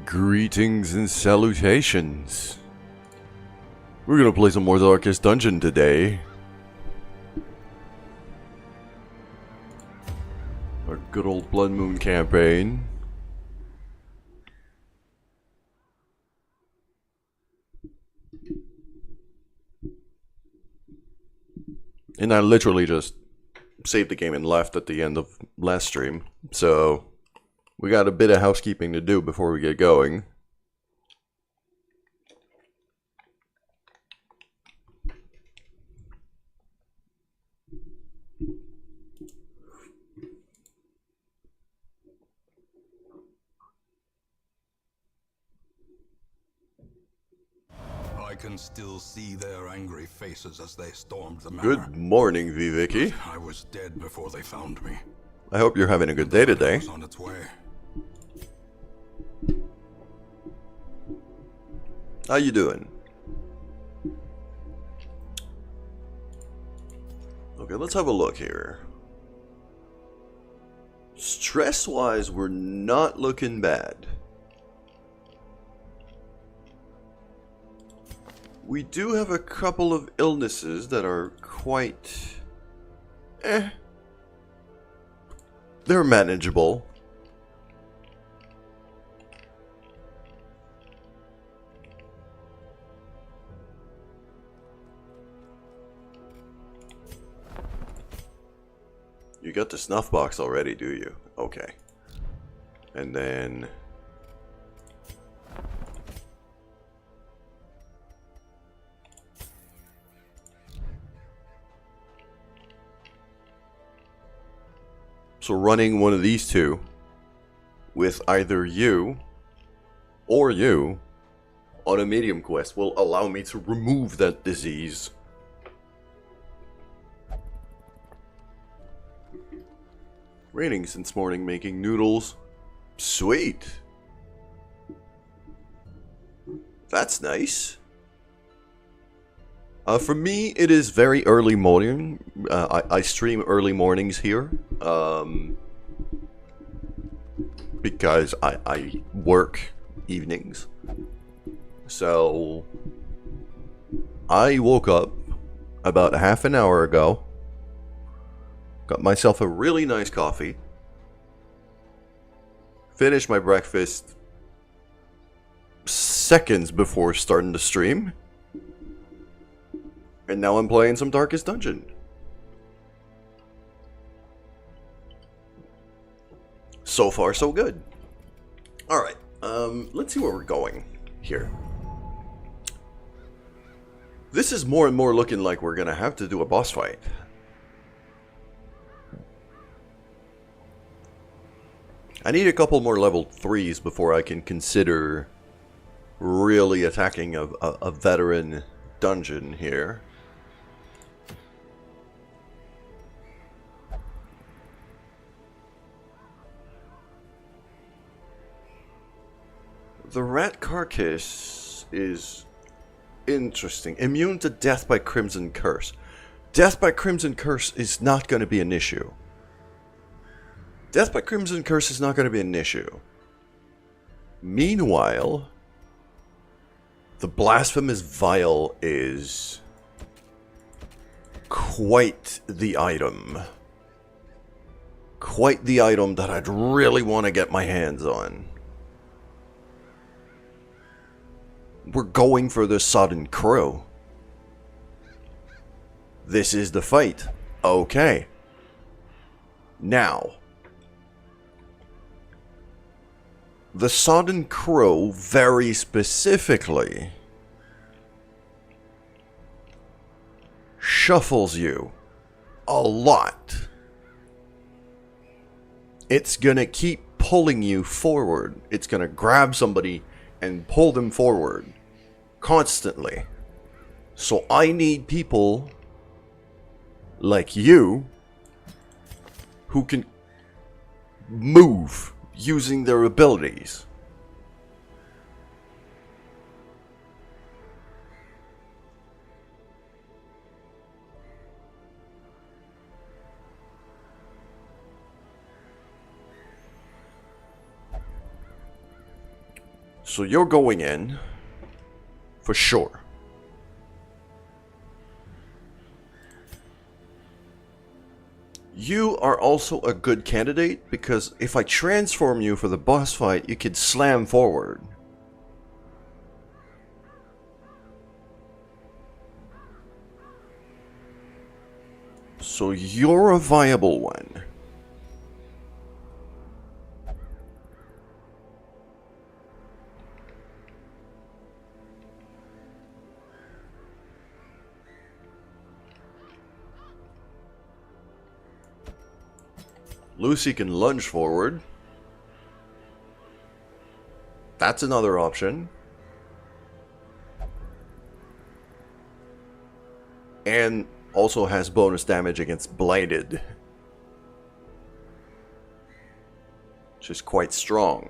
Greetings and salutations. We're gonna play some more Darkest Dungeon today. Our good old Bloodmoon campaign. And I literally just saved the game and left at the end of last stream. So we got a bit of housekeeping to do before we get going. I can still see their angry faces as they stormed the manor. Good morning, Viviki. I was dead before they found me. I hope you're having a good day today. It was on its way. How you doing? Okay, let's have a look here. Stress-wise, we're not looking bad. We do have a couple of illnesses that are quite... They're manageable. You got the snuff box already, do you? Okay. And then... So running one of these two with either you or you on a medium quest will allow me to remove that disease. Raining since morning, making noodles. Sweet. That's nice. For me, it is very early morning. I stream early mornings here. Because I work evenings. So, I woke up about half an hour ago. Got myself a really nice coffee. Finished my breakfast seconds before starting the stream. And now I'm playing some Darkest Dungeon. So far, so good. Alright, let's see where we're going here. This is more and more looking like we're gonna have to do a boss fight. I need a couple more level 3s before I can consider really attacking a veteran dungeon here. The rat carcass is interesting. Immune to death by Crimson Curse. Death by Crimson Curse is not going to be an issue. Death by Crimson Curse is not going to be an issue. Meanwhile, the Blasphemous Vial is quite the item. Quite the item that I'd really want to get my hands on. We're going for the Sodden Crow. This is the fight. Okay. Now, the Sodden Crow very specifically shuffles you a lot. It's gonna keep pulling you forward. It's gonna grab somebody and pull them forward constantly. So I need people like you who can move using their abilities. So you're going in for sure. You are also a good candidate because if I transform you for the boss fight, you could slam forward. So you're a viable one. Lucy can lunge forward. That's another option. And also has bonus damage against blinded, which is quite strong.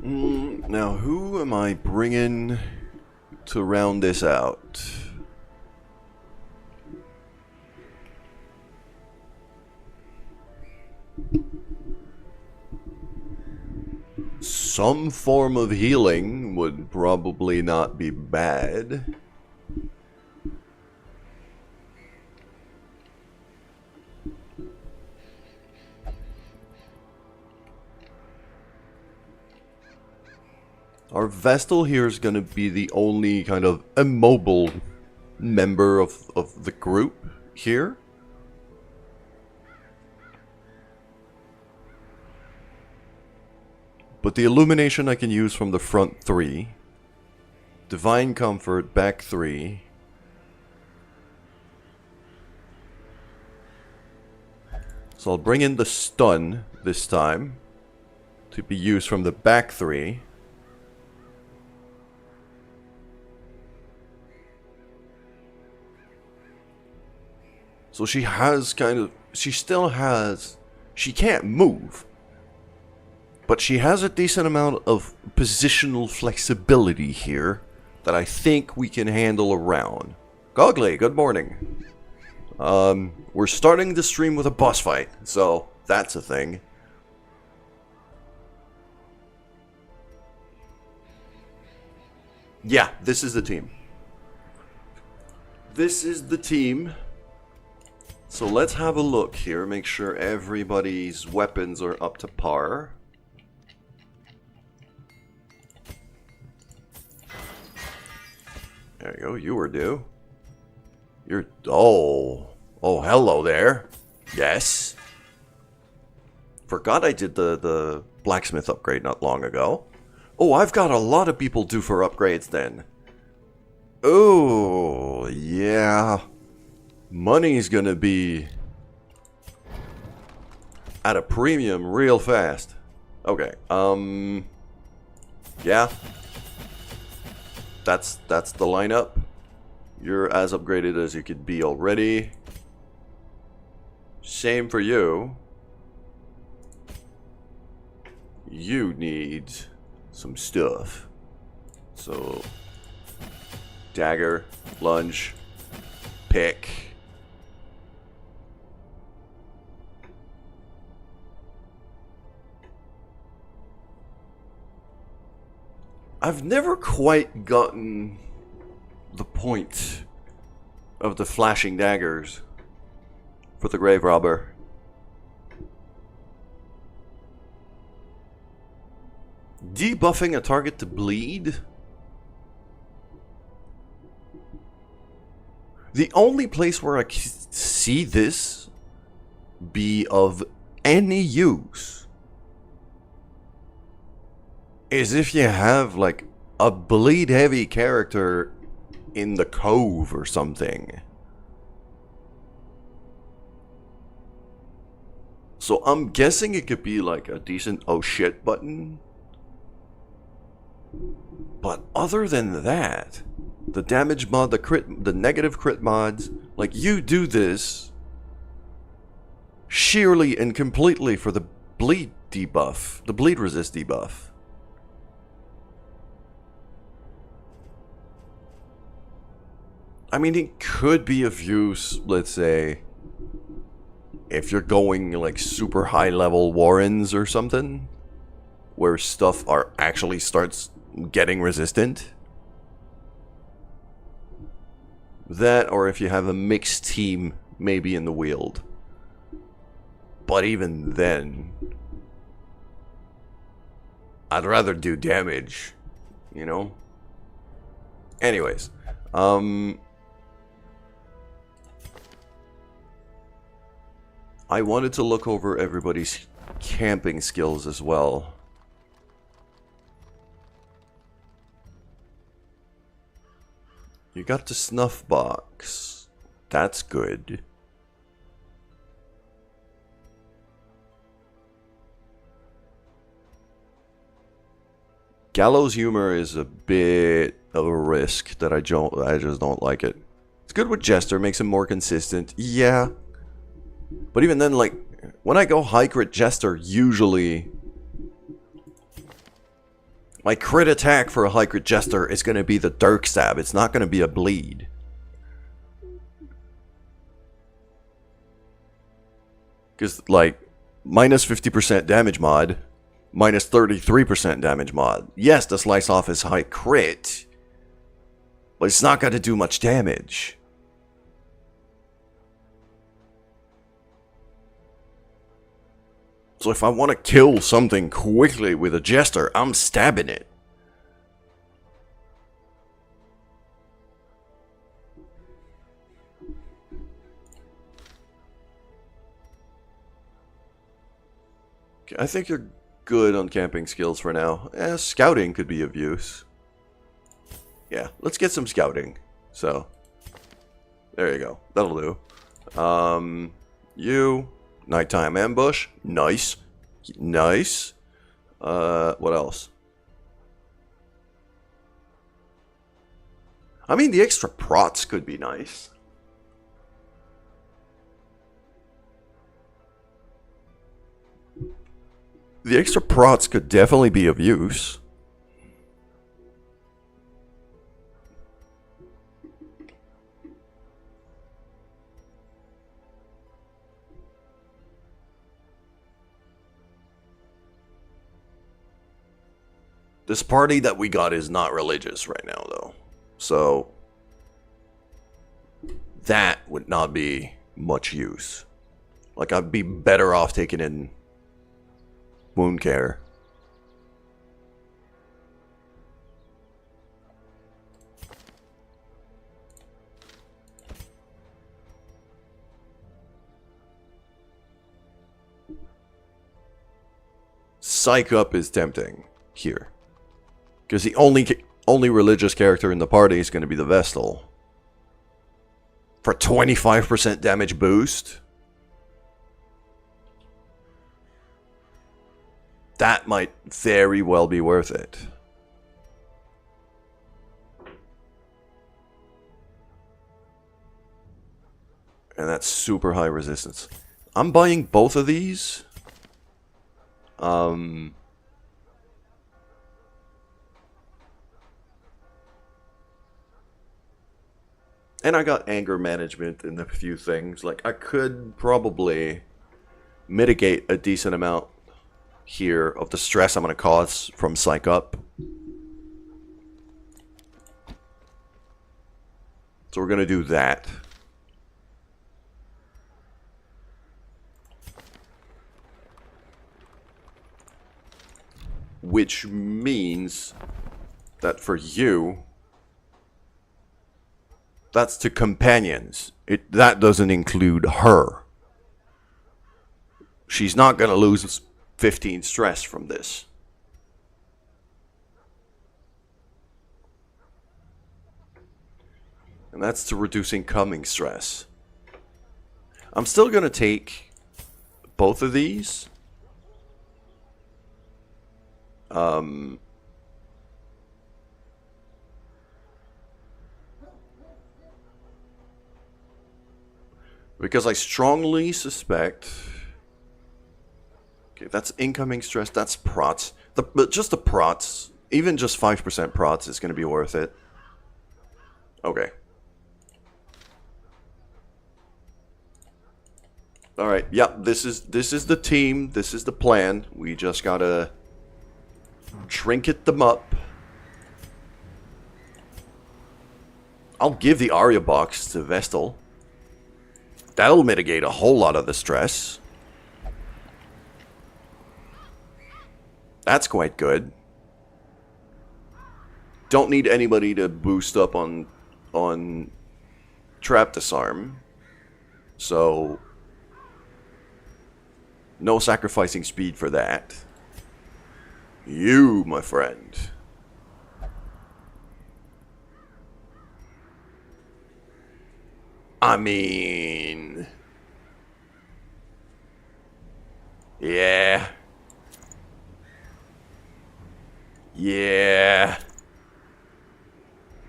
Now, who am I bringing to round this out? Some form of healing would probably not be bad. Our Vestal here is going to be the only kind of immobile member of the group here. But the illumination I can use from the front 3. Divine Comfort, back 3. So I'll bring in the stun this time to be used from the back 3. So she has kind of, she still has, she can't move. But she has a decent amount of positional flexibility here that I think we can handle around. Gogley, good morning. We're starting the stream with a boss fight, so that's a thing. Yeah, this is the team. This is the team. So let's have a look here, make sure everybody's weapons are up to par. There you go, you were due. You're... Oh, hello there. Yes. Forgot I did the blacksmith upgrade not long ago. Oh, I've got a lot of people due for upgrades then. Oh, yeah. Money's gonna be at a premium real fast. Okay, yeah. That's the lineup. You're as upgraded as you could be already. Same for you. You need some stuff. So, dagger, lunge, pick. I've never quite gotten the point of the flashing daggers for the grave robber. Debuffing a target to bleed? The only place where I can see this be of any use is if you have like a bleed heavy character in the cove or something. So I'm guessing it could be like a decent oh shit button. But other than that, the damage mod, the negative crit mods, like you do this sheerly and completely for the bleed debuff, the bleed resist debuff. I mean, it could be of use, let's say, if you're going like super high level warrens or something, where stuff actually starts getting resistant. That, or if you have a mixed team, maybe in the Weald. But even then, I'd rather do damage, you know? Anyways, I wanted to look over everybody's camping skills as well. You got the snuff box. That's good. Gallows humor is a bit of a risk that I just don't like it. It's good with Jester, makes him more consistent. Yeah. But even then, like, when I go high crit Jester, usually my crit attack for a high crit Jester is going to be the Dirk Stab. It's not going to be a bleed. Because, like, minus 50% damage mod, minus 33% damage mod. Yes, the slice off is high crit, but it's not going to do much damage. So if I want to kill something quickly with a Jester, I'm stabbing it. Okay, I think you're good on camping skills for now. Scouting could be of use. Yeah, let's get some scouting. So, there you go. That'll do. You... Nighttime ambush. Nice. Nice. What else? I mean, the extra prots could be nice. The extra prots could definitely be of use. This party that we got is not religious right now, though. So, that would not be much use. Like, I'd be better off taking in wound care. Psych up is tempting here. Because the only religious character in the party is going to be the Vestal. For 25% damage boost? That might very well be worth it. And that's super high resistance. I'm buying both of these. And I got anger management in a few things. Like, I could probably mitigate a decent amount here of the stress I'm going to cause from Psych Up. So we're going to do that. Which means that for you... That's to companions. That doesn't include her. She's not going to lose 15 stress from this. And that's to reduce incoming stress. I'm still going to take both of these. Because I strongly suspect... Okay, that's incoming stress, that's prots. But just the prots, even just 5% prots is going to be worth it. Okay. Alright, yep, this is the team. This is the plan. We just gotta trinket them up. I'll give the Arya box to Vestal. That'll mitigate a whole lot of the stress. That's quite good. Don't need anybody to boost up on trap disarm. So no sacrificing speed for that. You, my friend. I mean, yeah. Yeah.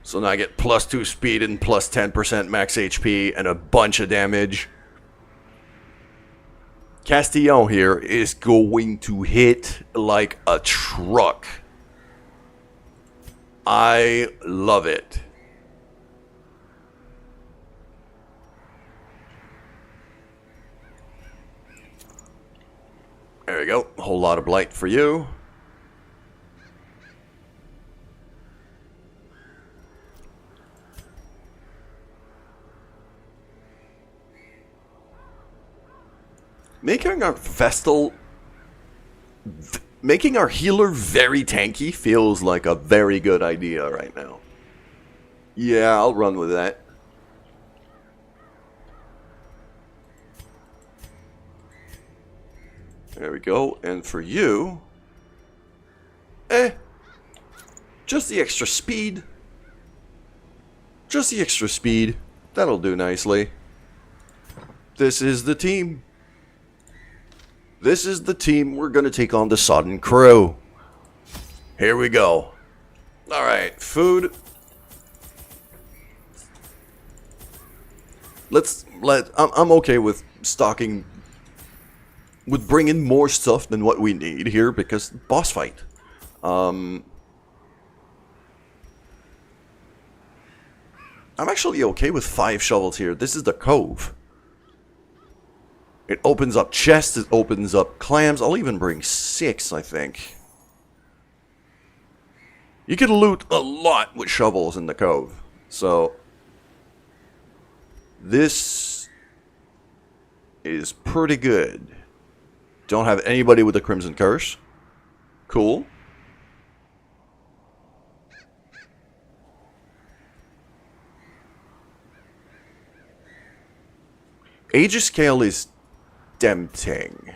So now I get +2 speed and +10% max HP and a bunch of damage. Castillon here is going to hit like a truck. I love it. There we go. A whole lot of blight for you. Making our Vestal, making our healer very tanky feels like a very good idea right now. Yeah, I'll run with that. There we go. And for you, just the extra speed. Just the extra speed. That'll do nicely. This is the team. This is the team we're going to take on the Sodden Crew. Here we go. Alright, food. I'm okay with stocking, with bringing more stuff than what we need here, because boss fight. I'm actually okay with 5 shovels here. This is the cove. It opens up chests, it opens up clams. I'll even bring 6, I think. You can loot a lot with shovels in the cove. So, this is pretty good. Don't have anybody with the Crimson Curse. Cool. Aegis Scale is tempting.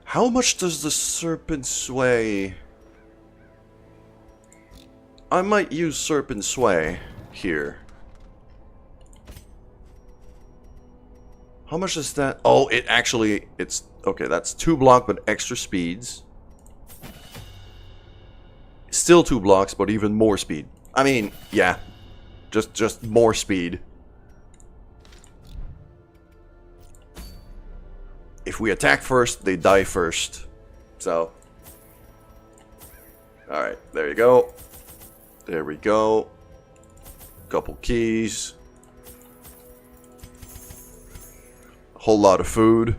How much does the Serpent Sway? I might use Serpent Sway here. How much is that? Oh, it actually, it's, okay, that's 2 block, but extra speeds. Still 2 blocks, but even more speed. I mean, yeah. Just more speed. If we attack first, they die first. So. Alright, there you go. There we go. Couple keys. A whole lot of food.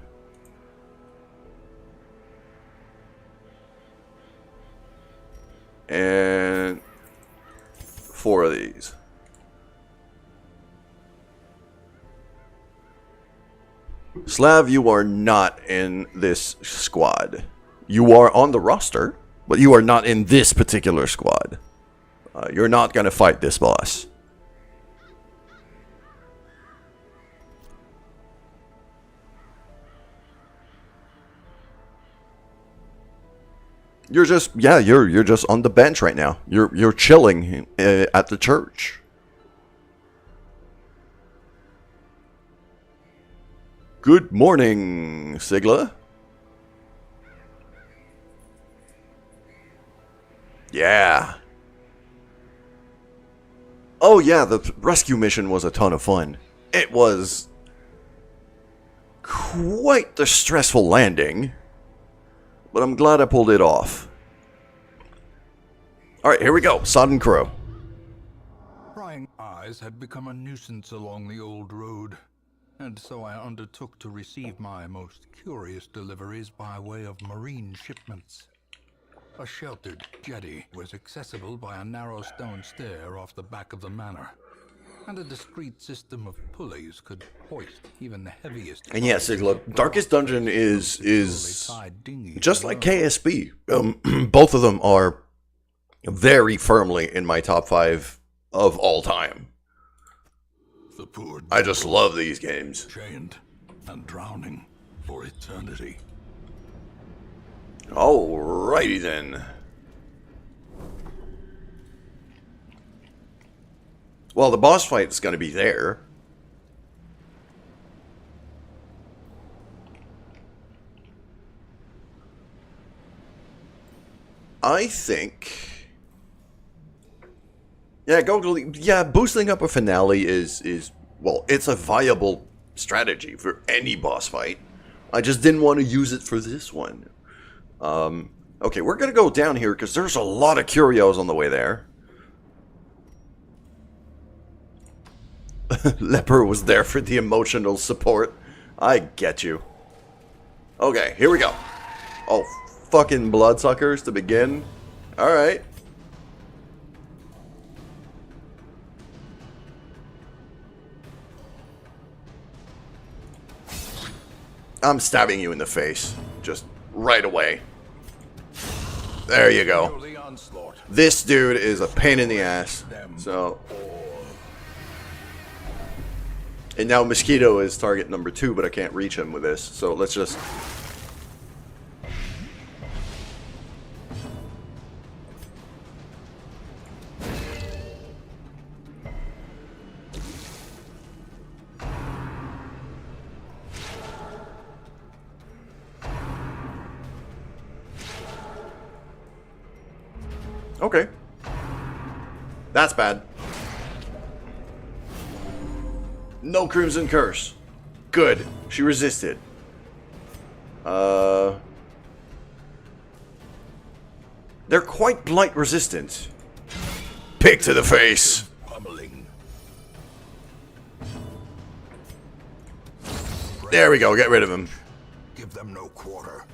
And 4 of these. Slav, you are not in this squad. You are on the roster, but you are not in this particular squad. You're not going to fight this boss. You're just, yeah, you're just on the bench right now. You're chilling at the church. Good morning, Sigla. Yeah. Oh yeah, the rescue mission was a ton of fun. It was quite the stressful landing. but I'm glad I pulled it off. Alright, here we go. Sodden Crow. Prying eyes had become a nuisance along the old road, and so I undertook to receive my most curious deliveries by way of marine shipments. A sheltered jetty was accessible by a narrow stone stair off the back of the manor, and a discreet system of pulleys could hoist even the heaviest. And yes, look, Darkest Dungeon is just like KSB. Both of them are very firmly in my top 5 of all time. The poor I just love these games. Chained and drowning for eternity. Alrighty then. Well, the boss fight is going to be there. I think... Yeah, boosting up a finale is well, it's a viable strategy for any boss fight. I just didn't want to use it for this one. Okay, we're going to go down here because there's a lot of curios on the way there. Leper was there for the emotional support. I get you. Okay, here we go. Oh, fucking bloodsuckers to begin. Alright. I'm stabbing you in the face. Just right away. There you go. This dude is a pain in the ass. So... And now Mosquito is target number 2, but I can't reach him with this. So let's just... Okay. That's bad. No Crimson Curse. Good. She resisted. They're quite blight resistant. Pick to the face. There we go. Get rid of him. Give them no quarter.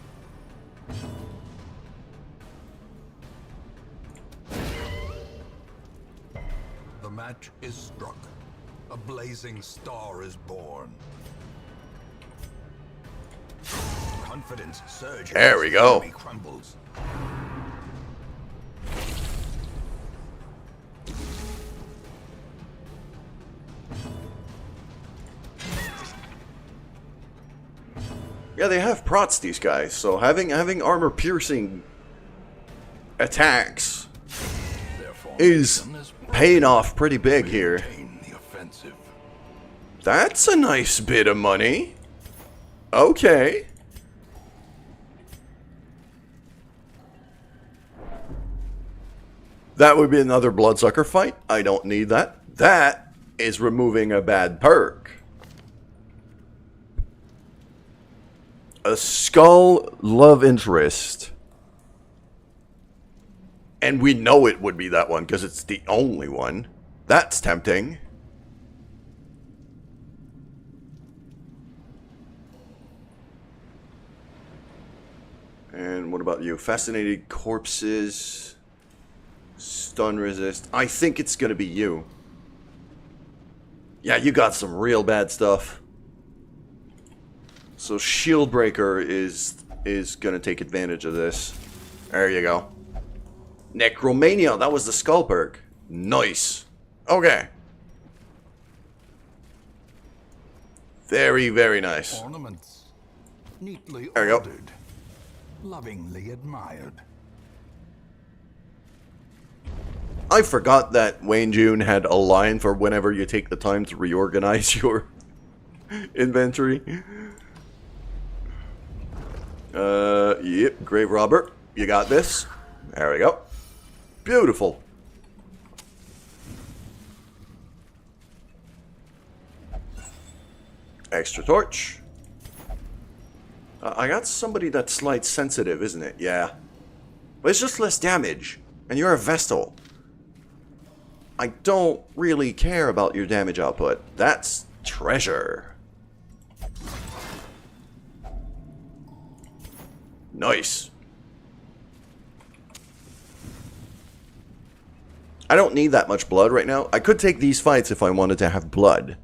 The match is struck. A blazing star is born. Confidence surges. There we go. Crumbles. Yeah, they have prots, these guys. So having armor piercing attacks is paying off pretty big here. That's a nice bit of money. Okay. That would be another bloodsucker fight. I don't need that. That is removing a bad perk. A skull love interest. And we know it would be that one because it's the only one. That's tempting. And what about you? Fascinated corpses. Stun resist. I think it's going to be you. Yeah, you got some real bad stuff. So Shield Breaker is going to take advantage of this. There you go. Necromania. That was the skull perk. Nice. Okay. Very, very nice. Ornaments. Neatly there you go. ordered. Lovingly admired. I forgot that Wayne June had a line for whenever you take the time to reorganize your inventory. Yep, Grave Robber. You got this. There we go. Beautiful. Extra torch. I got somebody that's light sensitive, isn't it? Yeah. But it's just less damage. And you're a Vestal. I don't really care about your damage output. That's treasure. Nice. I don't need that much blood right now. I could take these fights if I wanted to have blood.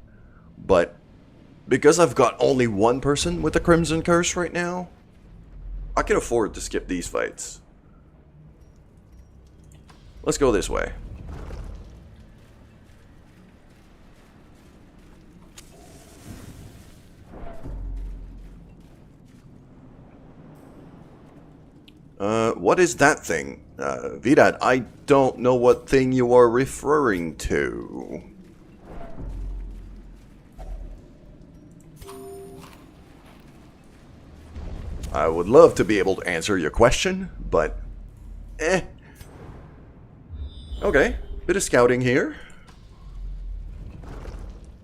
But because I've got only one person with the Crimson Curse right now, I can afford to skip these fights. Let's go this way. What is that thing? Vidad, I don't know what thing you are referring to. I would love to be able to answer your question, but... Okay, bit of scouting here.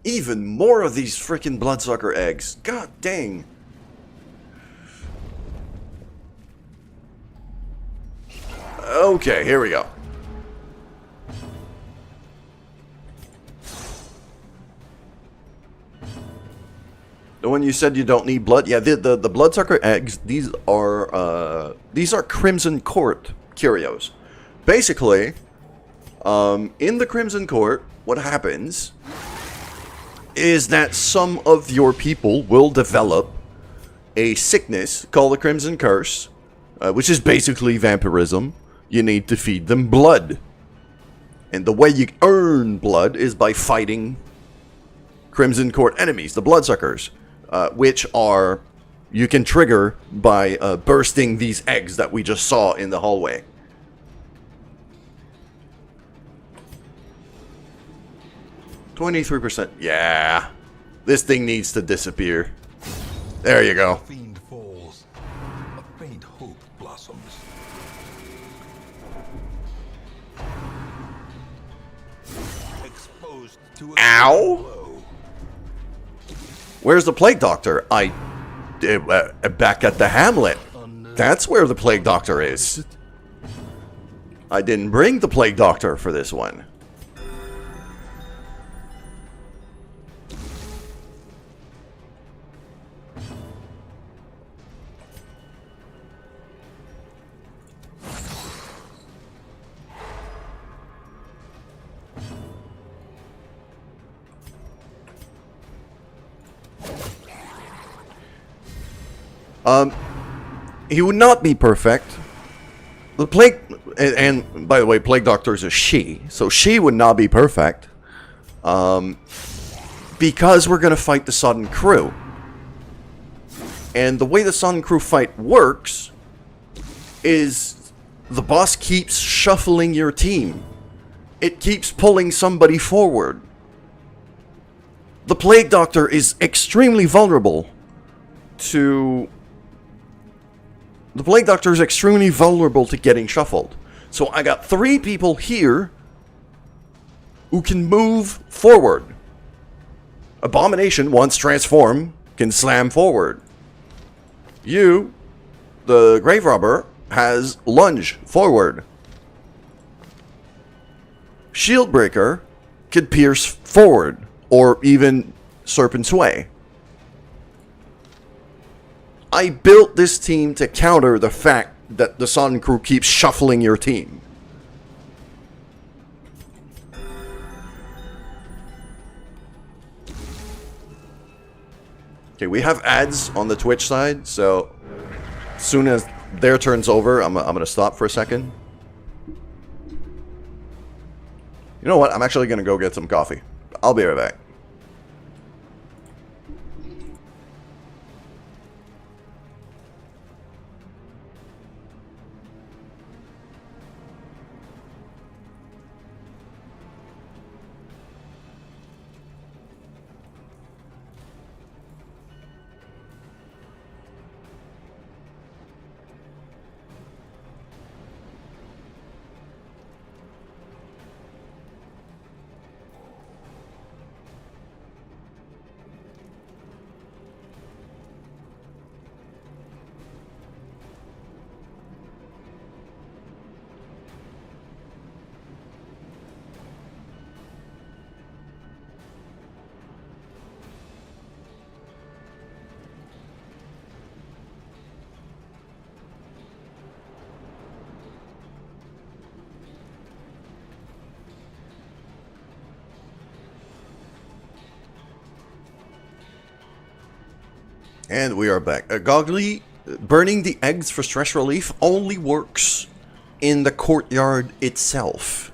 Even more of these freaking bloodsucker eggs. God dang. Okay, here we go. The one you said you don't need blood? Yeah, the bloodsucker eggs, these are Crimson Court curios. Basically, in the Crimson Court, what happens is that some of your people will develop a sickness called the Crimson Curse, which is basically vampirism. You need to feed them blood. And the way you earn blood is by fighting Crimson Court enemies, the bloodsuckers, which are you can trigger by bursting these eggs that we just saw in the hallway. %. Yeah. This thing needs to disappear. There you go. Fiend falls. A faint hope blossoms. Exposed to a Ow! blow. Where's the Plague Doctor? Back at the Hamlet. That's where the Plague Doctor is. I didn't bring the Plague Doctor for this one. He would not be perfect. The Plague... And by the way, Plague Doctor is a she. So she would not be perfect. Because we're going to fight the Sudden Crew. And the way the Sudden Crew fight works is the boss keeps shuffling your team. It keeps pulling somebody forward. The Plague Doctor is extremely vulnerable to... The Plague Doctor is extremely vulnerable to getting shuffled. So I got 3 people here who can move forward. Abomination, once transformed, can slam forward. You, the Grave Robber, has lunge forward. Shieldbreaker could pierce forward, or even Serpent Sway. I built this team to counter the fact that the Sun Crew keeps shuffling your team. Okay, we have ads on the Twitch side, so as soon as their turn's over, I'm gonna stop for a second. You know what? I'm actually gonna go get some coffee. I'll be right back. And we are back. Goggly, burning the eggs for stress relief only works in the courtyard itself.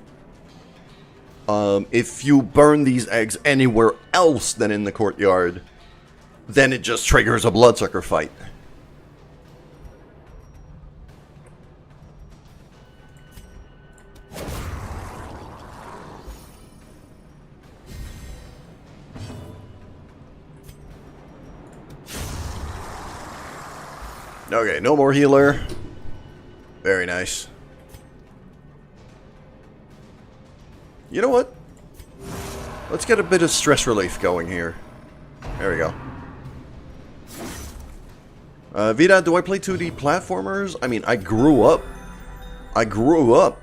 If you burn these eggs anywhere else than in the courtyard, then it just triggers a bloodsucker fight. Okay, no more healer. Very nice. You know what? Let's get a bit of stress relief going here. There we go. Vida, do I play 2D platformers? I mean, I grew up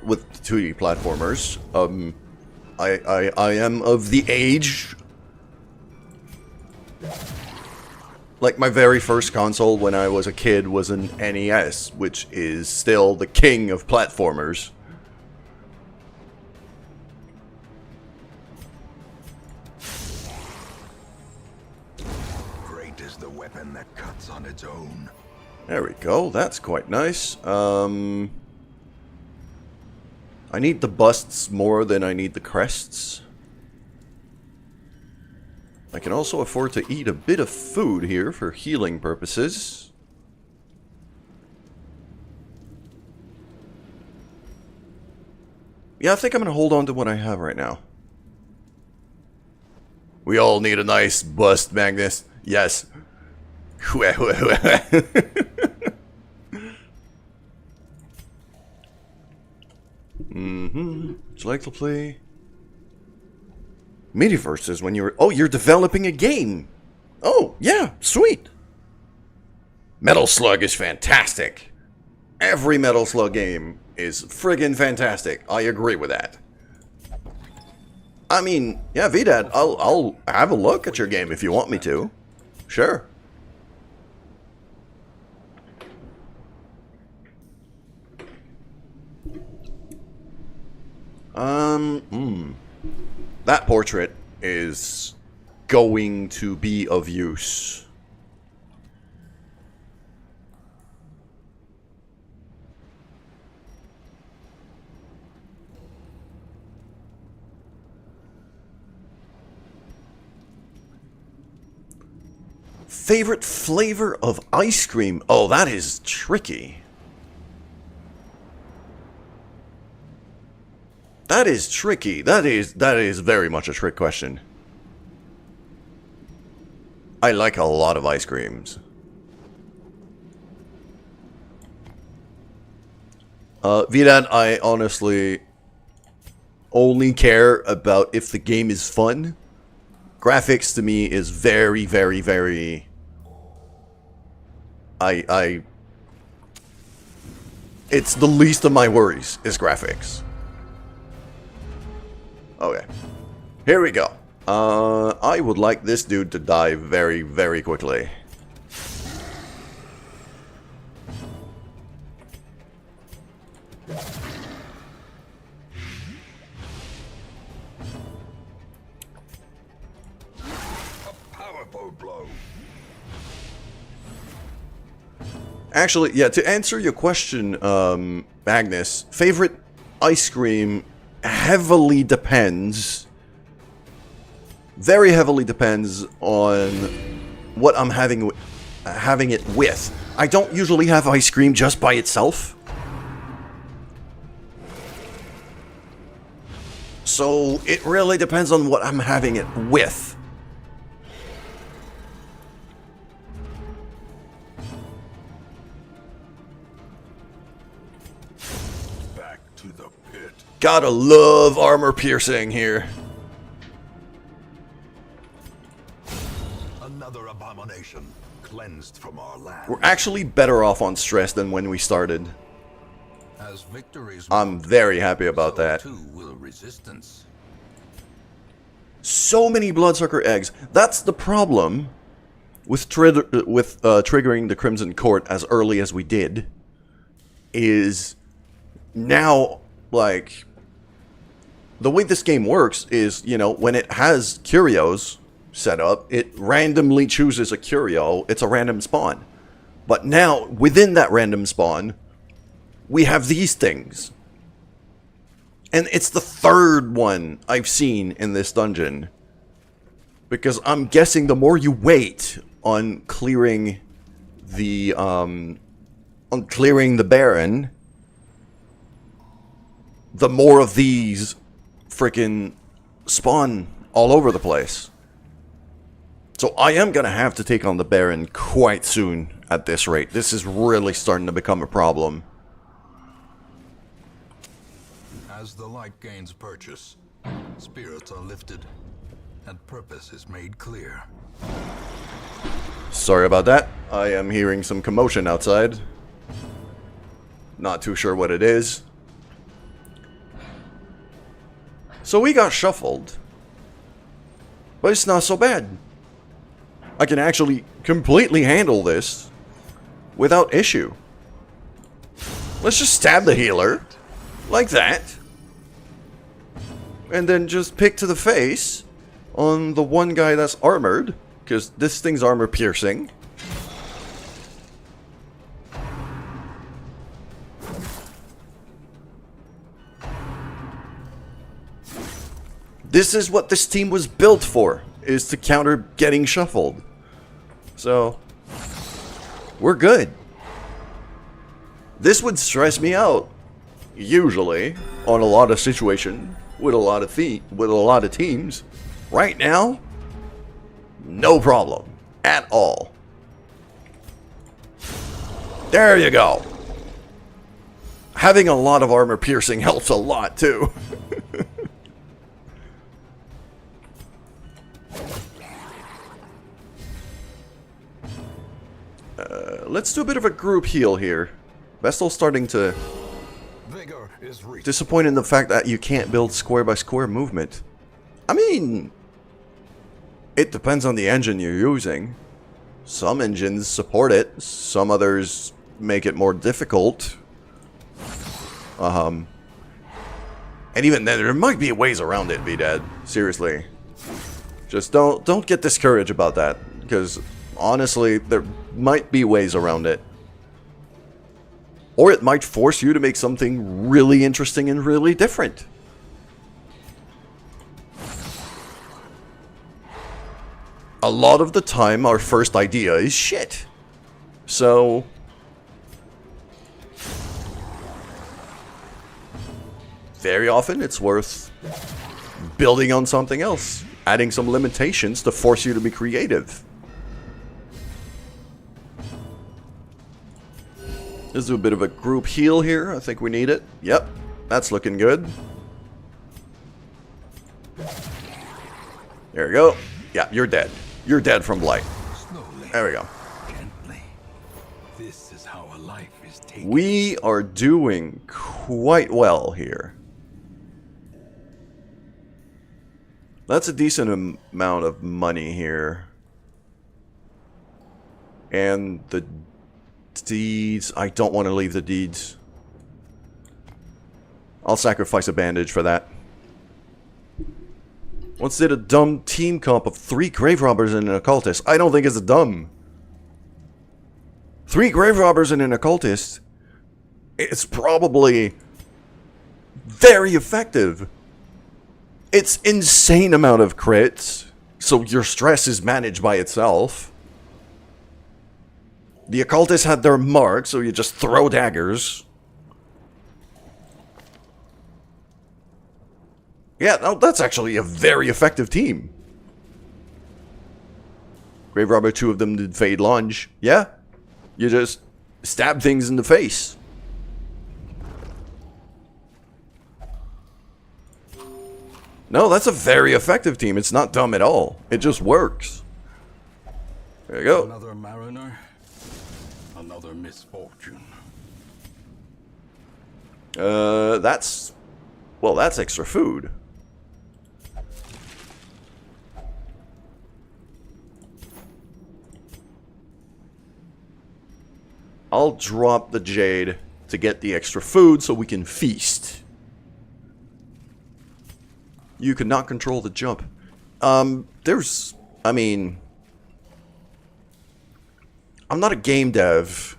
with 2D platformers. I am of the age. Like, my very first console when I was a kid was an NES, which is still the king of platformers. Great is the weapon that cuts on its own. There we go, that's quite nice. I need the busts more than I need the crests. I can also afford to eat a bit of food here for healing purposes. Yeah, I think I'm going to hold on to what I have right now. We all need a nice bust, Magnus. Yes. Would you like to play? Mediaverse is when you're... Oh, you're developing a game. Oh, yeah, sweet. Metal Slug is fantastic. Every Metal Slug game is friggin' fantastic. I agree with that. I mean, yeah, VDAD, I'll have a look at your game if you want me to. Sure. That portrait is going to be of use. Favorite flavor of ice cream? Oh, that is tricky. That is tricky. That is very much a trick question. I like a lot of ice creams. Vidad, I honestly only care about if the game is fun. Graphics to me is very, very, very... It's the least of my worries, is graphics. Okay. Here we go. I would like this dude to die very, very quickly. A powerful blow. Actually, yeah, to answer your question, Magnus, favorite ice cream heavily depends, very heavily depends on what I'm having it with. I don't usually have ice cream just by itself. So it really depends on what I'm having it with. Back to the pit. Gotta love armor piercing here. Another abomination cleansed from our land. We're actually better off on stress than when we started. As victories I'm very happy about so that. too will resistance. So many bloodsucker eggs. That's the problem with triggering the Crimson Court as early as we did. Is now, like, the way this game works is, you know, when it has curios, setup, it randomly chooses a curio. It's a random spawn. But now, within that random spawn, we have these things. And it's the third one I've seen in this dungeon. Because I'm guessing the more you wait on clearing the Baron, the more of these frickin' spawn all over the place. So I am gonna have to take on the Baron quite soon at this rate. This is really starting to become a problem. As the light gains purchase, spirits are lifted, and purpose is made clear. Sorry about that. I am hearing some commotion outside. Not too sure what it is. So we got shuffled. But it's not so bad. I can actually completely handle this without issue. Let's just stab the healer. Like that. And then just pick to the face on the one guy that's armored. Because this thing's armor piercing. This is what this team was built for, is to counter getting shuffled. So, we're good. This would stress me out, usually, on a lot of situations, with a lot of teams. Right now, no problem, at all. There you go. Having a lot of armor piercing helps a lot, too. Let's do a bit of a group heal here. Vestal's starting to disappoint in the fact that you can't build square by square movement. I mean, it depends on the engine you're using. Some engines support it, some others make it more difficult. And even then, there might be ways around it, V-Dad. Seriously. Just don't get discouraged about that, because honestly, there might be ways around it. Or it might force you to make something really interesting and really different. A lot of the time, our first idea is shit. So very often, it's worth building on something else. Adding some limitations to force you to be creative. Let's do a bit of a group heal here. I think we need it. Yep, that's looking good. There we go. Yeah, you're dead. You're dead from blight. There we go. Gently. This is how a life is taken. We are doing quite well here. That's a decent amount of money here. And the deeds, I don't want to leave the deeds. I'll sacrifice a bandage for that. Once did a dumb team comp of 3 grave robbers and an occultist. I don't think it's dumb. 3 grave robbers and an occultist. It's probably very effective. It's insane amount of crits, so your stress is managed by itself. The occultists had their mark, so you just throw daggers. Yeah, no, that's actually a very effective team. Grave Robber, 2 of them did Fade Lunge. Yeah, you just stab things in the face. No, that's a very effective team. It's not dumb at all. It just works. There you go. Another mariner, another misfortune. That's... Well, that's extra food. I'll drop the jade to get the extra food so we can feast. You cannot control the jump. There's I mean, I'm not a game dev,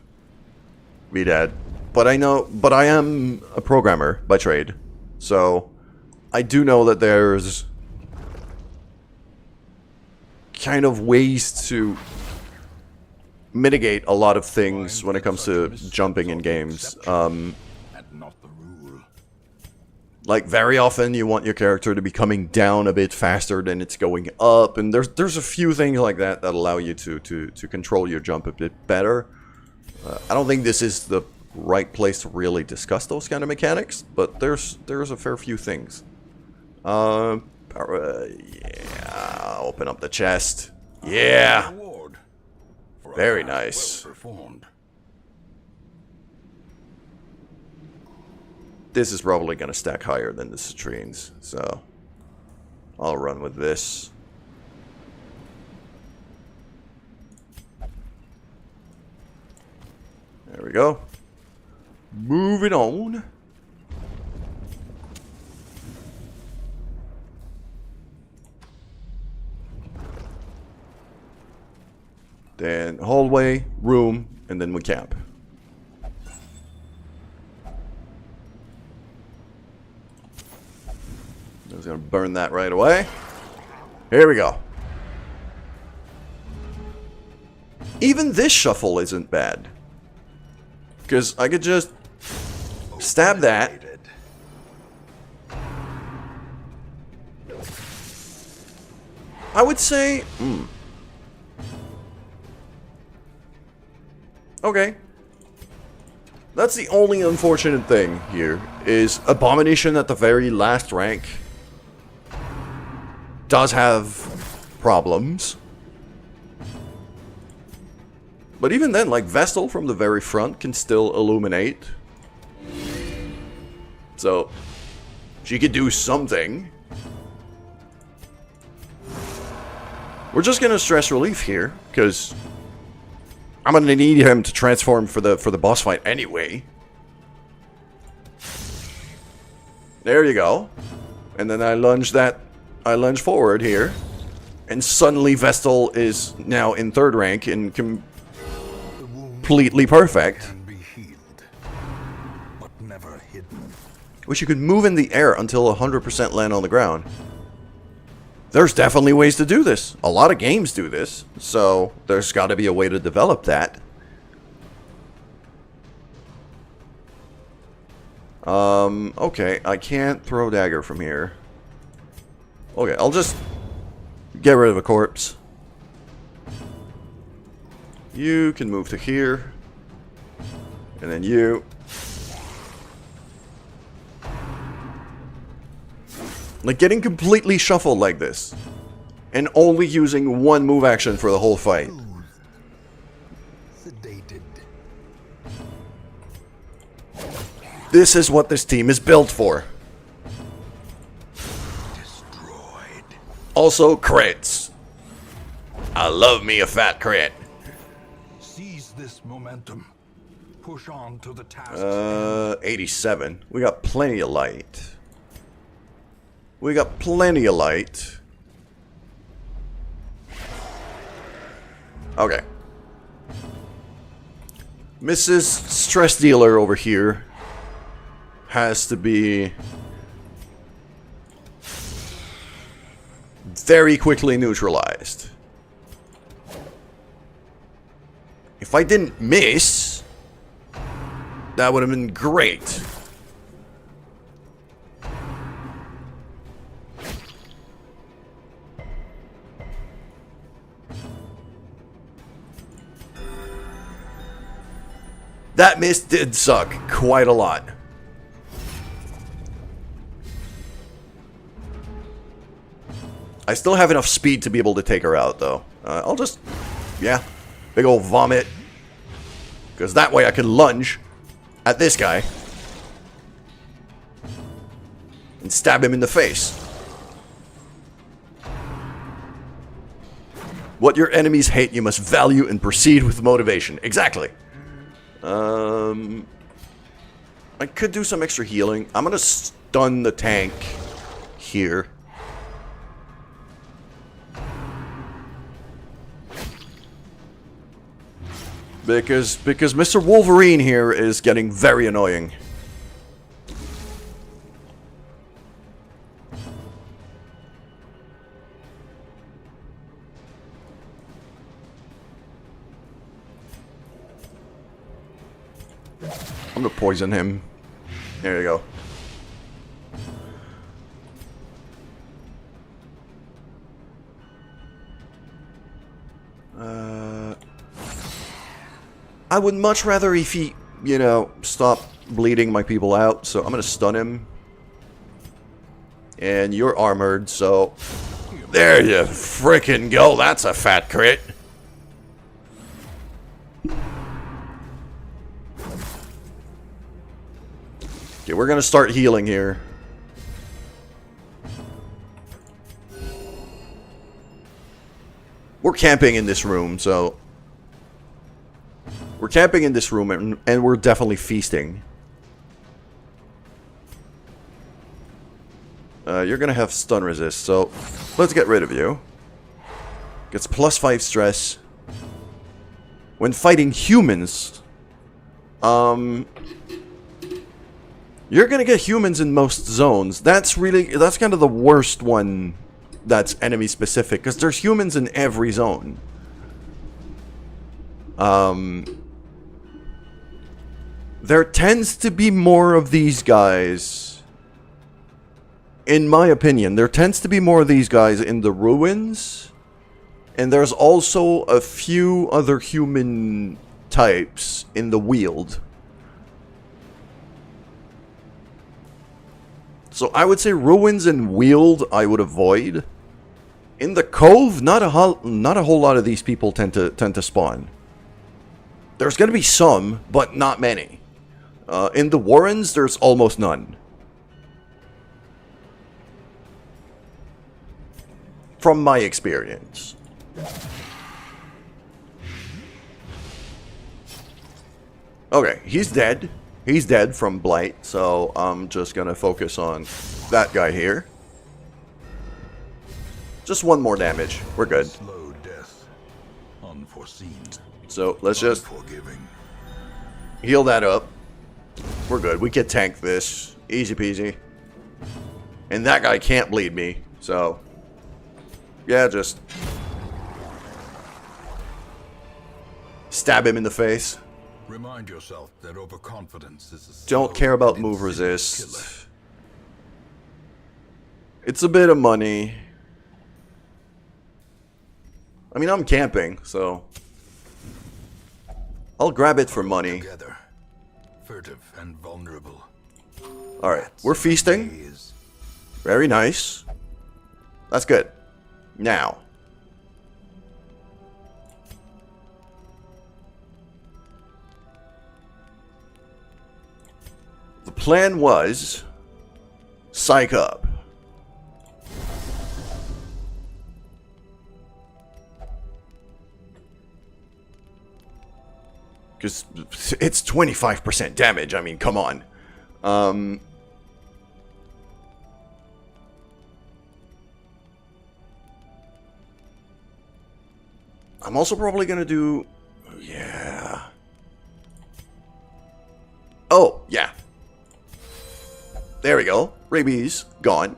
Dad, but I am a programmer by trade. So, I do know that there's kind of ways to mitigate a lot of things when it comes to jumping in games. And not the rule. Like, very often you want your character to be coming down a bit faster than it's going up, and there's a few things like that that allow you to control your jump a bit better. I don't think this is the right place to really discuss those kind of mechanics, but there's a fair few things. Yeah, open up the chest. Yeah, Reward for a very task nice. well performed. This is probably going to stack higher than the citrines, so I'll run with this. There we go. Moving on. Then hallway, room, and then we camp. I was gonna burn that right away. Here we go. Even this shuffle isn't bad. Because I could just stab that. I would say... Okay. That's the only unfortunate thing here, is Abomination at the very last rank does have problems. But even then, like, Vestal from the very front can still illuminate. So, she could do something. We're just gonna stress relief here, because I'm gonna need him to transform for the boss fight anyway. There you go. And then I lunge forward here. And suddenly Vestal is now in 3rd rank and completely perfect. Can be healed, but never hidden. Which you could move in the air until 100% land on the ground. There's definitely ways to do this. A lot of games do this, so there's got to be a way to develop that. Okay, I can't throw dagger from here. Okay, I'll just get rid of a corpse. You can move to here. And then you. Like, getting completely shuffled like this. And only using one move action for the whole fight. Sedated. This is what this team is built for. Destroyed. Also, crits. I love me a fat crit. Seize this momentum. Push on to the task. 87. We got plenty of light. We got plenty of light. Okay. Mrs. Stress Dealer over here has to be very quickly neutralized. If I didn't miss, that would have been great. That miss did suck quite a lot. I still have enough speed to be able to take her out, though. I'll just... Yeah. Big old vomit. Because that way I can lunge at this guy. And stab him in the face. What your enemies hate, you must value and proceed with motivation. Exactly. I could do some extra healing. I'm gonna stun the tank here. Because Mr. Wolverine here is getting very annoying. I'm gonna poison him. There you go. I would much rather if he, you know, stop bleeding my people out, so I'm gonna stun him. And you're armored, so... There you frickin' go, that's a fat crit. Okay, we're gonna start healing here. We're camping in this room, so... We're camping in this room, and we're definitely feasting. You're gonna have stun resist, so let's get rid of you. Gets +5 stress. When fighting humans, you're gonna get humans in most zones. That's kind of the worst one that's enemy specific, because there's humans in every zone. There tends to be more of these guys. In my opinion, there tends to be more of these guys in the ruins. And there's also a few other human types in the Weald. So I would say ruins and Weald I would avoid. In the Cove, not a whole lot of these people tend to spawn. There's going to be some, but not many. In the Warrens, there's almost none. From my experience. Okay, he's dead. He's dead from Blight, so I'm just gonna focus on that guy here. Just one more damage. We're good. Slow death. Unforeseen. So let's just Unforgiving. heal that up. We're good. We can tank this. Easy peasy. And that guy can't bleed me, so... Yeah, just... stab him in the face. Remind yourself that overconfidence is a Don't care about move resist. It's a bit of money. I mean, I'm camping, so... I'll grab it for money. together, furtive and vulnerable. Alright, we're feasting. Very nice. That's good. Now. The plan was... psych up. Because it's 25% damage. I mean, come on. I'm also probably going to do... yeah. Oh, yeah. There we go. Rabies, gone.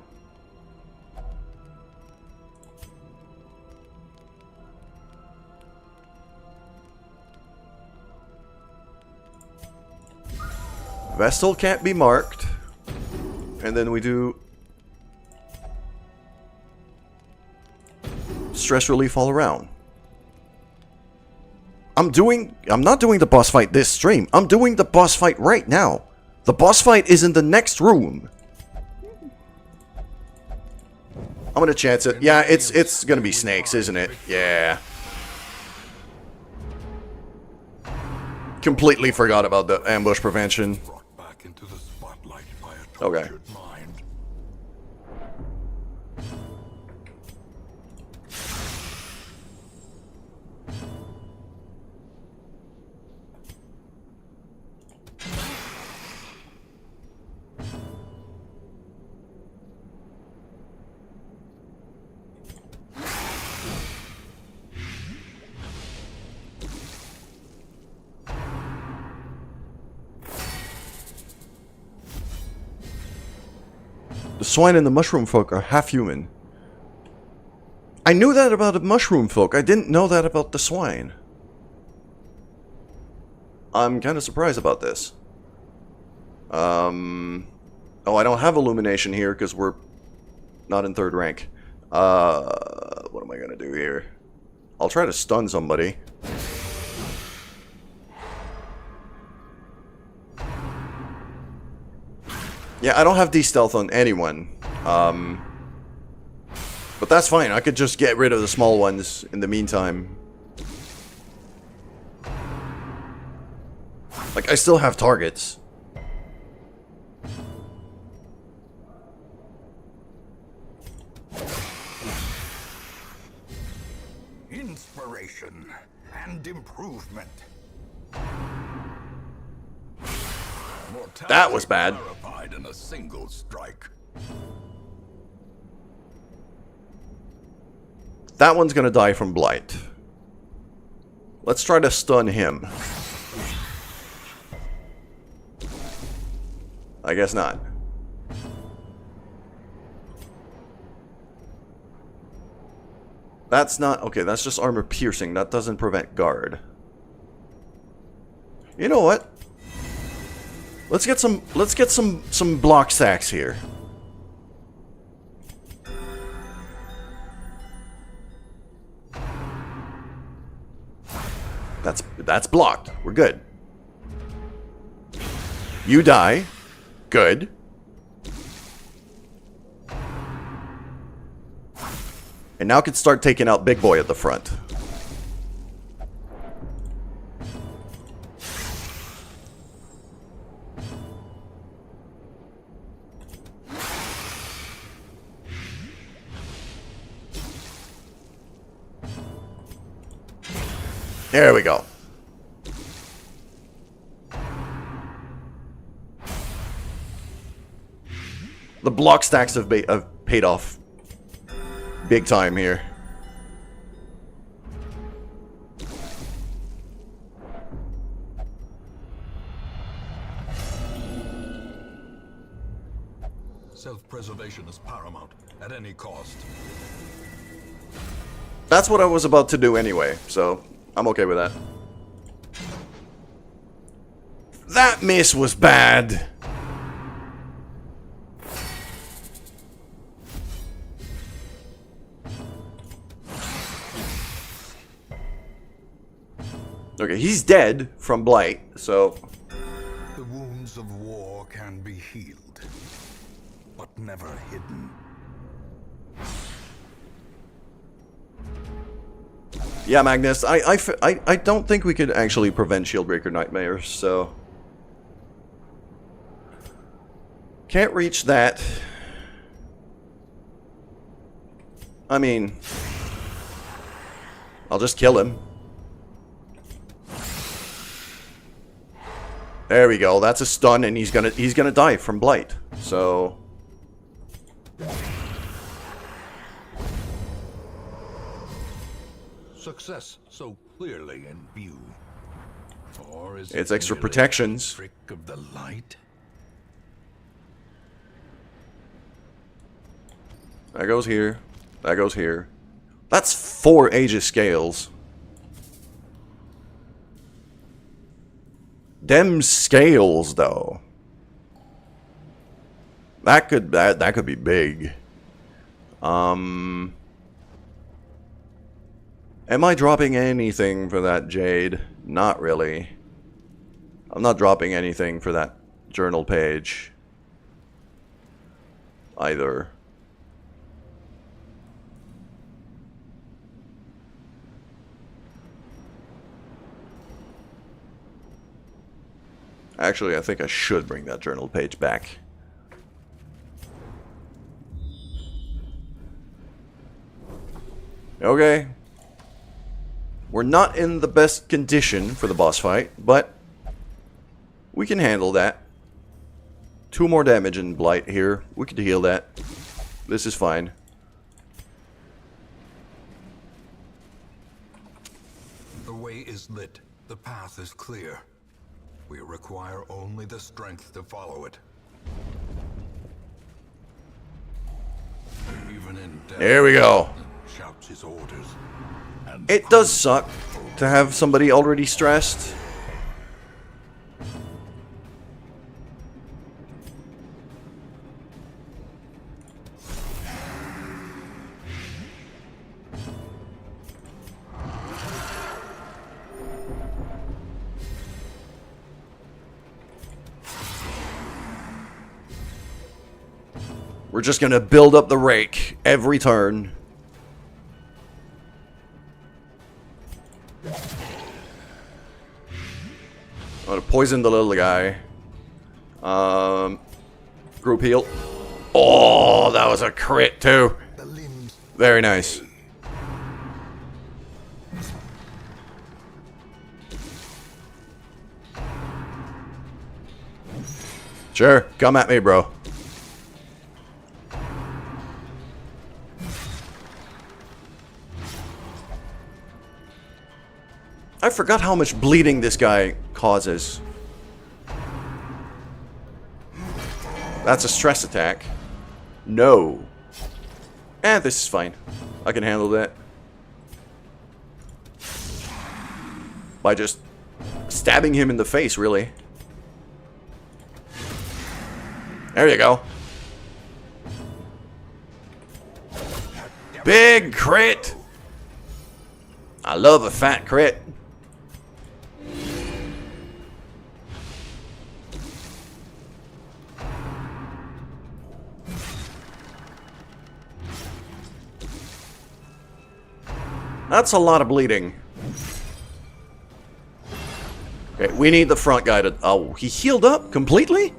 Vestal can't be marked. And then we do... stress relief all around. I'm not doing the boss fight this stream. I'm doing the boss fight right now. The boss fight is in the next room. I'm gonna chance it. Yeah, it's gonna be snakes, isn't it? Yeah. Completely forgot about the ambush prevention. Brought back into the spotlight by a Okay. tortured mind. The swine and the mushroom folk are half human. I knew that about the mushroom folk. I didn't know that about the swine. I'm kind of surprised about this. Oh, I don't have illumination here because we're not in 3rd rank. What am I gonna do here? I'll try to stun somebody. Yeah, I don't have de-stealth on anyone. But that's fine. I could just get rid of the small ones in the meantime. Like, I still have targets. Inspiration and improvement. That was bad. Clarified in a single strike. That one's gonna die from blight. Let's try to stun him. I guess not. That's not... Okay, that's just armor piercing. That doesn't prevent guard. You know what? Let's get some block stacks here. That's blocked. We're good. You die. Good. And now can start taking out Big Boy at the front. There we go. The block stacks have paid off big time here. Self-preservation is paramount at any cost. That's what I was about to do anyway, so I'm okay with that. That miss was bad. Okay, he's dead from blight, so... The wounds of war can be healed, but never hidden. Yeah, Magnus, I don't think we could actually prevent Shieldbreaker Nightmares, so... Can't reach that. I mean... I'll just kill him. There we go, that's a stun, and he's gonna die from blight, so... Success so clearly in view. Or is It's it extra merely protections. a trick of the light? That goes here. That goes here. That's 4 Aegis scales. Them scales, though. That could be big. Am I dropping anything for that Jade? Not really. I'm not dropping anything for that journal page. Either. Actually, I think I should bring that journal page back. Okay. We're not in the best condition for the boss fight, but we can handle that. 2 more damage in blight here. We could heal that. This is fine. The way is lit. The path is clear. We require only the strength to follow it. even in death, There we go. shouts his orders. And It does suck to have somebody already stressed. We're just gonna build up the rake every turn. I'm gonna poison the little guy. Group heal. Oh, that was a crit too. the limbs Very nice. Sure, come at me, bro. I forgot how much bleeding this guy causes. That's a stress attack. No. This is fine. I can handle that. By just stabbing him in the face, really. There you go. Big crit! I love a fat crit. That's a lot of bleeding. Okay, we need the front guy to... Oh, he healed up completely?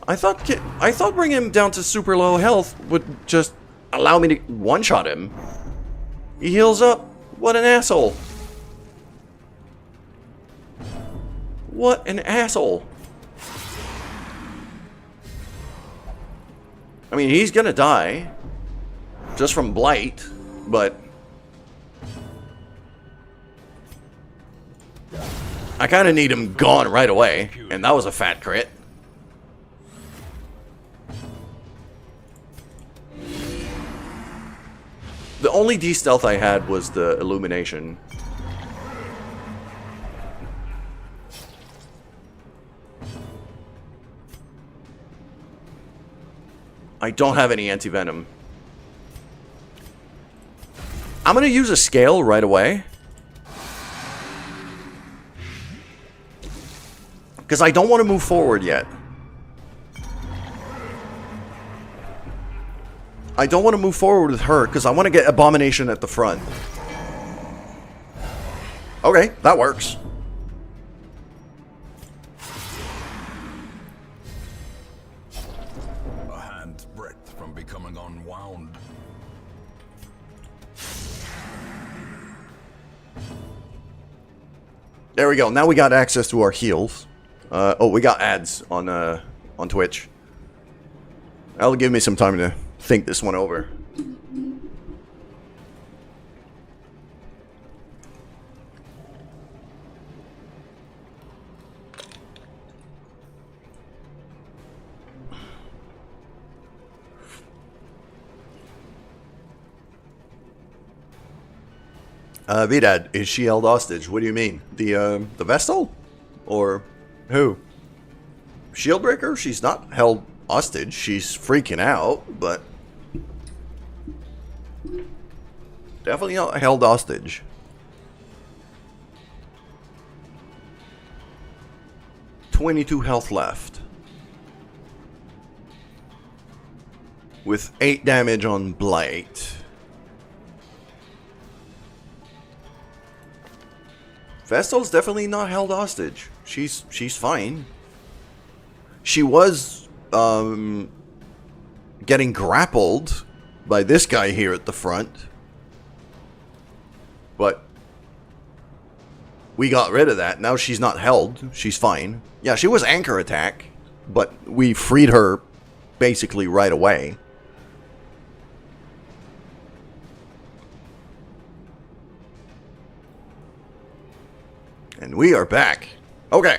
I thought bringing him down to super low health would just allow me to one-shot him. He heals up. What an asshole. What an asshole. I mean, he's gonna die. Just from blight, but... I kind of need him gone right away, and that was a fat crit. The only de-stealth I had was the illumination. I don't have any anti-venom. I'm gonna use a scale right away. Because I don't want to move forward yet. I don't want to move forward with her because I want to get Abomination at the front. Okay, that works. a hand's breadth from becoming unwound. There we go. Now we got access to our heals. Oh, we got ads on Twitch. That'll give me some time to think this one over. Vidad, is she held hostage? What do you mean? The Vestal? Or who? Shieldbreaker? She's not held hostage. She's freaking out, but definitely not held hostage. $22 health left. With 8 damage on Blight. Vestal's definitely not held hostage. She's fine. She was getting grappled by this guy here at the front. But we got rid of that. Now she's not held. She's fine. Yeah, she was anchor attack, but we freed her basically right away. And we are back. Okay.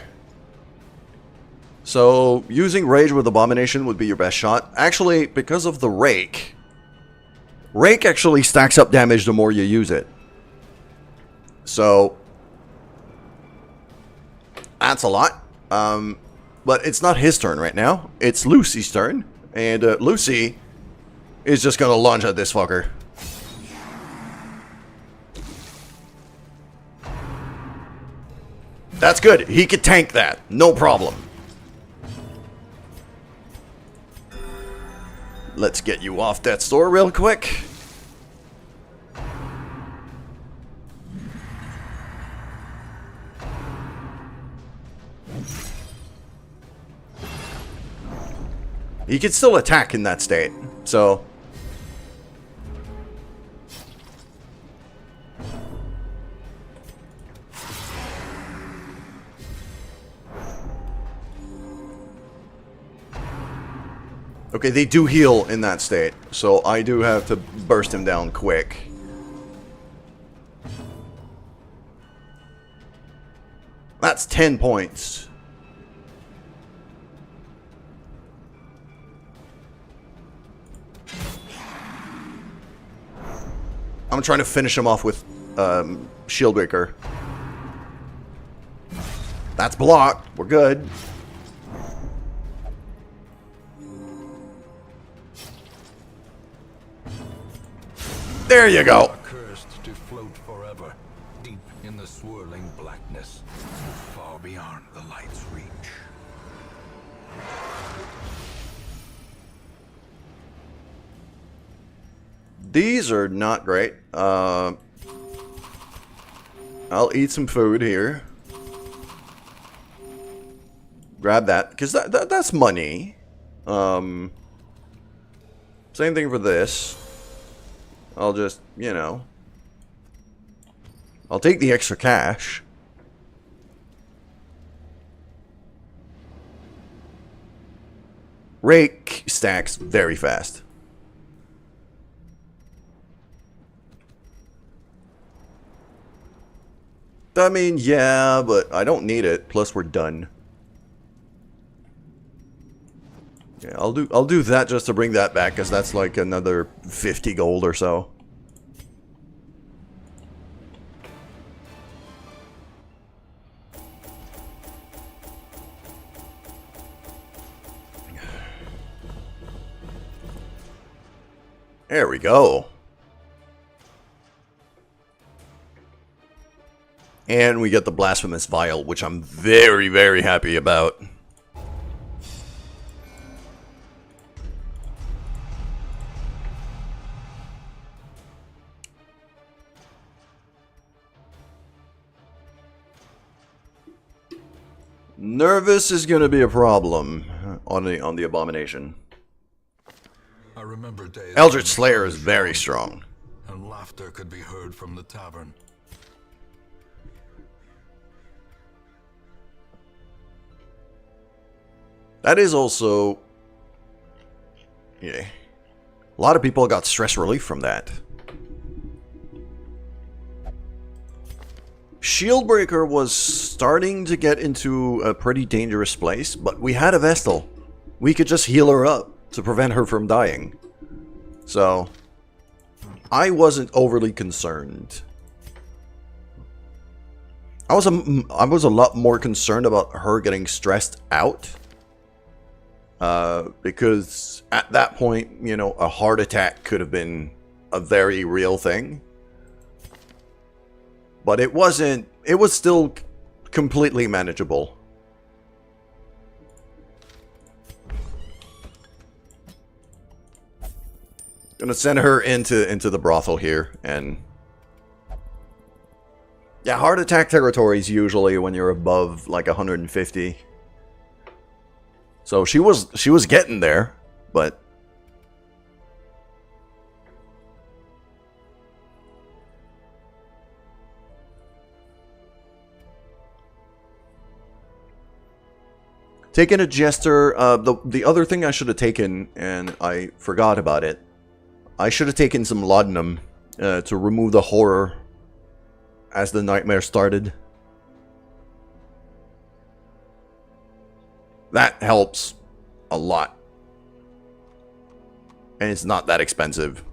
So, using Rage with Abomination would be your best shot. Actually, because of the Rake, Rake actually stacks up damage the more you use it. So that's a lot. But it's not his turn right now. It's Lucy's turn. And Lucy is just going to lunge at this fucker. That's good. He could tank that. No problem. Let's get you off that store real quick. He can still attack in that state, so... Okay, they do heal in that state, so I do have to burst him down quick. That's 10 points. I'm trying to finish him off with Shieldbreaker. That's blocked. We're good. There you go. Cursed to float forever, deep in the swirling blackness, far beyond the light's reach. These are not great. I'll eat some food here. Grab that, because that's money. Same thing for this. I'll just, you know... I'll take the extra cash. Rake stacks very fast. I mean, yeah, but I don't need it. Plus, we're done. Yeah, I'll do that just to bring that back, because that's like another 50 gold or so. There we go. And we get the Blasphemous Vial, which I'm very, very happy about. Nervous is going to be a problem on the Abomination. I remember days Eldritch Slayer is very strong. and laughter could be heard from the tavern. That is also... yeah. A lot of people got stress relief from that. Shieldbreaker was starting to get into a pretty dangerous place, but we had a Vestal. We could just heal her up to prevent her from dying. So, I wasn't overly concerned. I was a lot more concerned about her getting stressed out. Because at that point, you know, a heart attack could have been a very real thing. But it wasn't, it was still completely manageable. Gonna send her into the brothel here, and yeah, heart attack territories usually when you're above like 150. So she was getting there, but taking a jester. The other thing I should have taken, and I forgot about it. I should have taken some laudanum to remove the horror as the nightmare started. That helps a lot. And it's not that expensive.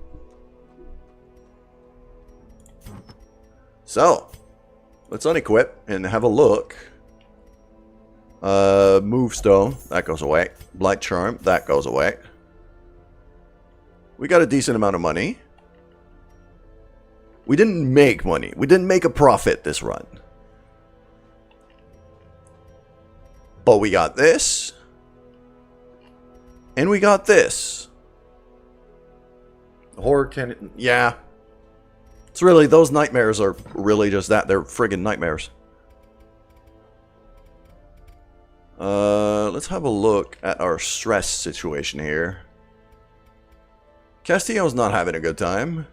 So, let's unequip and have a look. Move stone, that goes away. Blight charm, that goes away. We got a decent amount of money. We didn't make money. We didn't make a profit this run. But we got this. And we got this. Horror can... Yeah. It's really... Those nightmares are really just that. They're friggin' nightmares. Let's have a look at our stress situation here. Castillo's not having a good time.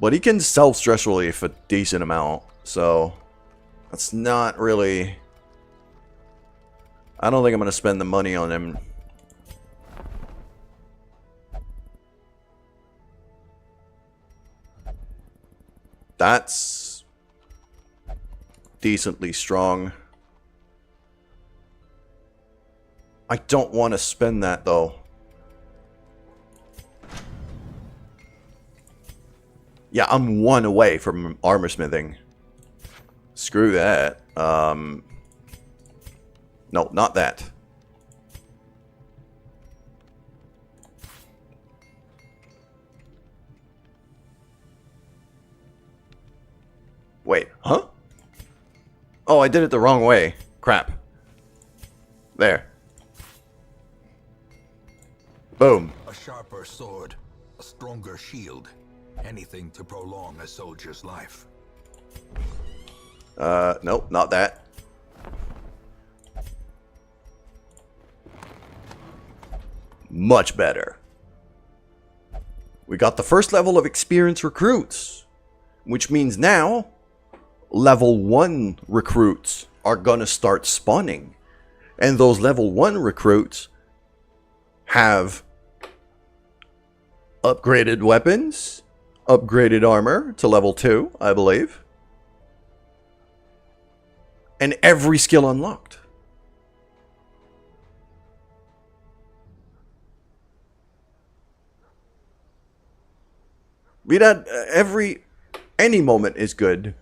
But he can self-stress relief a decent amount, so that's not really... I don't think I'm going to spend the money on him. That's decently strong. I don't want to spend that, though. Yeah, I'm 1 away from armor smithing. Screw that. No, not that. Wait, huh? Oh, I did it the wrong way. Crap. There. Boom. A sharper sword, a stronger shield. Anything to prolong a soldier's life. Nope, not that. Much better. We got the first level of experience recruits, which means now level 1 recruits are gonna start spawning. And those level 1 recruits have upgraded weapons, upgraded armor to level 2, I believe. And every skill unlocked. Be that any moment is good.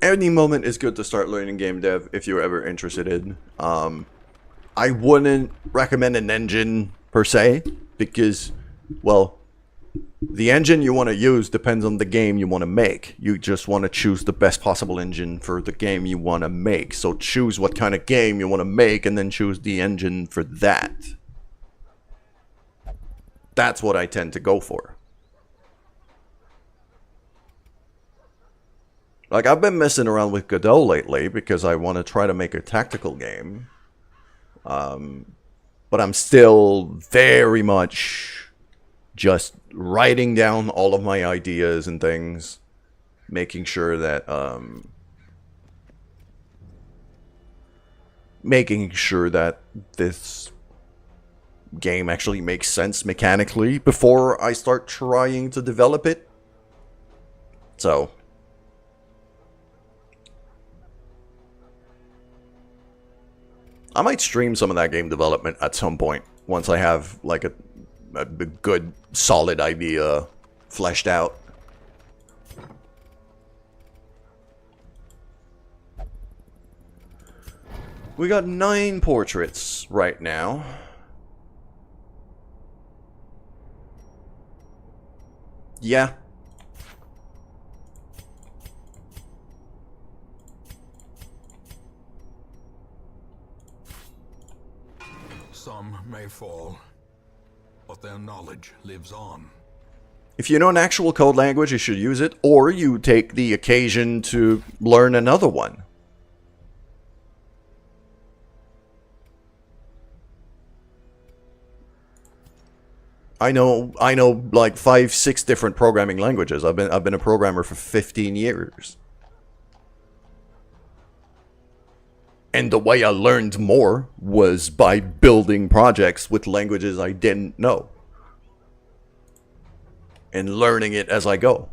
Any moment is good to start learning game dev if you're ever interested in. I wouldn't recommend an engine per se because, well, the engine you want to use depends on the game you want to make. You just want to choose the best possible engine for the game you want to make. So choose what kind of game you want to make and then choose the engine for that. That's what I tend to go for. Like, I've been messing around with Godot lately because I want to try to make a tactical game. But I'm still very much just writing down all of my ideas and things. Making sure that, this game actually makes sense mechanically before I start trying to develop it. So... I might stream some of that game development at some point once I have like a good solid idea fleshed out. We got 9 portraits right now. Yeah. Some may fall, but their knowledge lives on. If you know an actual code language, you should use it, or you take the occasion to learn another one. I know like 5, 6 different programming languages. I've been a programmer for 15 years. And the way I learned more was by building projects with languages I didn't know. And learning it as I go.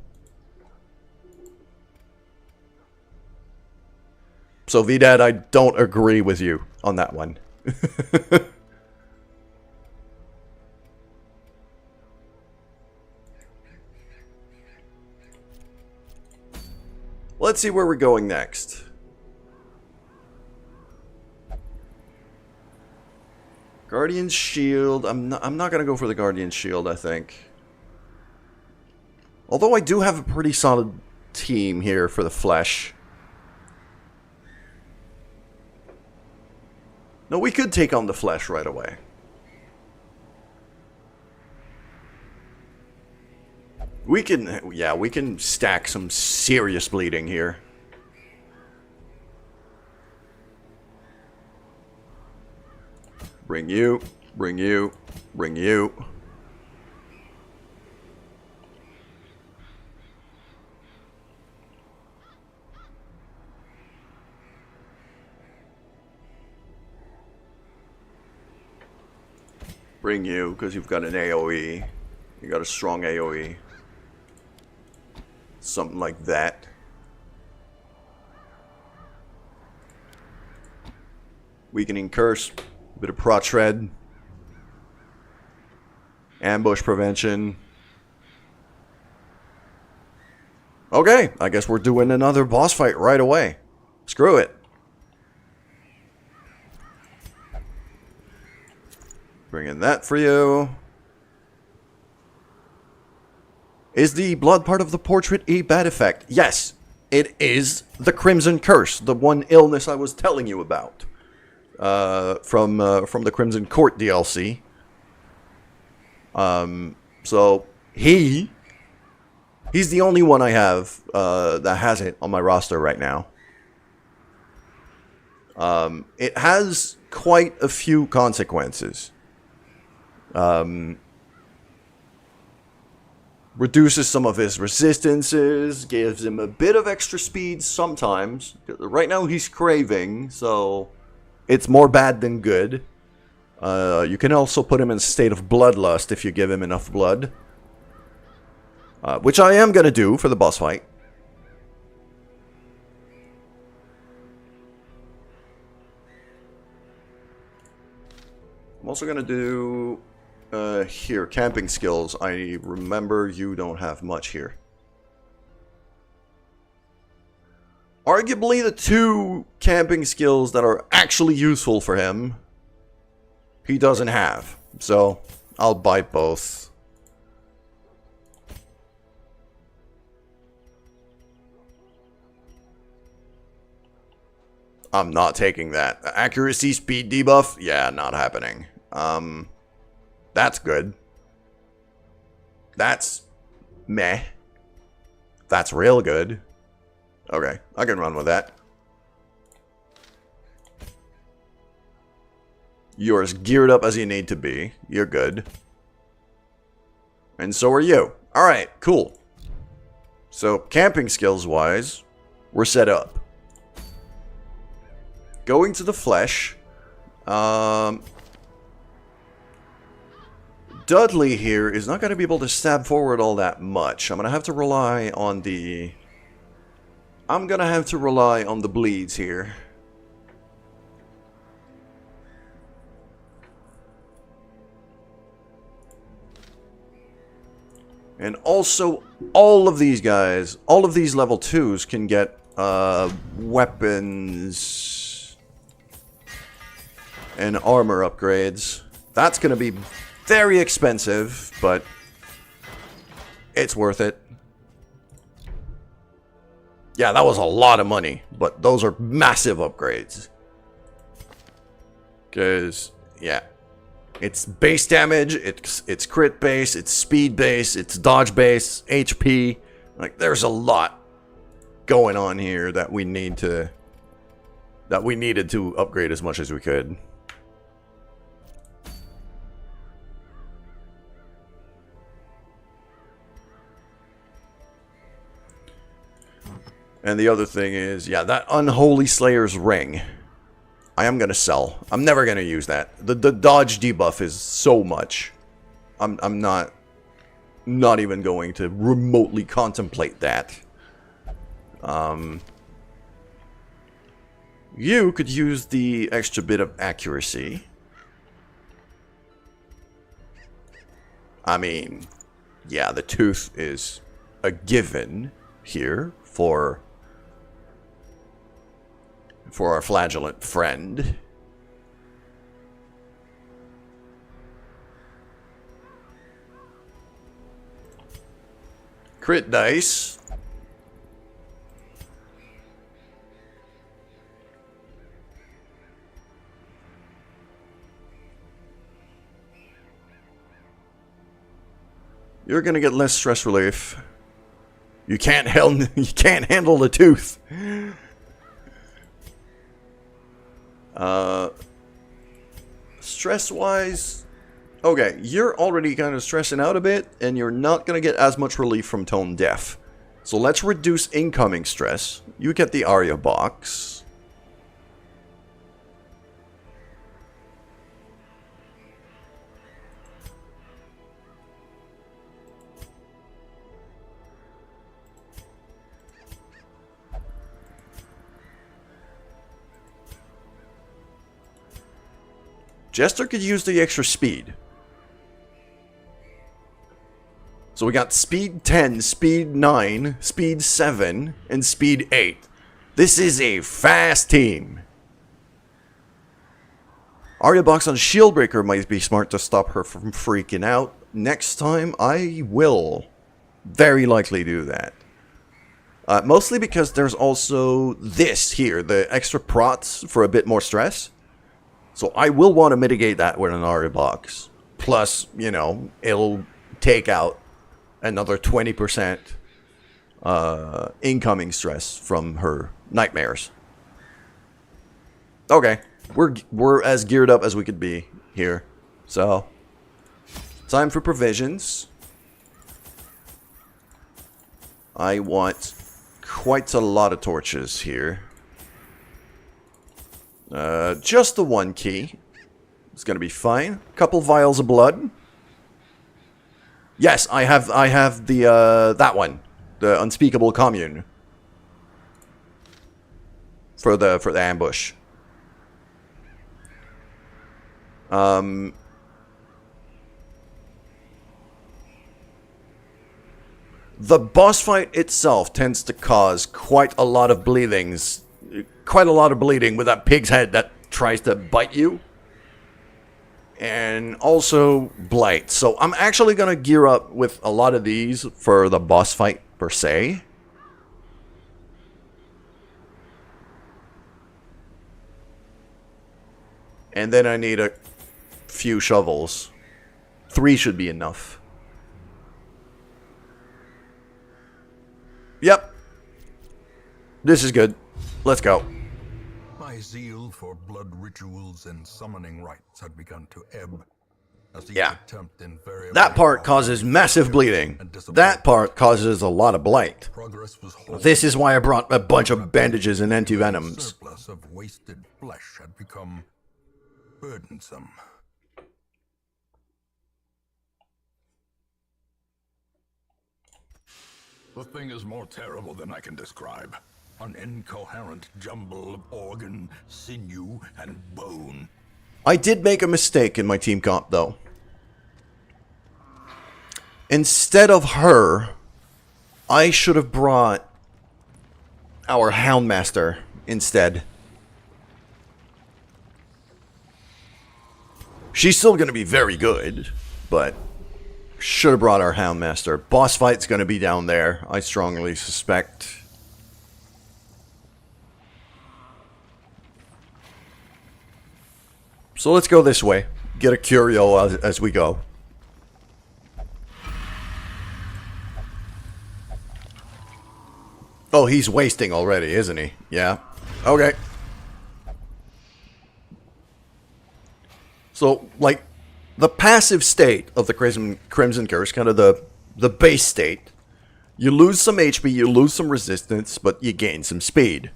So Vidad, I don't agree with you on that one. Let's see where we're going next. Guardian's Shield. I'm not gonna go for the Guardian's Shield, I think. Although I do have a pretty solid team here for the Flesh. No, we could take on the Flesh right away. We can stack some serious bleeding here. Bring you, bring you, bring you. Bring you, because you've got an AoE. You got a strong AoE. Something like that. Weakening Curse. A bit of Prot Shred. Ambush Prevention. Okay, I guess we're doing another boss fight right away. Screw it. Bring in that for you. Is the blood part of the portrait a bad effect? Yes, it is the Crimson Curse, the one illness I was telling you about. From the Crimson Court DLC. So he's the only one I have that has it on my roster right now. It has quite a few consequences. Reduces some of his resistances, gives him a bit of extra speed sometimes. Right now he's craving, so it's more bad than good. You can also put him in a state of bloodlust if you give him enough blood. Which I am going to do for the boss fight. I'm also going to do... here, camping skills. I remember you don't have much here. Arguably the two camping skills that are actually useful for him, he doesn't have. So, I'll buy both. I'm not taking that. Accuracy, speed debuff? Yeah, not happening. That's good. That's meh. That's real good. Okay, I can run with that. You're as geared up as you need to be. You're good. And so are you. Alright, cool. So, camping skills wise, we're set up. Going to the Flesh. Dudley here is not going to be able to stab forward all that much. I'm going to have to rely on the... I'm going to have to rely on the bleeds here. And also, all of these guys, all of these level 2s can get weapons and armor upgrades. That's going to be very expensive, but it's worth it. Yeah, that was a lot of money, but those are massive upgrades. Because, yeah, it's base damage, it's crit base, it's speed base, it's dodge base, HP. Like, there's a lot going on here that we needed to upgrade as much as we could. And the other thing is, yeah, that Unholy Slayer's Ring, I am going to sell. I'm never going to use that. The dodge debuff is so much. I'm not even going to remotely contemplate that. You could use the extra bit of accuracy. I mean, yeah, the tooth is a given here for for our flagellant friend. Crit dice. You're gonna get less stress relief. You can't handle the tooth. Stress-wise, okay, you're already kind of stressing out a bit, and you're not gonna get as much relief from tone deaf. So let's reduce incoming stress. You get the Aria box. Jester could use the extra speed. So we got speed 10, speed 9, speed 7, and speed 8. This is a fast team. Arya Box on Shieldbreaker might be smart to stop her from freaking out. Next time, I will very likely do that. Mostly because there's also this here, the extra prots for a bit more stress. So I will want to mitigate that with an Aria box. Plus, you know, it'll take out another 20% incoming stress from her nightmares. Okay, we're as geared up as we could be here. So, time for provisions. I want quite a lot of torches here. Just the one key. It's gonna be fine. Couple vials of blood. Yes, I have the that one, the Unspeakable Commune for the ambush. The boss fight itself tends to cause quite a lot of bleedings. Quite a lot of bleeding with that pig's head that tries to bite you. And also blight. So I'm actually going to gear up with a lot of these for the boss fight per se. And then I need a few shovels. 3 should be enough. Yep. This is good. Let's go. My zeal for blood rituals and summoning rites had begun to ebb. As each Yeah. attempt invariably That part causes massive bleeding. That part causes a lot of blight. progress was halted. This is why I brought a bunch of bandages and antivenoms. Surplus of wasted flesh had become burdensome. The thing is more terrible than I can describe. An incoherent jumble of organ, sinew, and bone. I did make a mistake in my team comp, though. Instead of her, I should have brought our Houndmaster instead. She's still going to be very good, but should have brought our Houndmaster. Boss fight's going to be down there, I strongly suspect. So let's go this way. Get a curio as we go. Oh, he's wasting already, isn't he? Yeah. Okay. So, like, the passive state of the Crimson Curse, kind of the base state, you lose some HP, you lose some resistance, but you gain some speed.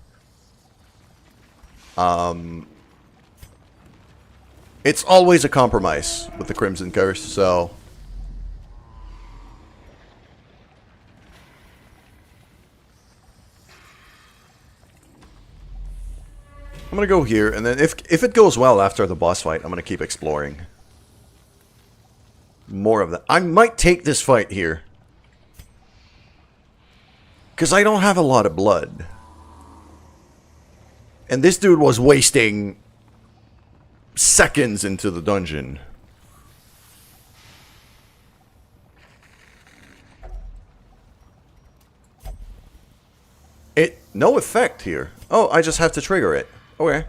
It's always a compromise with the Crimson Curse, so... I'm gonna go here, and then if it goes well after the boss fight, I'm gonna keep exploring. More of that. I might take this fight here. Because I don't have a lot of blood. And this dude was wasting seconds into the dungeon. No effect here. Oh, I just have to trigger it. Okay.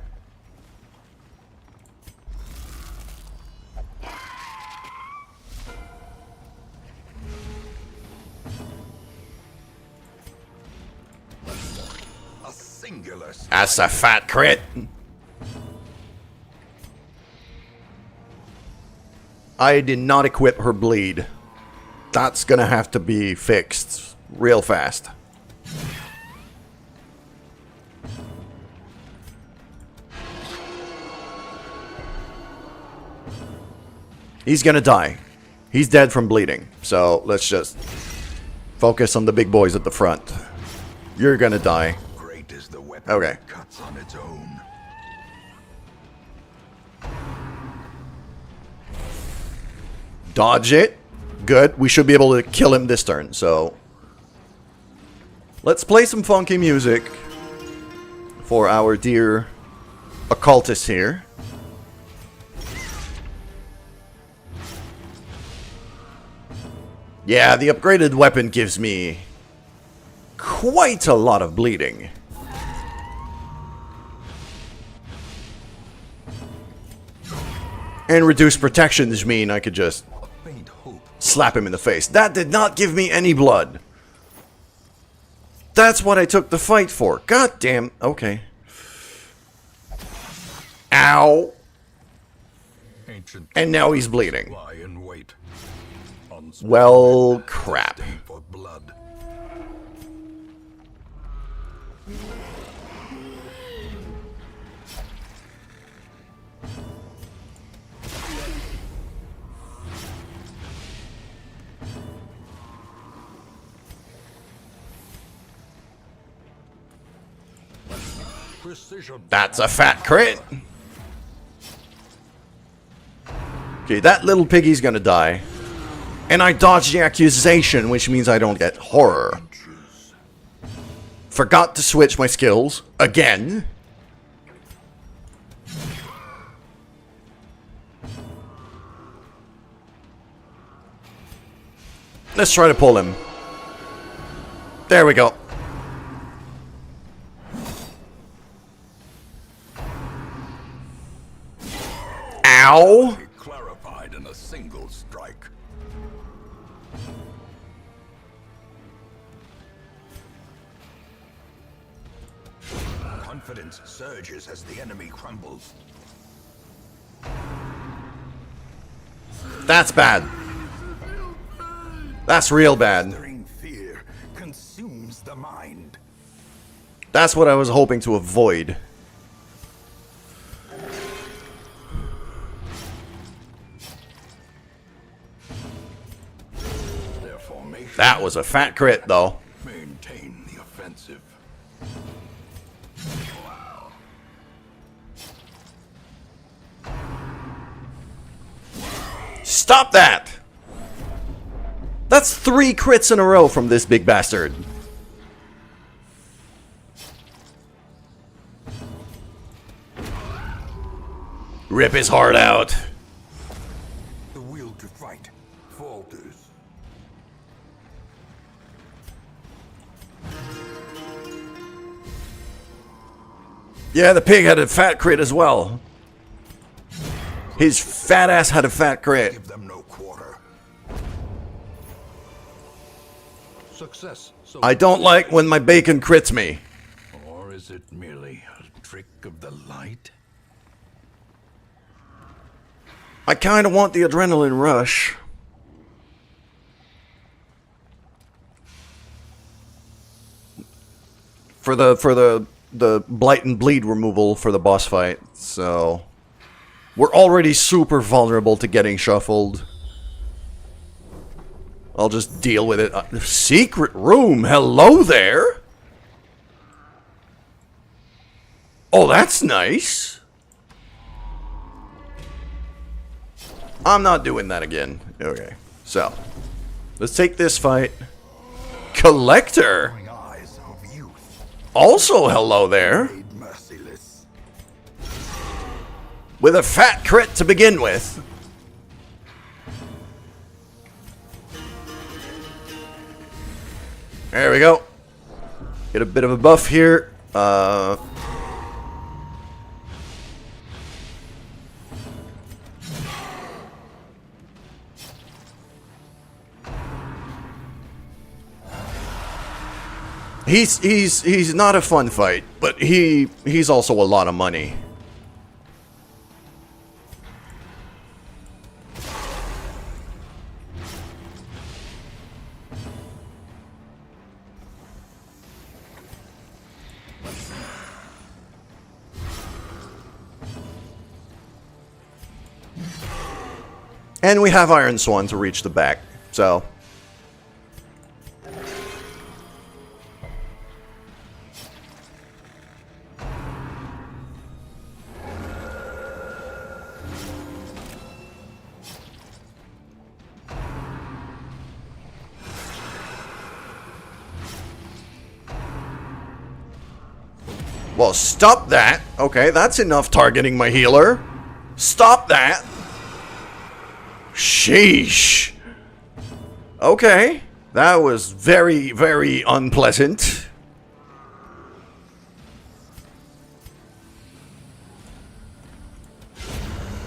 A singular strike. That's a fat crit. I did not equip her bleed. That's gonna have to be fixed real fast. He's gonna die. He's dead from bleeding. So let's just focus on the big boys at the front. You're gonna die. Great is the weapon Okay. that cuts on its own. Dodge it. Good. We should be able to kill him this turn, so... Let's play some funky music for our dear occultist here. Yeah, the upgraded weapon gives me quite a lot of bleeding. And reduced protections mean I could just Faint hope. slap him in the face. That did not give me any blood. That's what I took the fight for. God damn. Okay. Ow. Ancient And now he's bleeding. lie in wait. Well, crap. Thirsting for blood. Precision. That's a fat crit. Okay, that little piggy's gonna die. And I dodged the accusation, which means I don't get horror. Forgot to switch my skills. Again. Let's try to pull him. There we go. Ow! Clarified in a single strike. Confidence surges as the enemy crumbles. That's bad. That's real bad. Stirring fear consumes the mind. That's what I was hoping to avoid. Their formation. That was a fat crit, though. Maintain the offensive. Stop that! That's 3 crits in a row from this big bastard. Rip his heart out. The will to fight falters. Yeah, the pig had a fat crit as well. His fat ass had a fat crit. Give them no quarter. Success. So I don't like when my bacon crits me. Or is it merely a trick of the light? I kind of want the adrenaline rush. For the blight and bleed removal for the boss fight. So we're already super vulnerable to getting shuffled. I'll just deal with it. Secret room. Hello there. Oh, that's nice. I'm not doing that again. Okay. So, let's take this fight. Collector. Eyes of youth Also, hello there. made merciless. with a fat crit to begin with. There we go. Get a bit of a buff here. He's not a fun fight, but he's also a lot of money. And we have Iron Swan to reach the back, so... Well, stop that. Okay, that's enough targeting my healer. Stop that. Sheesh. Okay, that was very, very unpleasant.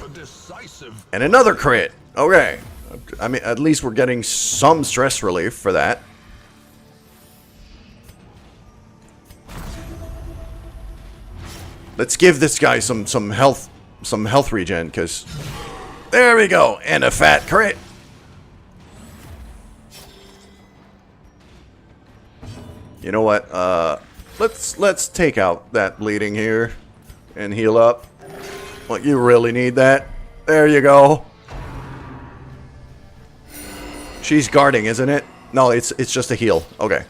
A decisive. And another crit. Okay. I mean, at least we're getting some stress relief for that. Let's give this guy some health regen, because there we go, and a fat crit. You know what? Let's take out that bleeding here and heal up. What, you really need that? There you go. She's guarding, isn't it? No, it's just a heal. Okay.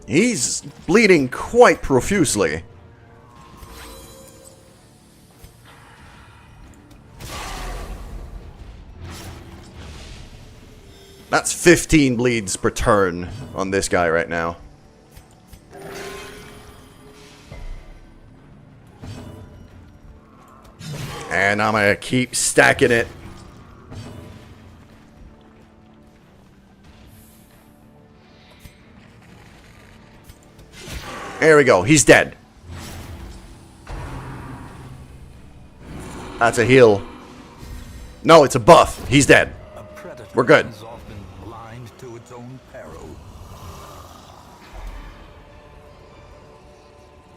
He's bleeding quite profusely. That's 15 bleeds per turn on this guy right now. And I'm gonna keep stacking it. There we go. He's dead. That's a heal. No, it's a buff. He's dead. A predator We're good. is often blind to its own peril.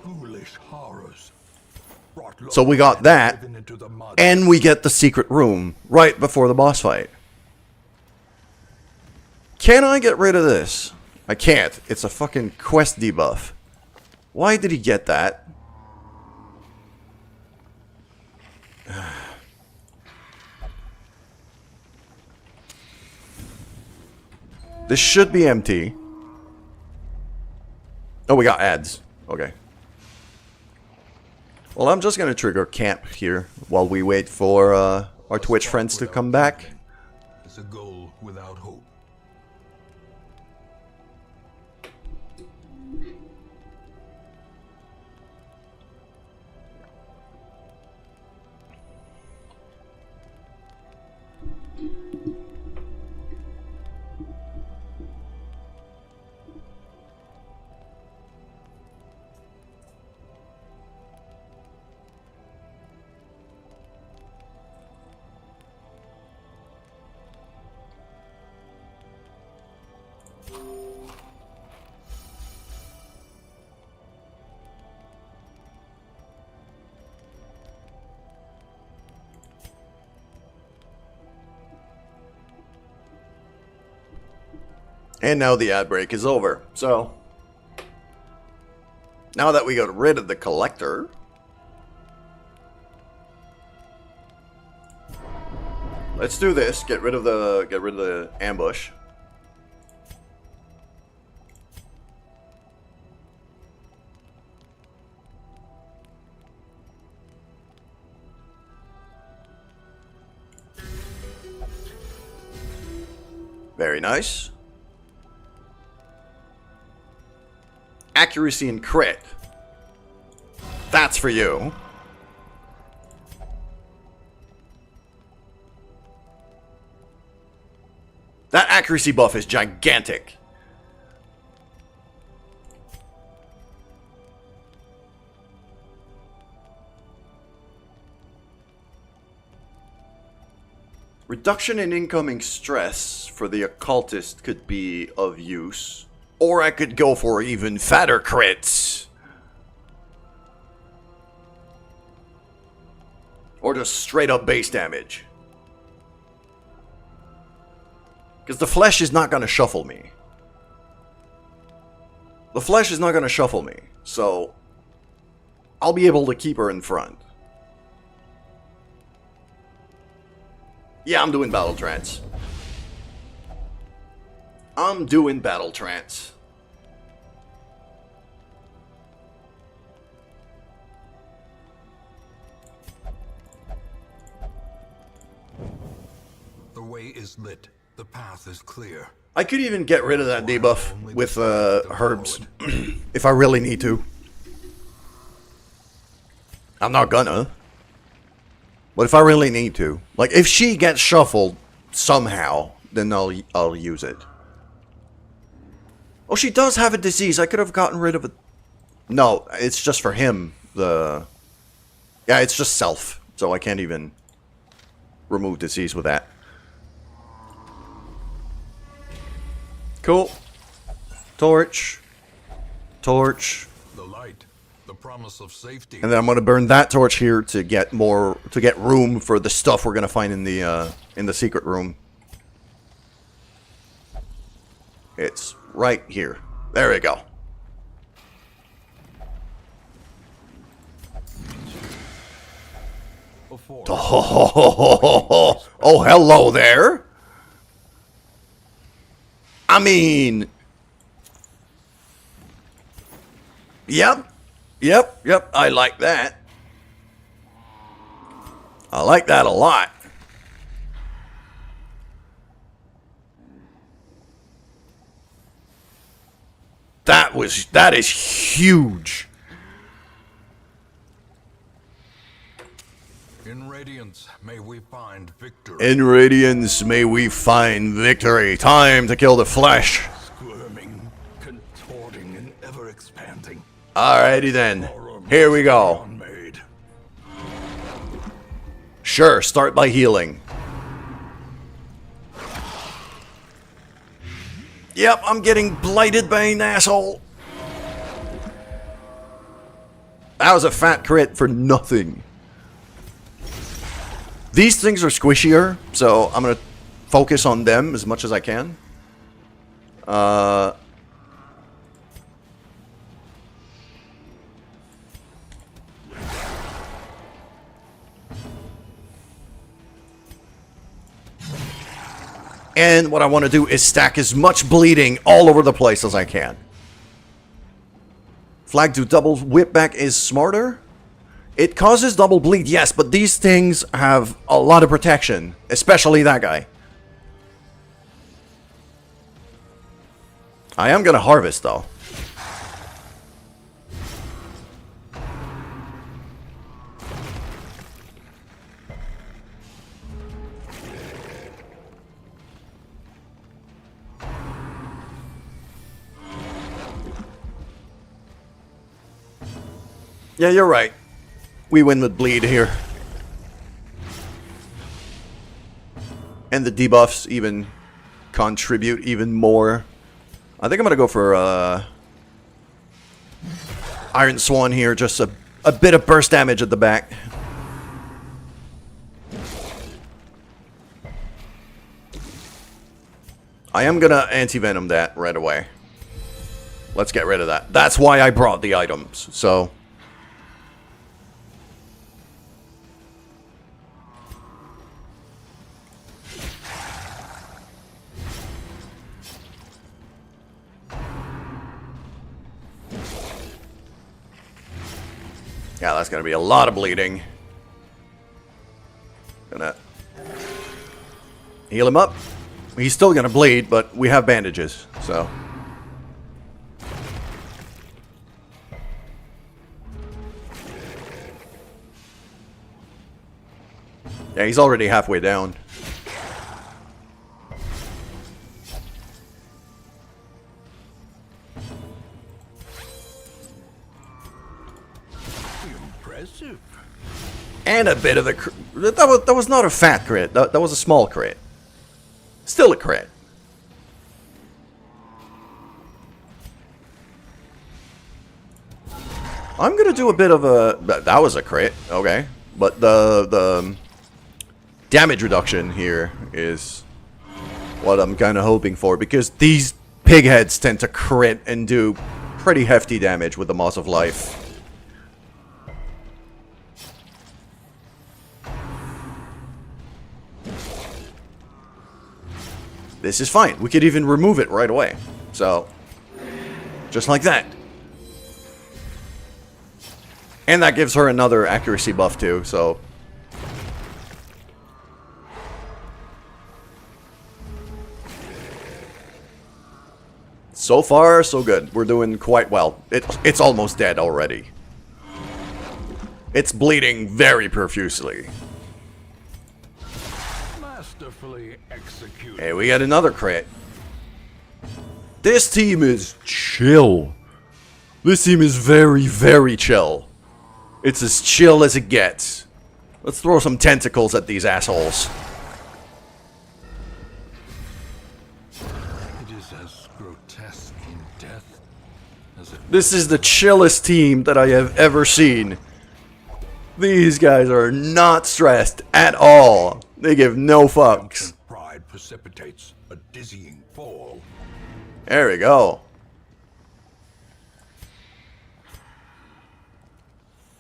Foolish horrors. Brought So we got that, driven into the mud. and we get the secret room right before the boss fight. Can I get rid of this? I can't. It's a fucking quest debuff. Why did he get that? This should be empty. Oh, we got ads. Okay. Well, I'm just gonna trigger camp here while we wait for our Twitch friends to come back. It's a goal without hope. And now the ad break is over. So, now that we got rid of the collector, let's do this. Get rid of the ambush. Very nice. Accuracy and crit. That's for you. That accuracy buff is gigantic. Reduction in incoming stress for the occultist could be of use. Or I could go for even fatter crits. Or just straight up base damage. Because the flesh is not going to shuffle me. The flesh is not going to shuffle me. So, I'll be able to keep her in front. Yeah, I'm doing battle trance. I'm doing battle trance. The way is lit. The path is clear. I could even get rid of that debuff with herbs if I really need to. I'm not gonna. But if I really need to, like if she gets shuffled somehow, then I'll use it. Oh, she does have a disease. I could have gotten rid of it. No, it's just for him. Yeah, it's just self, so I can't even remove disease with that. Cool. Torch. Torch. The light. The promise of safety. And then I'm gonna burn that torch here to get room for the stuff we're gonna find in the secret room. It's right here. There we go. Oh, hello there. I mean, yep, I like that. I like that a lot. That is huge. In radiance, may we find victory. In radiance, may we find victory. Time to kill the flesh. Squirming, contorting, and ever expanding. Alrighty then. Here we go. Unmade. Sure, start by healing. Yep, I'm getting blighted by an asshole. That was a fat crit for nothing. These things are squishier, so I'm going to focus on them as much as I can. And what I want to do is stack as much bleeding all over the place as I can. Flag to double whip back is smarter. It causes double bleed, yes, but these things have a lot of protection, especially that guy. I am going to harvest, though. Yeah, you're right. We win with bleed here. And the debuffs even contribute even more. I think I'm going to go for Iron Swan here. Just a bit of burst damage at the back. I am going to anti-venom that right away. Let's get rid of that. That's why I brought the items. So... yeah, that's going to be a lot of bleeding. Gonna heal him up. He's still gonna bleed, but we have bandages, so. Yeah, he's already halfway down. Impressive. And a bit of a... That was not a fat crit. That was a small crit. Still a crit. I'm gonna do a bit of a... That was a crit. Okay. But the damage reduction here is what I'm kind of hoping for. Because these pig heads tend to crit and do pretty hefty damage with the Moss of Life. This is fine. We could even remove it right away. So, just like that. And that gives her another accuracy buff too, so. So far, so good. We're doing quite well. It's almost dead already. It's bleeding very profusely. Masterfully executed. Hey, we got another crit. This team is chill. This team is very, very chill. It's as chill as it gets. Let's throw some tentacles at these assholes. It is as grotesque in death as it This is the chillest team that I have ever seen. These guys are not stressed at all. They give no fucks. pride precipitates a dizzying fall. There we go.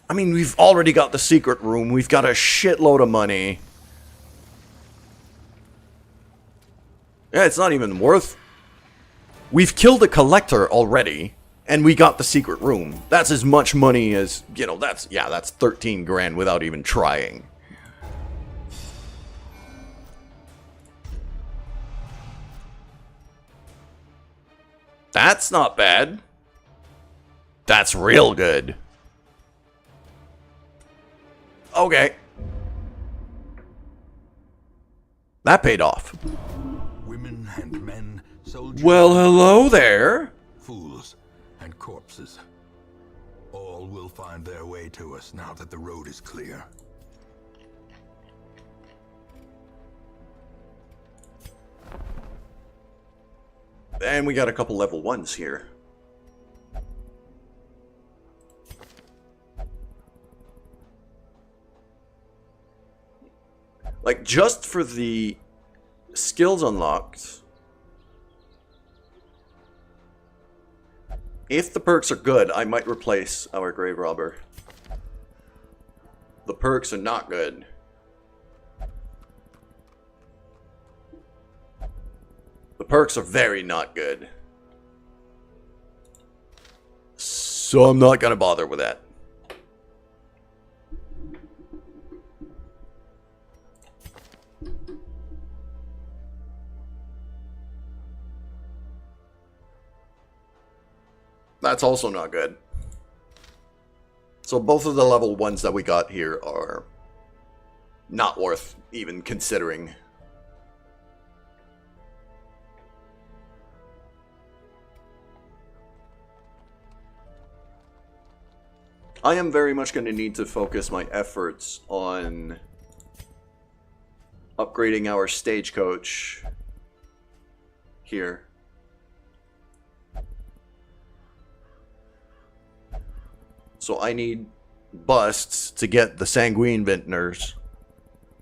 I mean, we've already got the secret room. We've got a shitload of money. Yeah, it's not even worth... We've killed a collector already, and we got the secret room. That's as much money as, you know, that's 13 grand without even trying. That's not bad. That's real good. Okay. That paid off. Women and men, soldiers, Well, hello there. fools, and corpses. All will find their way to us now that the road is clear. And we got a couple level 1s here. Like, just for the skills unlocked, if the perks are good, I might replace our Grave Robber. The perks are not good. The perks are very not good. So I'm not gonna bother with that. That's also not good. So both of the level 1s that we got here are not worth even considering. I am very much going to need to focus my efforts on upgrading our stagecoach here. So I need busts to get the Sanguine Vintners,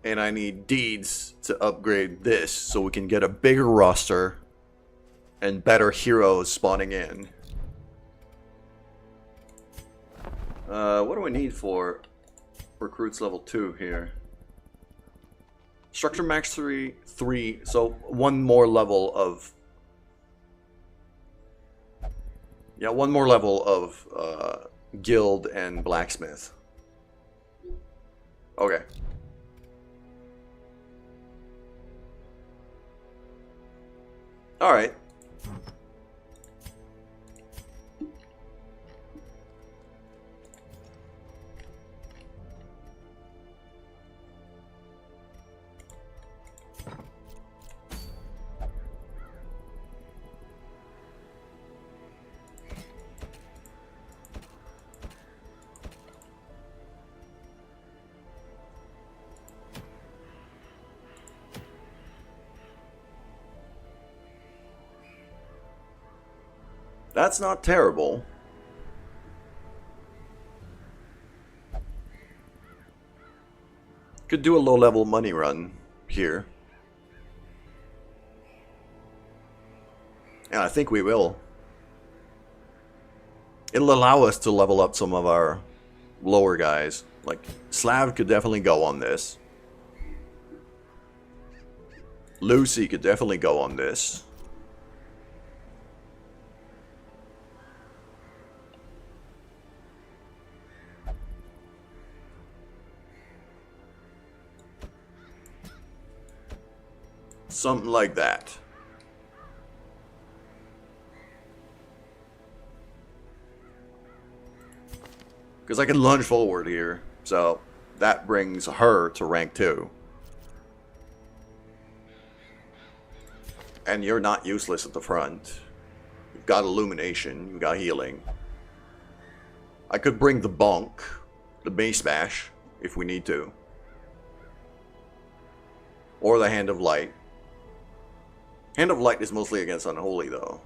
and I need deeds to upgrade this so we can get a bigger roster and better heroes spawning in. What do I need for recruits level 2 here? Structure max 3, so one more level of... Yeah, one more level of guild and blacksmith. Okay. Alright. That's not terrible. Could do a low-level money run here. And I think we will. It'll allow us to level up some of our lower guys. Like, Slav could definitely go on this. Lucy could definitely go on this. Something like that. Because I can lunge forward here. So that brings her to rank 2. And you're not useless at the front. You've got illumination. You've got healing. I could bring the bonk. The base bash. If we need to. Or the Hand of Light. Hand of Light is mostly against Unholy, though.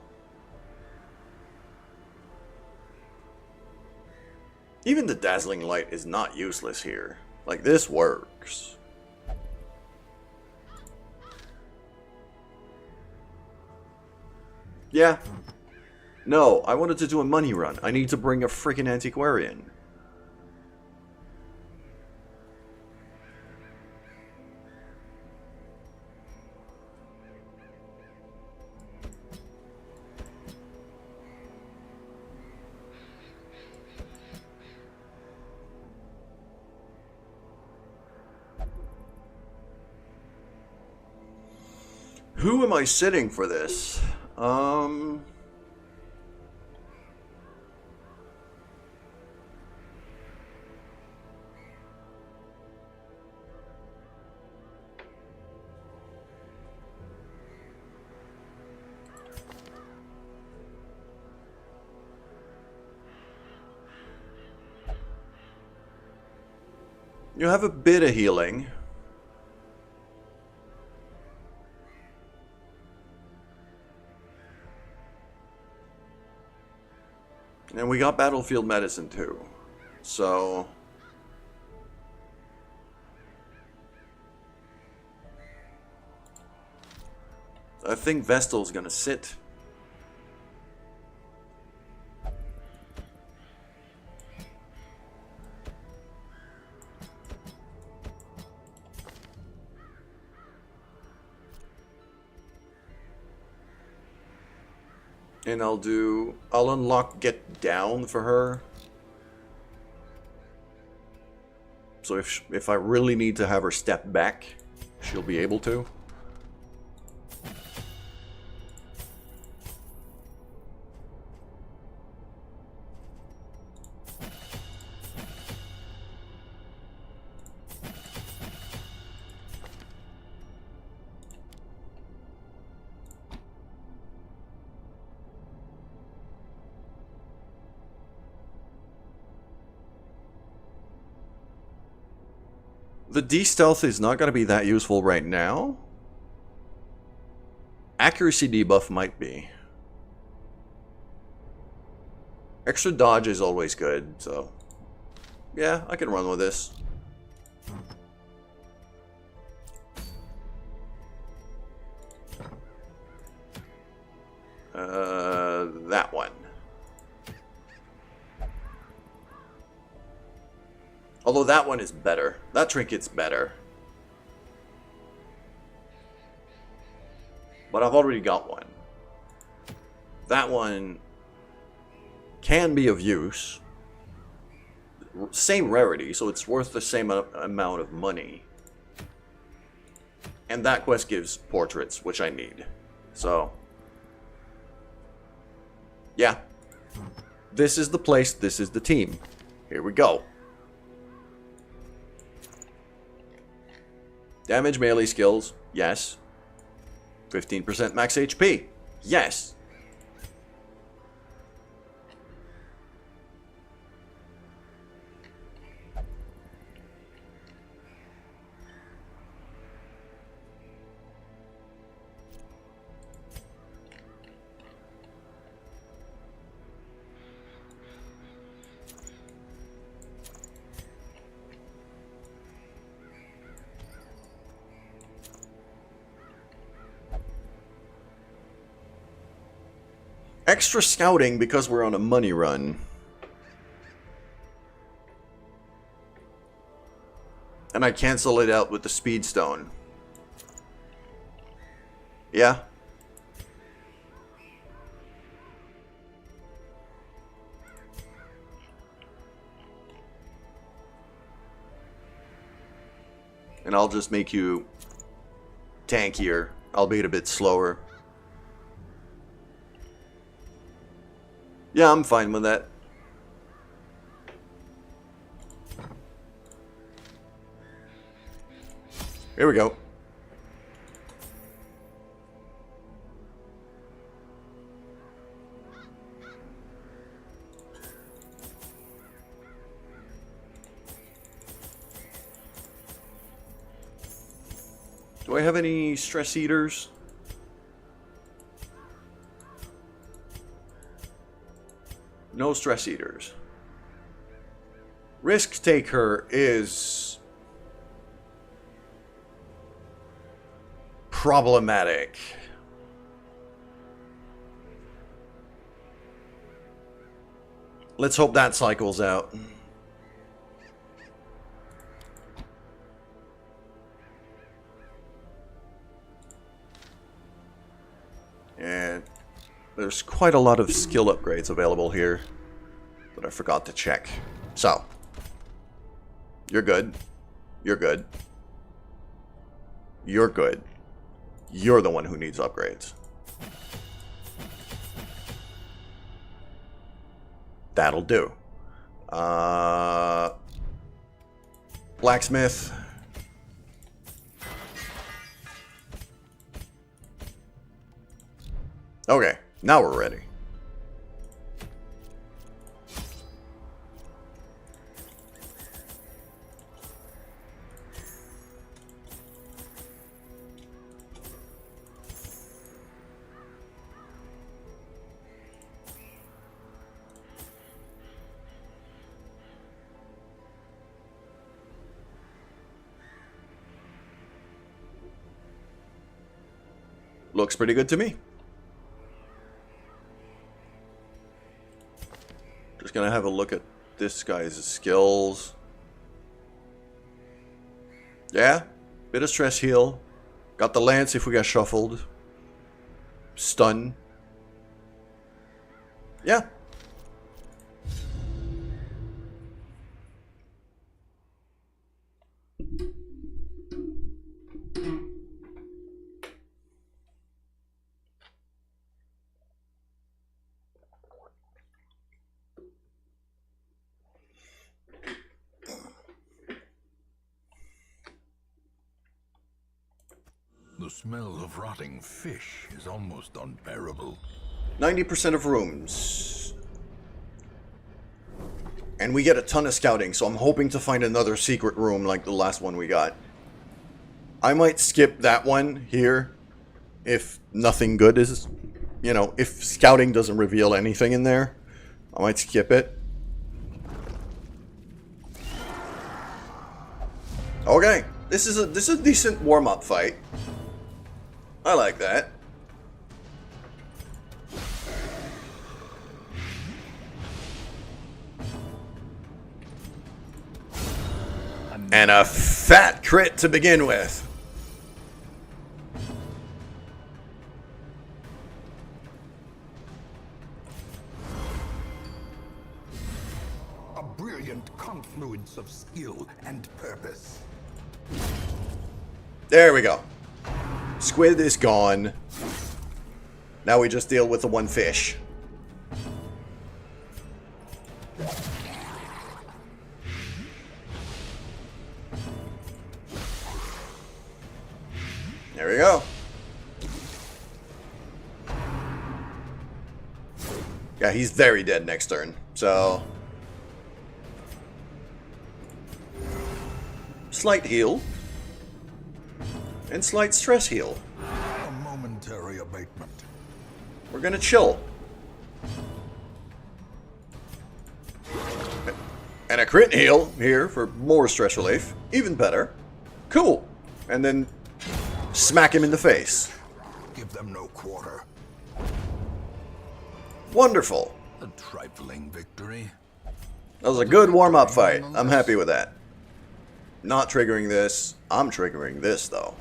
Even the Dazzling Light is not useless here. Like, this works. Yeah. No, I wanted to do a money run. I need to bring a freaking Antiquarian. Who am I sitting for this? You have a bit of healing. And we got Battlefield Medicine too. So I think Vestal's gonna sit. And I'll unlock Get Down for her. So if I really need to have her step back, she'll be able to. The D-Stealth is not going to be that useful right now. Accuracy debuff might be. Extra dodge is always good, so... yeah, I can run with this. That one. Although that one is better. That trinket's better. But I've already got one. That one can be of use. Same rarity, so it's worth the same amount of money. And that quest gives portraits, which I need. So, Yeah. This is the place, this is the team. Here we go. Damage melee skills, yes. 15% max HP, yes. Extra scouting because we're on a money run. And I cancel it out with the speed stone. Yeah. And I'll just make you tankier, albeit a bit slower. Yeah, I'm fine with that. Here we go. Do I have any stress eaters? No stress eaters. Risk taker is problematic. Let's hope that cycles out. And there's quite a lot of skill upgrades available here that I forgot to check. So, you're good. You're good. You're good. You're the one who needs upgrades. That'll do. Blacksmith. Okay, now we're ready. Looks pretty good to me. Just gonna have a look at this guy's skills. Yeah, bit of stress heal. Got the lance if we got shuffled. Stun. Yeah. The smell of rotting fish is almost unbearable. 90% of rooms. And we get a ton of scouting, so I'm hoping to find another secret room like the last one we got. I might skip that one here if nothing good is, you know, if scouting doesn't reveal anything in there. I might skip it. Okay, this is a decent warm-up fight. I like that. And a fat crit to begin with. A brilliant confluence of skill and purpose. There we go. Squid is gone. Now we just deal with the one fish. go. Yeah, he's very dead next turn. So... slight heal. And slight stress heal. A momentary abatement. We're gonna chill. And a crit heal here for more stress relief. Even better. Cool. And then smack him in the face. Give them no quarter. Wonderful. A trifling victory. That was a good warm-up fight. I'm happy with that. Not triggering this. I'm triggering this, though.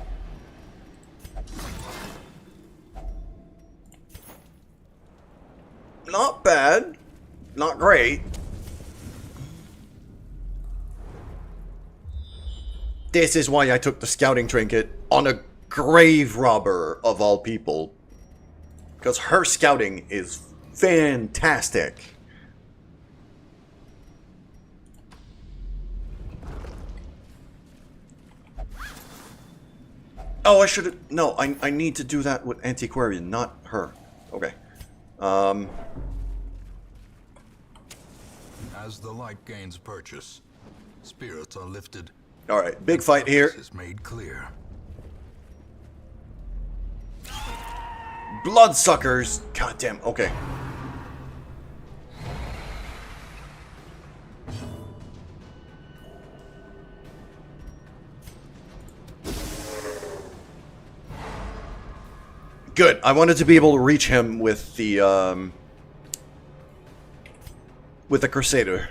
Not bad. Not great. This is why I took the scouting trinket on a grave robber of all people. Because her scouting is fantastic. Oh, I should have... No, I need to do that with Antiquarian, not her. Okay. As the light gains purchase, spirits are lifted. Alright, big fight here. Is made clear. Bloodsuckers! Goddamn, okay. Good. I wanted to be able to reach him with the Crusader.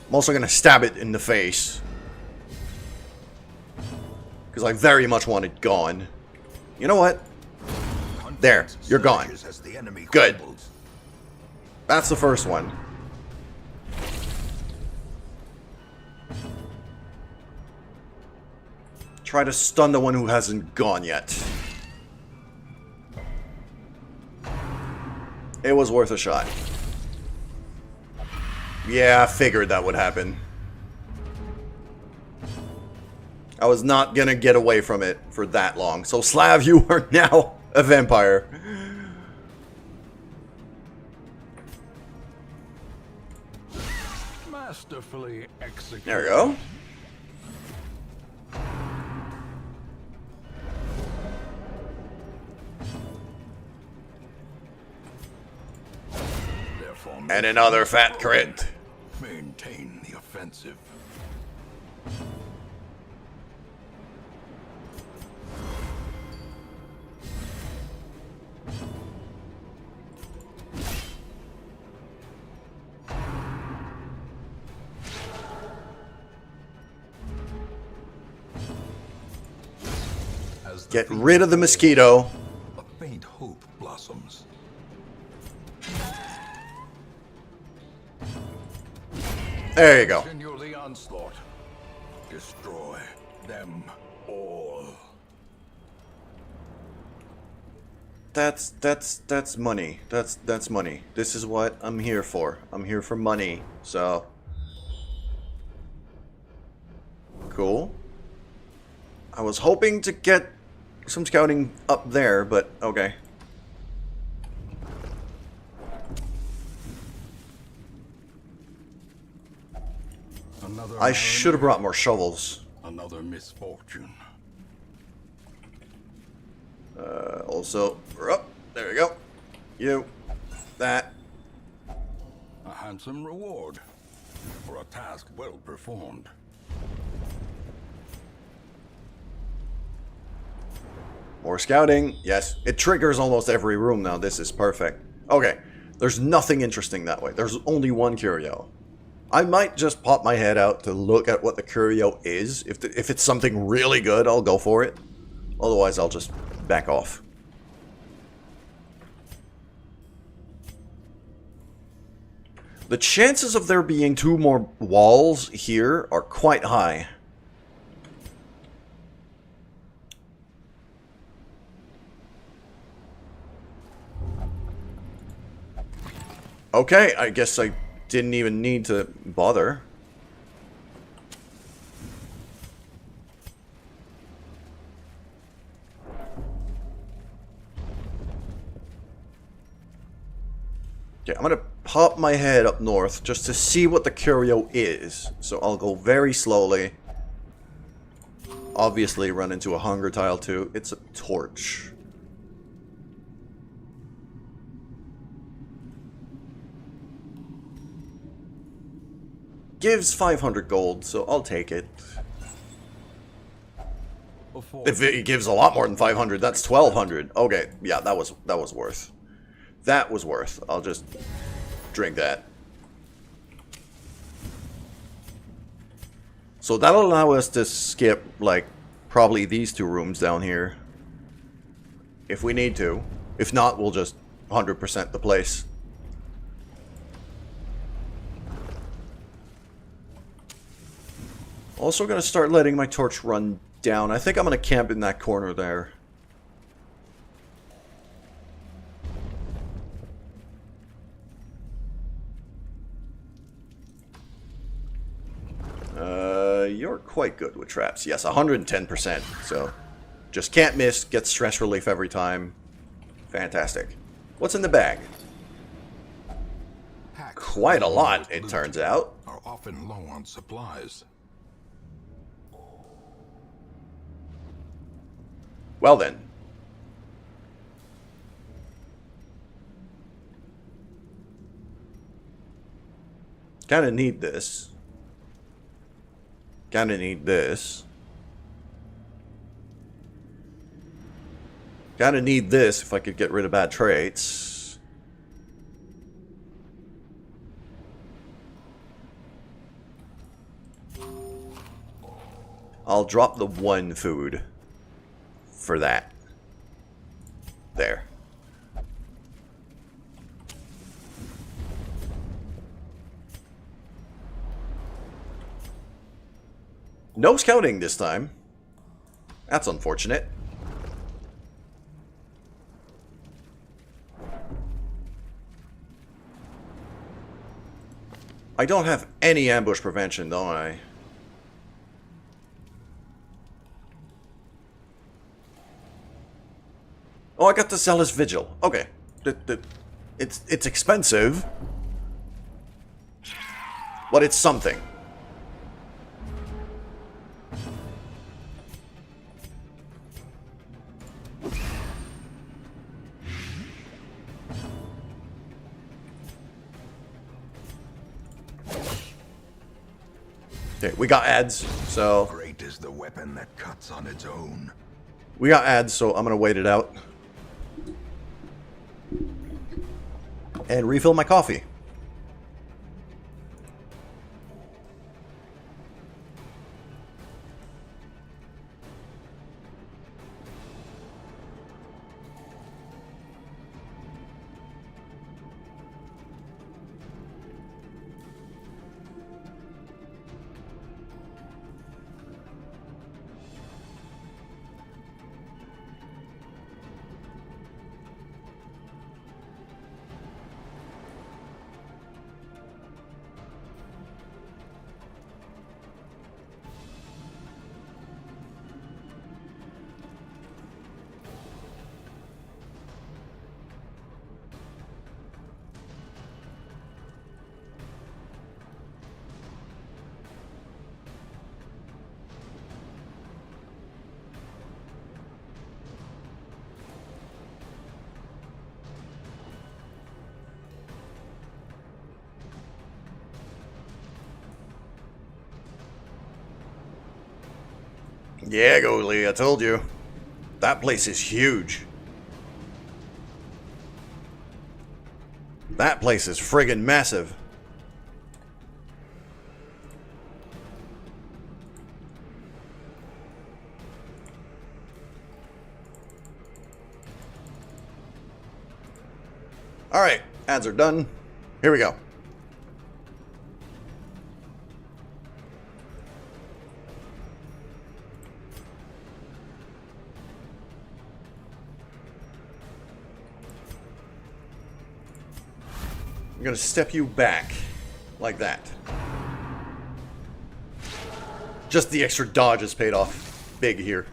I'm also gonna stab it in the face. Because I very much want it gone. You know what? There. You're gone. Good. That's the first one. Try to stun the one who hasn't gone yet. It was worth a shot. Yeah, I figured that would happen. I was not gonna get away from it for that long. So Slav, you are now a vampire. Masterfully executed. There we go. And another fat crit. Maintain the offensive. Get rid of the mosquito. A faint hope blossoms. There you go. Continue the onslaught. Destroy them all. That's money. That's money. This is what I'm here for. I'm here for money. So cool. I was hoping to get some scouting up there, but okay. I should have brought more shovels. Another misfortune. Also, we're up. There we go. You. That. A handsome reward for a task well performed. More scouting. Yes. It triggers almost every room now. This is perfect. Okay. There's nothing interesting that way. There's only one curio. I might just pop my head out to look at what the curio is. If it's something really good, I'll go for it. Otherwise, I'll just back off. The chances of there being 2 more walls here are quite high. Okay, I guess I didn't even need to bother. Okay, I'm gonna pop my head up north just to see what the curio is. So I'll go very slowly. Obviously run into a hunger tile too. It's a torch. Gives 500 gold, so I'll take it. If it gives a lot more than 500, that's 1200. Okay, yeah, that was worth. That was worth. I'll just drink that. So that'll allow us to skip, like, probably these two rooms down here. If we need to. If not, we'll just 100% the place. Also gonna start letting my torch run down. I think I'm gonna camp in that corner there. You're quite good with traps. Yes, 110%. So, just can't miss. Get stress relief every time. Fantastic. What's in the bag? Quite a lot, it turns out. Are often low on supplies. Well then. Kinda need this. Kinda need this. Kinda need this if I could get rid of bad traits. I'll drop the one food for that. There. No scouting this time. That's unfortunate. I don't have any ambush prevention, don't I? Oh, I got the Zealous Vigil. Okay. It's expensive. But it's something. Okay, we got ads, so... Great is the weapon that cuts on its own. We got ads, so I'm gonna wait it out. And refill my coffee. Yeah, Goalie, I told you. That place is huge. That place is friggin' massive. Alright, ads are done. Here we go. I'm gonna step you back, like that. Just the extra dodge has paid off big here.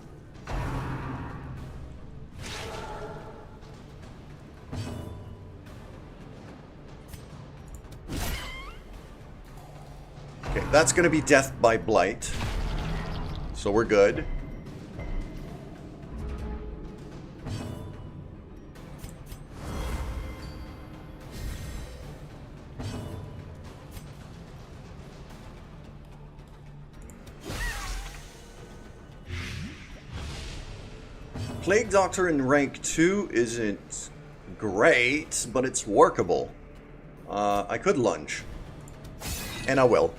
Okay, that's gonna be death by blight. So we're good. Plague Doctor in rank 2 isn't great, but it's workable. I could lunge. And I will.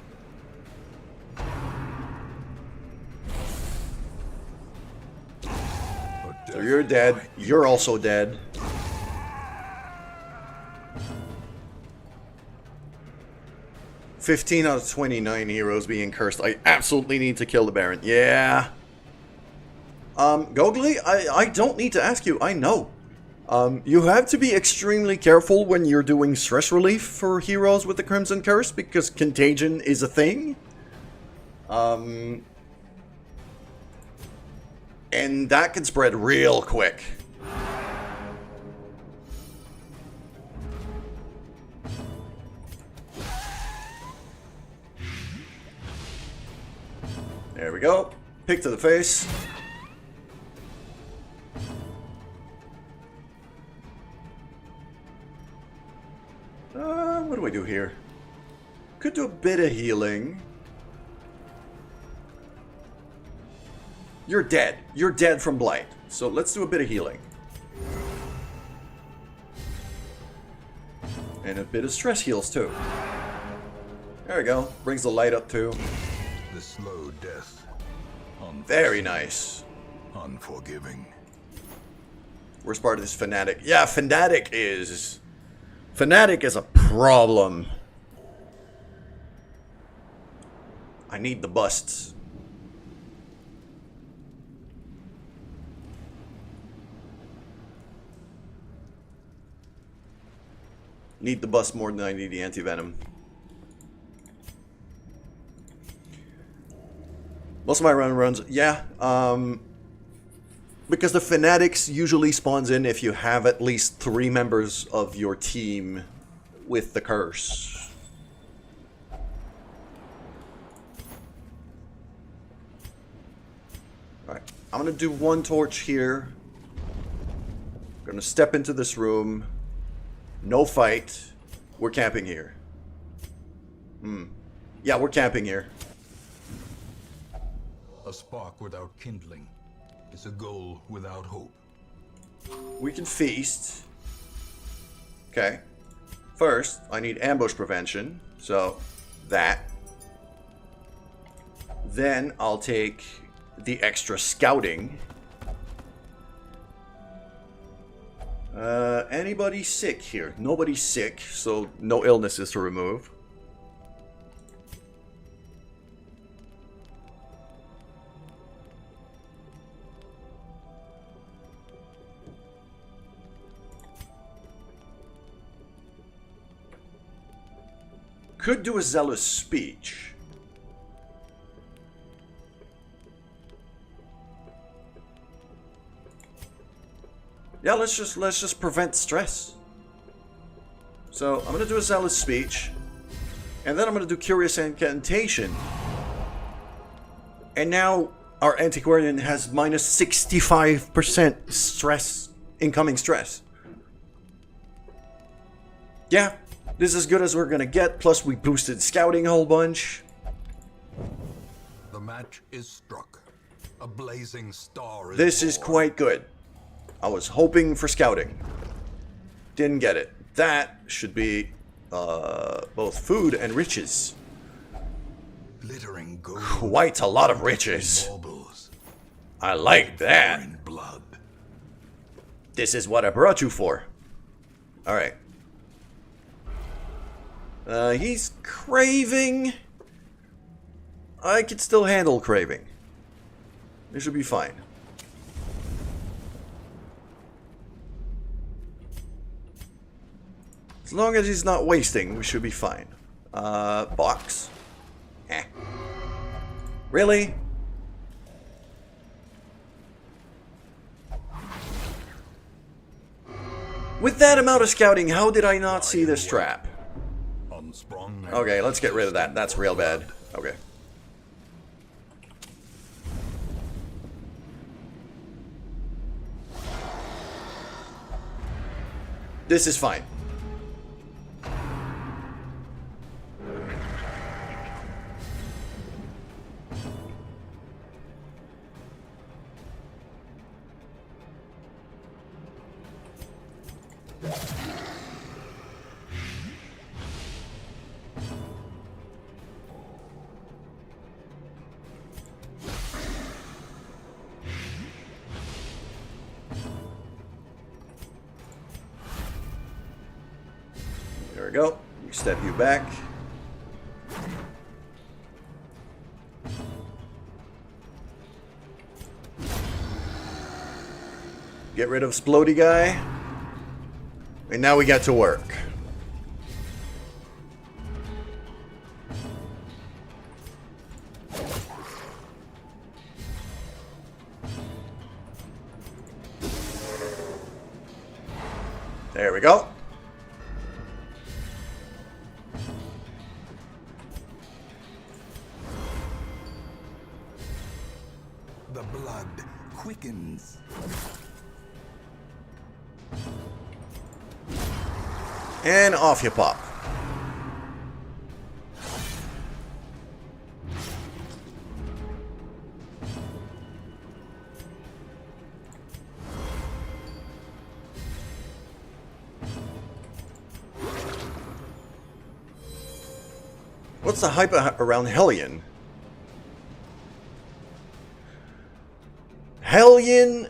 So you're dead. You're also dead. "15 out of 29 heroes being cursed. I absolutely need to kill the Baron." Yeah. Gogly, I don't need to ask you. I know. You have to be extremely careful when you're doing stress relief for heroes with the Crimson Curse, because contagion is a thing. And that can spread real quick. There we go. Pick to the face. What do I do here? Could do a bit of healing. You're dead. You're dead from blight. So let's do a bit of healing. And a bit of stress heals too. There we go. Brings the light up too. The slow death. Very nice. Unforgiving. Worst part of this fanatic. Yeah, fanatic is a problem. I need the busts. Need the bust more than I need the anti-venom. Most of my runs, yeah. Because the fanatics usually spawns in if you have at least 3 members of your team with the curse. Alright, I'm gonna do 1 torch here. I'm gonna step into this room. No fight. We're camping here. Yeah, we're camping here. A spark without kindling is a goal without hope. We can feast. Okay. First, I need ambush prevention. So, that. Then, I'll take the extra scouting. Anybody sick here? Nobody's sick, so no illnesses to remove. Could do a zealous speech. Yeah, let's just prevent stress. So I'm gonna do a zealous speech, and then I'm gonna do curious incantation. And now our antiquarian has minus 65% stress, incoming stress. Yeah, this is as good as we're gonna get. Plus we boosted scouting a whole bunch. The match is struck. A blazing star is This is born. quite good. I was hoping for scouting. Didn't get it. That should be both food and riches. Glittering gold. Quite a lot of riches. Baubles. I like that. In blood. This is what I brought you for. Alright. He's craving. I could still handle craving. It should be fine. As long as he's not wasting, we should be fine. Box. Eh. Really? With that amount of scouting, how did I not see this trap? unsprung. and Okay, let's get rid of that. That's real bad. Okay. This is fine. There we go. We step you back. Get rid of Splody guy. And now we get to work. There we go. The blood quickens. And off you pop. What's the hype around Hellion? Hellion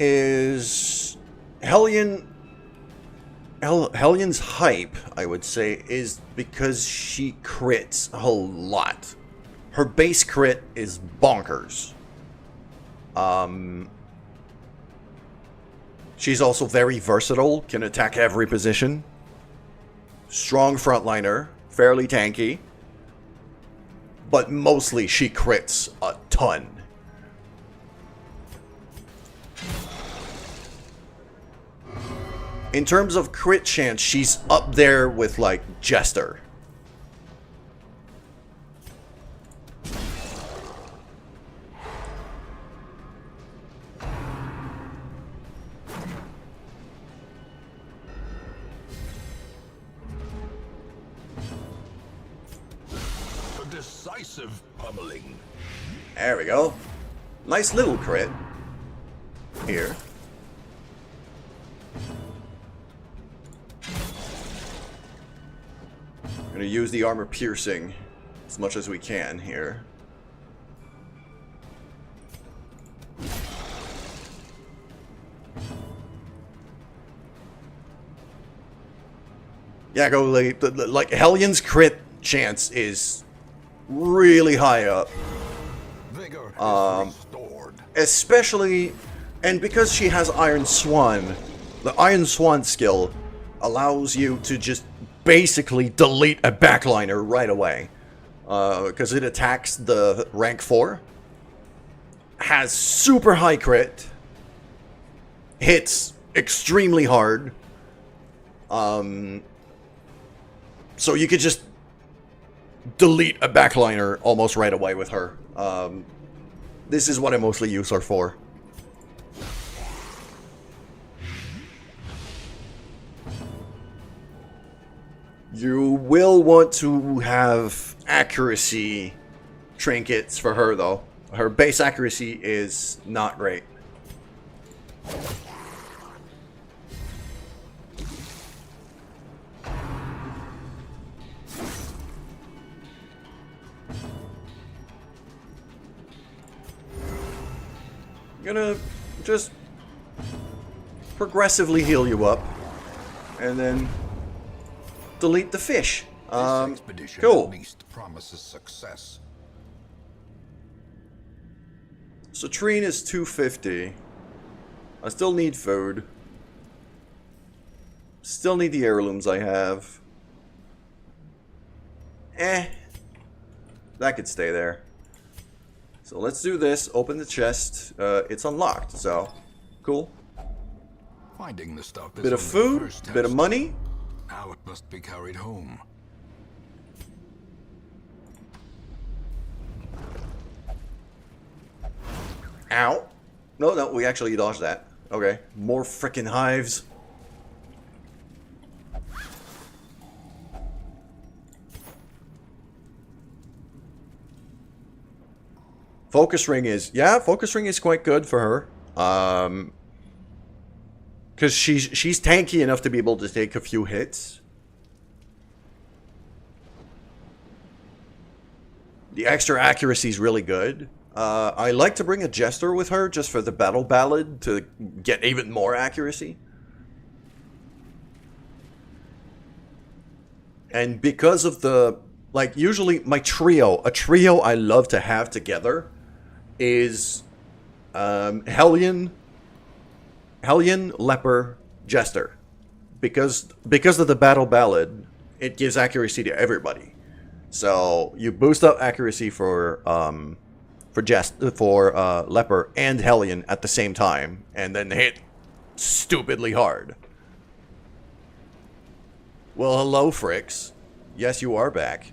is... Hellion's hype, I would say, is because she crits a lot. Her base crit is bonkers. She's also very versatile, can attack every position. Strong frontliner, fairly tanky. But mostly she crits a ton. In terms of crit chance, she's up there with, like, Jester. A decisive pummeling. There we go. Nice little crit. Here. Gonna use the armor piercing as much as we can here. Yeah, go like Hellion's crit chance is really high up. Vigor is restored. Especially, and because she has Iron Swan, the Iron Swan skill allows you to just basically delete a backliner right away. Because it attacks the rank 4. Has super high crit. Hits extremely hard. So you could just delete a backliner almost right away with her. This is what I mostly use her for. You will want to have accuracy trinkets for her, though. Her base accuracy is not great. I'm gonna just progressively heal you up, and then delete the fish. This expedition Cool. at least promises success. Citrine is 250. I still need food. Still need the heirlooms I have. That could stay there. So let's do this. Open the chest. It's unlocked, so cool. Finding the stuff is Bit of only the food, first bit of test. money. Now it must be carried home. Ow. No, no, we actually dodged that. Okay. More frickin' hives. Focus ring is... Yeah, focus ring is quite good for her. Because she's tanky enough to be able to take a few hits. The extra accuracy is really good. I like to bring a Jester with her just for the Battle Ballad to get even more accuracy. And because of the... Like, usually my trio... A trio I love to have together is... Hellion, Leper, Jester. Because of the Battle Ballad, it gives accuracy to everybody. So, you boost up accuracy for Leper and Hellion at the same time, and then hit stupidly hard. Well, hello, Fricks. Yes, you are back.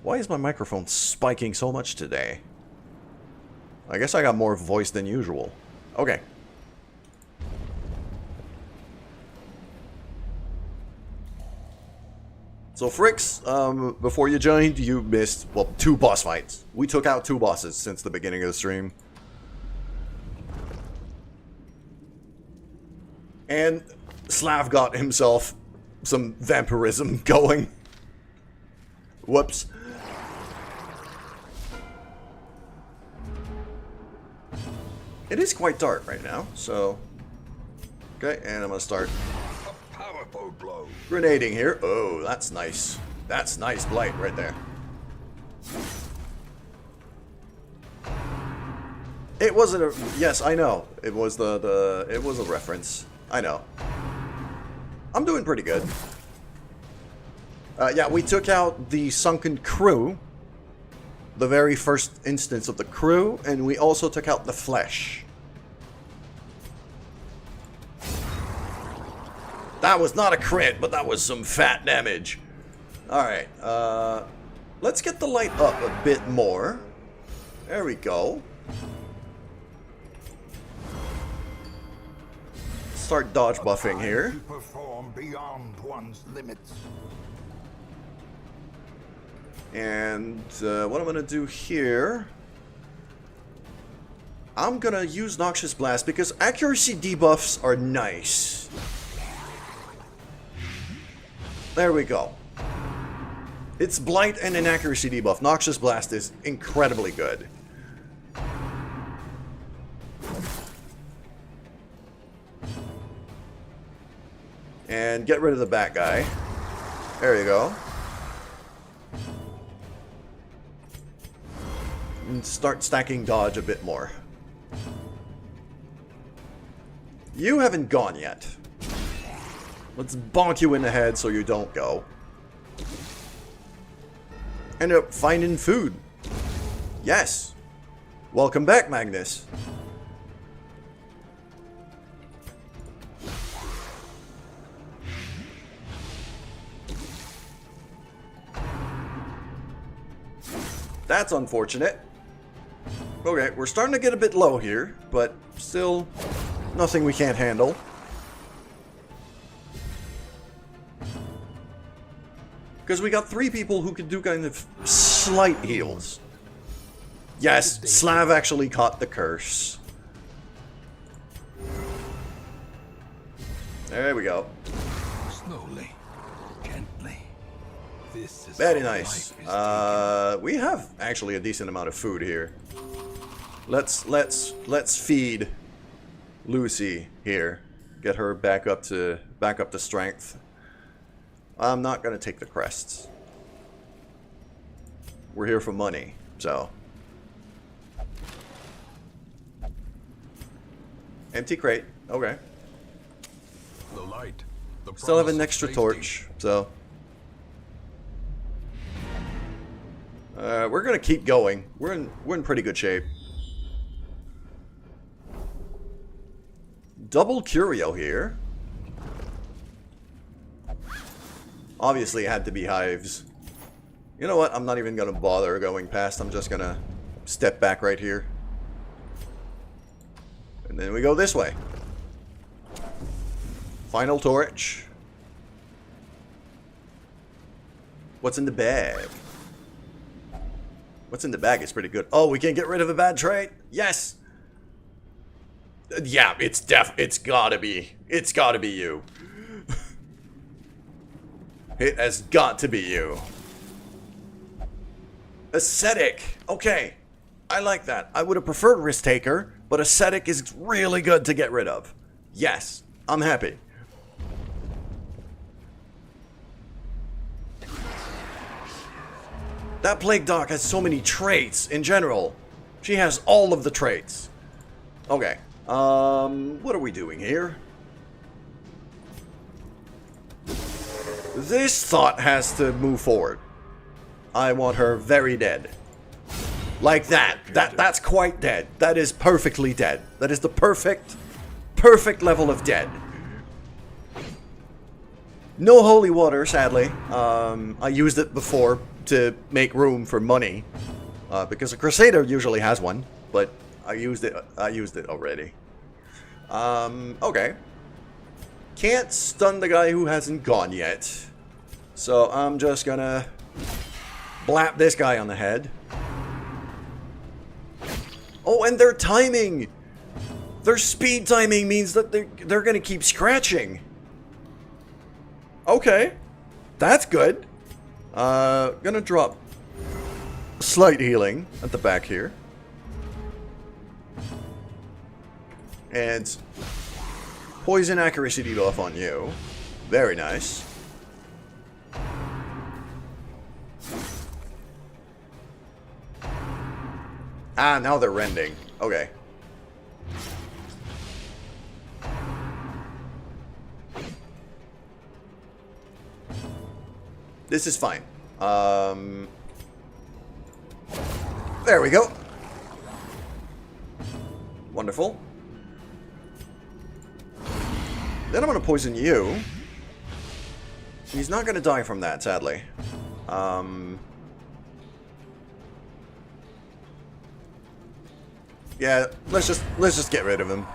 Why is my microphone spiking so much today? I guess I got more voice than usual. Okay. So Fricks, before you joined, you missed, well, 2 boss fights. We took out 2 bosses since the beginning of the stream. And Slav got himself some vampirism going. Whoops. It is quite dark right now, so... Okay, and I'm gonna start... A powerful blow. Grenading here. Oh, that's nice. That's nice blight right there. It wasn't a... Yes, I know. It was it was a reference. I know. I'm doing pretty good. Yeah, we took out the sunken crew. The very first instance of the crew. And we also took out the flesh. That was not a crit, but that was some fat damage. Alright, let's get the light up a bit more. There we go. Start dodge buffing here. To perform beyond one's limits. And what I'm going to do here... I'm going to use Noxious Blast because accuracy debuffs are nice. There we go. It's Blight and an accuracy debuff. Noxious Blast is incredibly good. And get rid of the bat guy. There you go. And start stacking dodge a bit more. You haven't gone yet. Let's bonk you in the head so you don't go. End up finding food. Yes. Welcome back, Magnus. That's unfortunate. Okay, we're starting to get a bit low here, but still nothing we can't handle. Because we got 3 people who could do kind of slight heals. Yes, Slav actually caught the curse. There we go. Slowly, gently. This is Very how nice. life is We have actually a decent amount of food here. Let's feed Lucy here. Get her back up to strength. I'm not gonna take the crests. We're here for money, so. Empty crate. Okay. The light. The Still have promise an of extra safety. torch, so. We're gonna keep going. We're in pretty good shape. Double curio here. Obviously it had to be hives. You know what? I'm not even gonna bother going past. I'm just gonna step back right here. And then we go this way. Final torch. What's in the bag? What's in the bag is pretty good. Oh, we can get rid of a bad trait? Yes! Yeah, it's gotta be. It's gotta be you. It has got to be you. Ascetic. Okay. I like that. I would have preferred Risk Taker, but Ascetic is really good to get rid of. Yes. I'm happy. That Plague Doc has so many traits in general. She has all of the traits. Okay. What are we doing here? This thought has to move forward. I want her very dead. Like that. That's quite dead. That is perfectly dead. That is the perfect level of dead. No holy water, sadly. I used it before to make room for money. Because a Crusader usually has one. But I used it already. Okay. Can't stun the guy who hasn't gone yet. So I'm just gonna blap this guy on the head. Oh, and their timing! Their speed timing means that they're gonna keep scratching. Okay. That's good. Gonna drop slight healing at the back here. And poison accuracy debuff on you. Very nice. Ah, now they're rending. Okay. This is fine. There we go. Wonderful. Then I'm going to poison you. He's not going to die from that, sadly. Yeah, let's just get rid of him.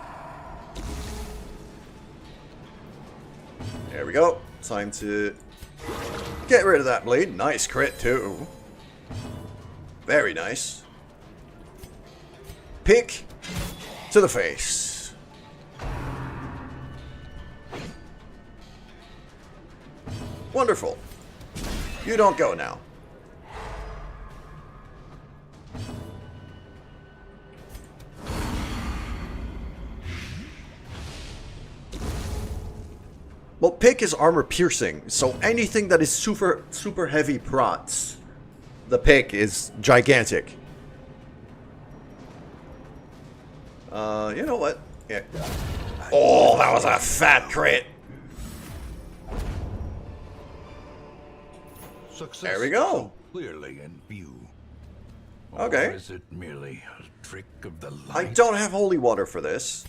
There we go. Time to get rid of that bleed. Nice crit too. Very nice. Pick to the face. Wonderful. You don't go now. Well, Pick is armor piercing, so anything that is super heavy prots, the Pick is gigantic. You know what? Yeah. Oh, that was a fat crit. Success There we go. Clearly in view. Okay. Or is it merely a trick of the light? I don't have holy water for this.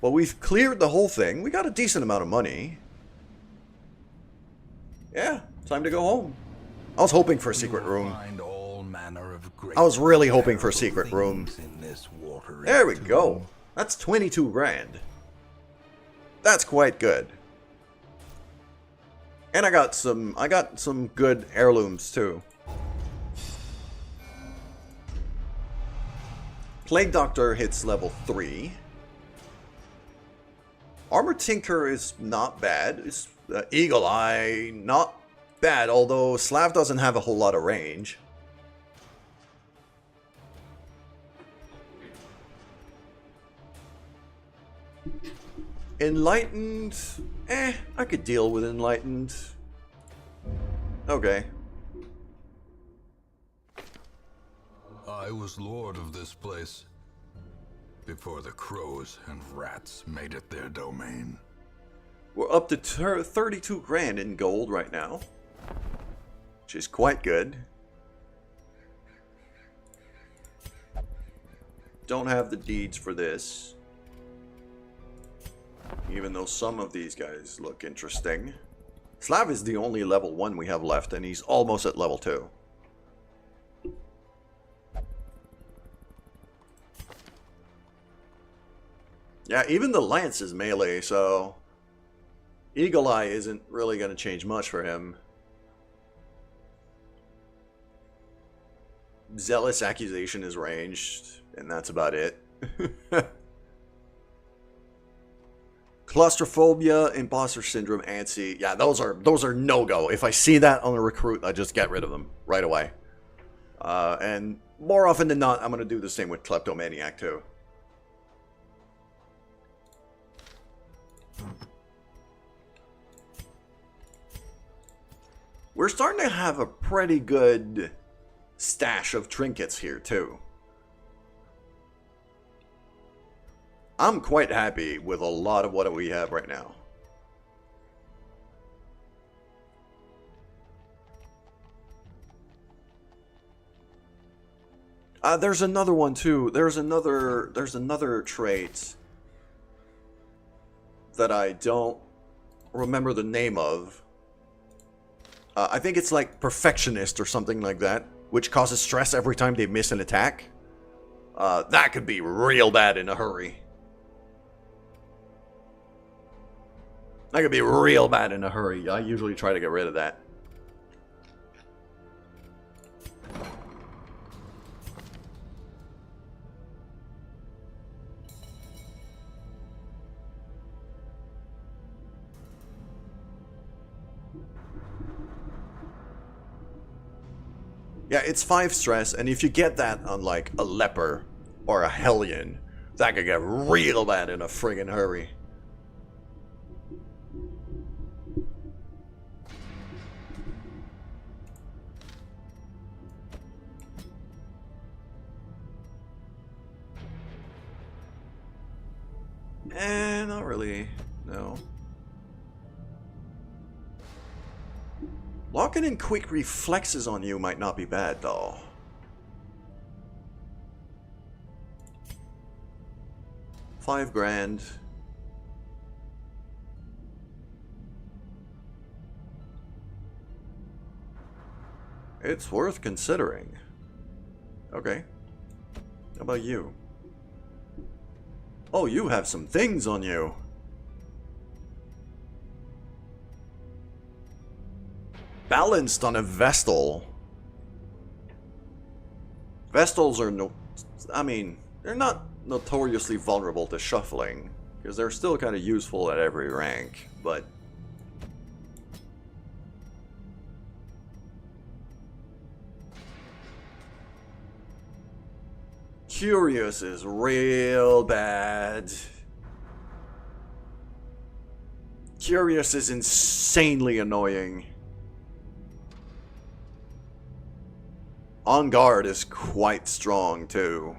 Well, we've cleared the whole thing. We got a decent amount of money. Yeah, time to go home. I was hoping for a secret room. I was really hoping for a secret room. There we go. That's 22 grand. That's quite good. And I got some good heirlooms too. Plague Doctor hits level 3. Armor Tinker is not bad. It's Eagle Eye, not bad, although Slav doesn't have a whole lot of range. Enlightened, I could deal with Enlightened. Okay. I was lord of this place before the crows and rats made it their domain. We're up to 32 grand in gold right now, which is quite good. Don't have the deeds for this, even though some of these guys look interesting. Slav is the only level 1 we have left, and he's almost at level 2. Yeah, even the lance is melee, so Eagle Eye isn't really going to change much for him. Zealous Accusation is ranged, and that's about it. Claustrophobia, Imposter Syndrome, Antsy. Yeah, those are no-go. If I see that on a recruit, I just get rid of them right away. And more often than not, I'm going to do the same with Kleptomaniac too. We're starting to have a pretty good stash of trinkets here too. I'm quite happy with a lot of what we have right now. There's another one too. There's another trait that I don't remember the name of. I think it's like Perfectionist or something like that, which causes stress every time they miss an attack. That could be real bad in a hurry. That could be real bad in a hurry. I usually try to get rid of that. Yeah, it's 5 stress, and if you get that on like a leper or a hellion, that could get real bad in a friggin' hurry. Not really. No. Locking in quick reflexes on you might not be bad, though. $5,000. It's worth considering. Okay. How about you? Oh, you have some things on you. Balanced on a Vestal. Vestals are I mean, they're not notoriously vulnerable to shuffling, because they're still kind of useful at every rank, but Curious is real bad. Curious is insanely annoying. On Guard is quite strong too.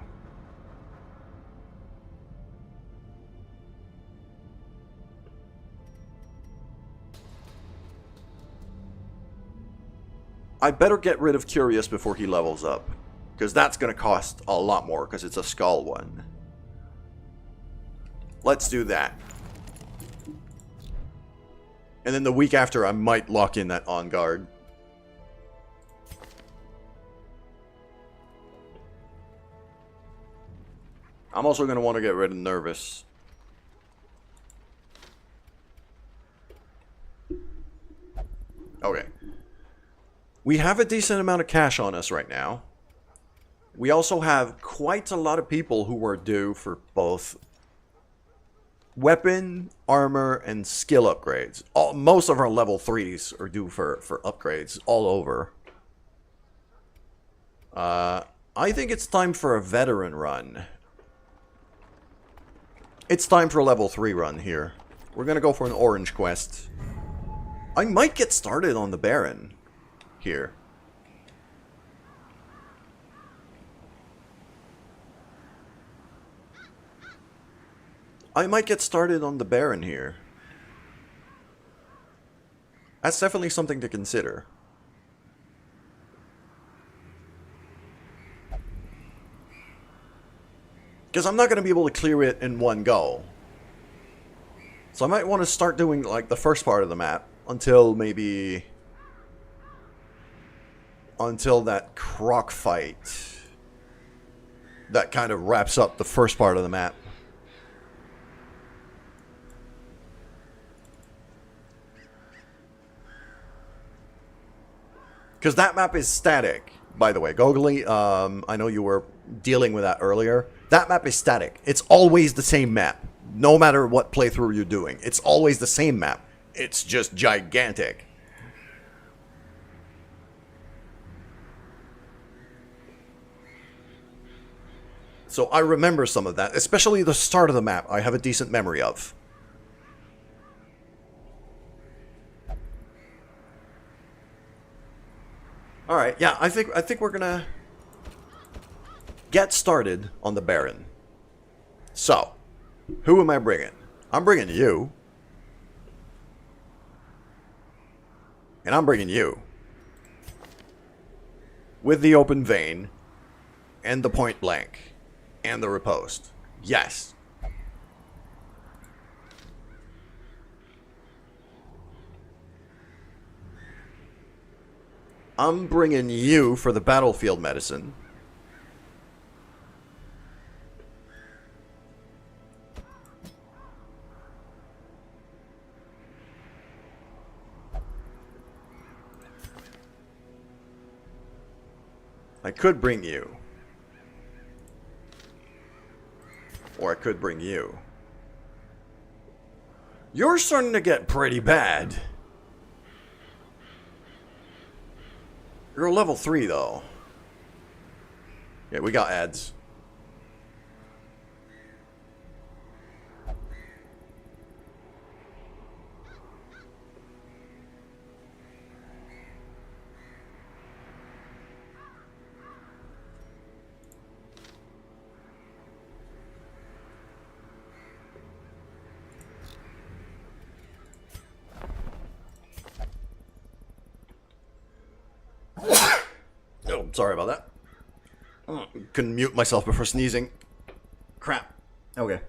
I better get rid of Curious before he levels up, because that's going to cost a lot more, because it's a skull one. Let's do that. And then the week after, I might lock in that On Guard. I'm also going to want to get rid of Nervous. Okay. We have a decent amount of cash on us right now. We also have quite a lot of people who are due for both weapon, armor, and skill upgrades. Most of our level 3s are due for upgrades all over. I think it's time for a veteran run. It's time for a level 3 run here. We're gonna go for an orange quest. I might get started on the Baron here. I might get started on the Baron here. That's definitely something to consider. Because I'm not going to be able to clear it in one go. So I might want to start doing like the first part of the map until maybe... until that croc fight that kind of wraps up the first part of the map. Because that map is static, by the way. Gogly, I know you were dealing with that earlier. That map is static. It's always the same map. No matter what playthrough you're doing. It's always the same map. It's just gigantic. So I remember some of that. Especially the start of the map, I have a decent memory of. Alright, yeah, I think we're gonna get started on the Baron. So, who am I bringing? I'm bringing you. And I'm bringing you. With the open vein. And the point blank. And the riposte. Yes. I'm bringing you for the battlefield medicine. I could bring you. Or I could bring you. You're starting to get pretty bad. You're a level 3, though. Yeah, we got ads. Oh, sorry about that. Couldn't mute myself before sneezing. Crap. Okay.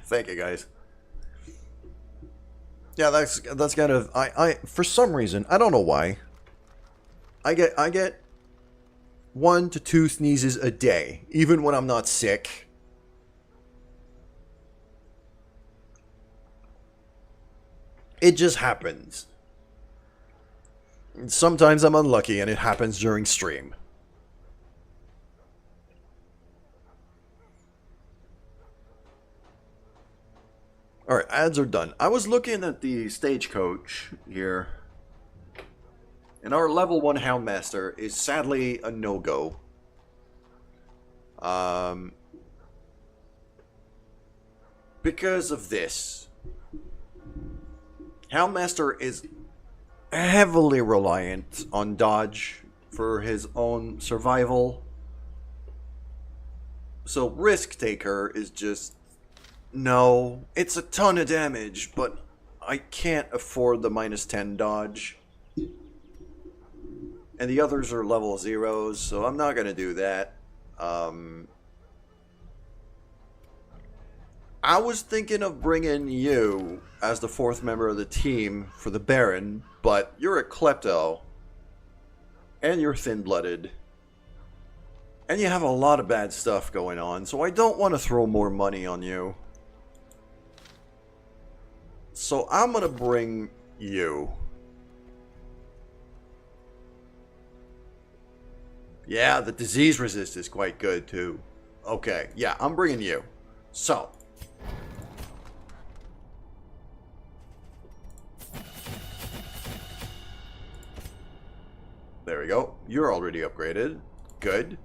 Thank you, guys. Yeah, that's kind of I for some reason, I don't know why. I get 1 to 2 sneezes a day, even when I'm not sick. It just happens. Sometimes I'm unlucky and it happens during stream. Alright, ads are done. I was looking at the stagecoach here. And our level 1 Houndmaster is sadly a no-go. Because of this. Houndmaster is heavily reliant on dodge for his own survival. So Risk Taker is just... No, it's a ton of damage, but I can't afford the -10 dodge. And the others are level 0s, so I'm not going to do that. I was thinking of bringing you as the 4th member of the team for the Baron, but you're a Klepto. And you're thin-blooded. And you have a lot of bad stuff going on, so I don't want to throw more money on you. So I'm gonna bring you. Yeah, the disease resist is quite good too. Okay, yeah, I'm bringing you. So. There we go. You're already upgraded. Good.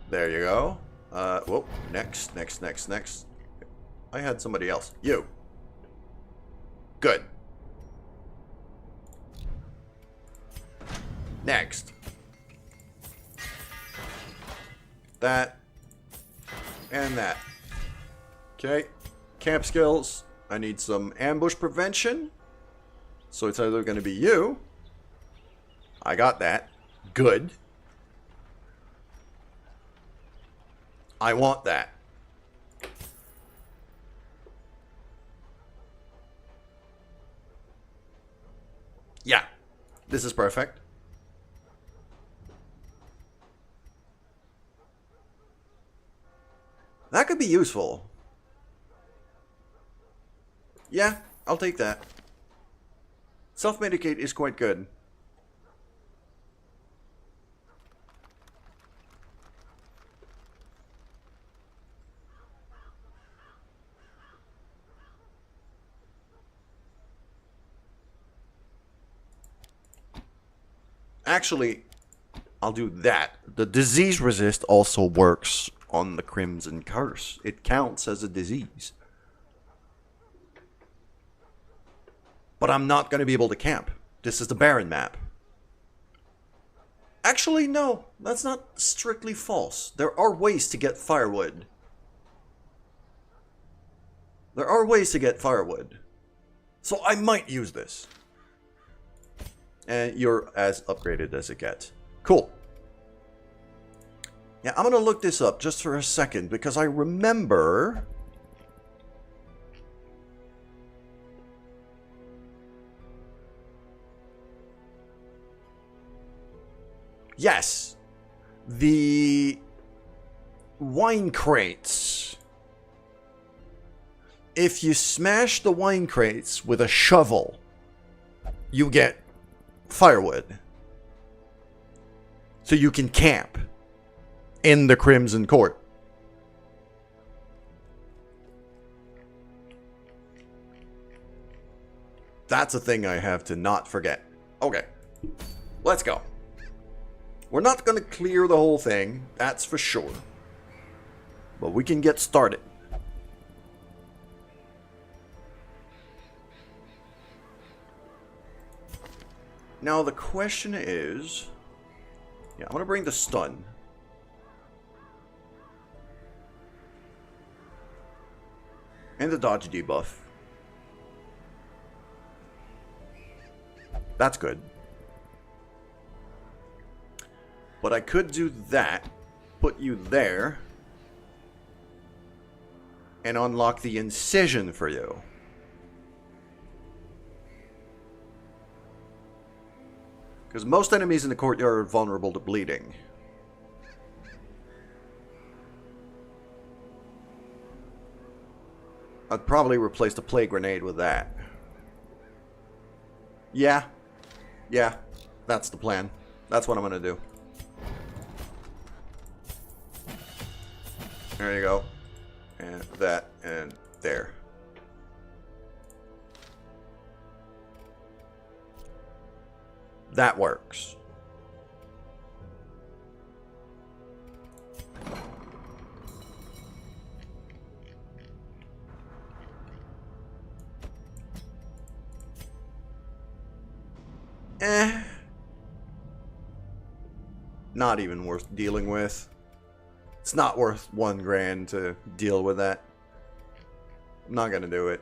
There you go. Whoa, next. I had somebody else. You. Good. Next. That. And that. Okay. Camp skills. I need some ambush prevention. So it's either going to be you. I got that. Good. I want that. Yeah, this is perfect. That could be useful. Yeah, I'll take that. Self-medicate is quite good. Actually, I'll do that. The disease resist also works on the Crimson Curse. It counts as a disease. But I'm not going to be able to camp. This is the Barren map. Actually, no. That's not strictly false. There are ways to get firewood. There are ways to get firewood. So I might use this. And you're as upgraded as it gets. Cool. Yeah, I'm going to look this up just for a second because I remember... Yes. The wine crates. If you smash the wine crates with a shovel, you get firewood. So you can camp in the Crimson Court. That's a thing I have to not forget. Okay, let's go. We're not going to clear the whole thing, that's for sure. But we can get started. Now the question is... Yeah, I'm going to bring the stun. And the dodge debuff. That's good. But I could do that, put you there, and unlock the incision for you. Because most enemies in the courtyard are vulnerable to bleeding. I'd probably replace the plague grenade with that. Yeah. Yeah, that's the plan. That's what I'm going to do. There you go. And that, and there. That works. Not even worth dealing with. It's not worth $1 grand to deal with that. I'm not gonna do it.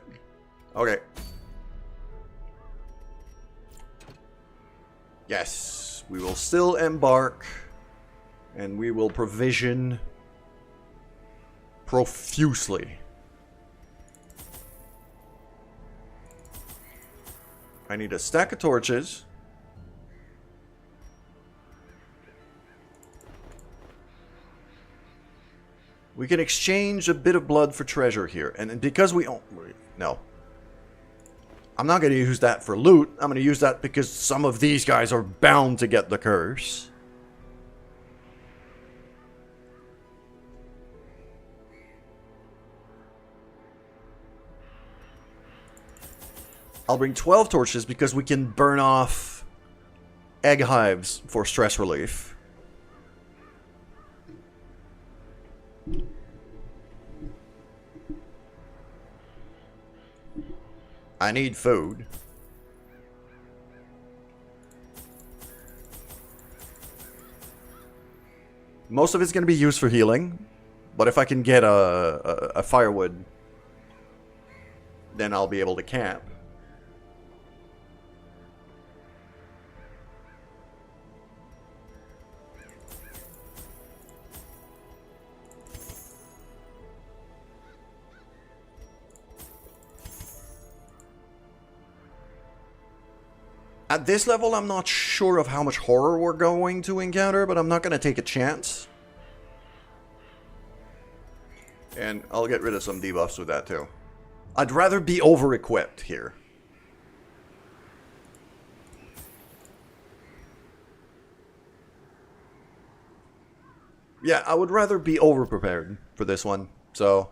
Okay. Yes, we will still embark. And we will provision profusely. I need a stack of torches. We can exchange a bit of blood for treasure here. And because we... Oh, no. I'm not going to use that for loot. I'm going to use that because some of these guys are bound to get the curse. I'll bring 12 torches because we can burn off egg hives for stress relief. I need food. Most of it's going to be used for healing, but if I can get a firewood, then I'll be able to camp. At this level, I'm not sure of how much horror we're going to encounter, but I'm not going to take a chance. And I'll get rid of some debuffs with that too. I'd rather be over-equipped here. Yeah, I would rather be over-prepared for this one, so...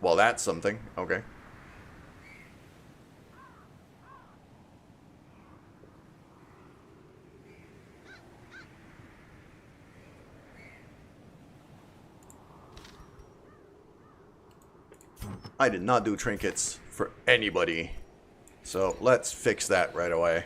Well, that's something. Okay. I did not do trinkets for anybody. So let's fix that right away.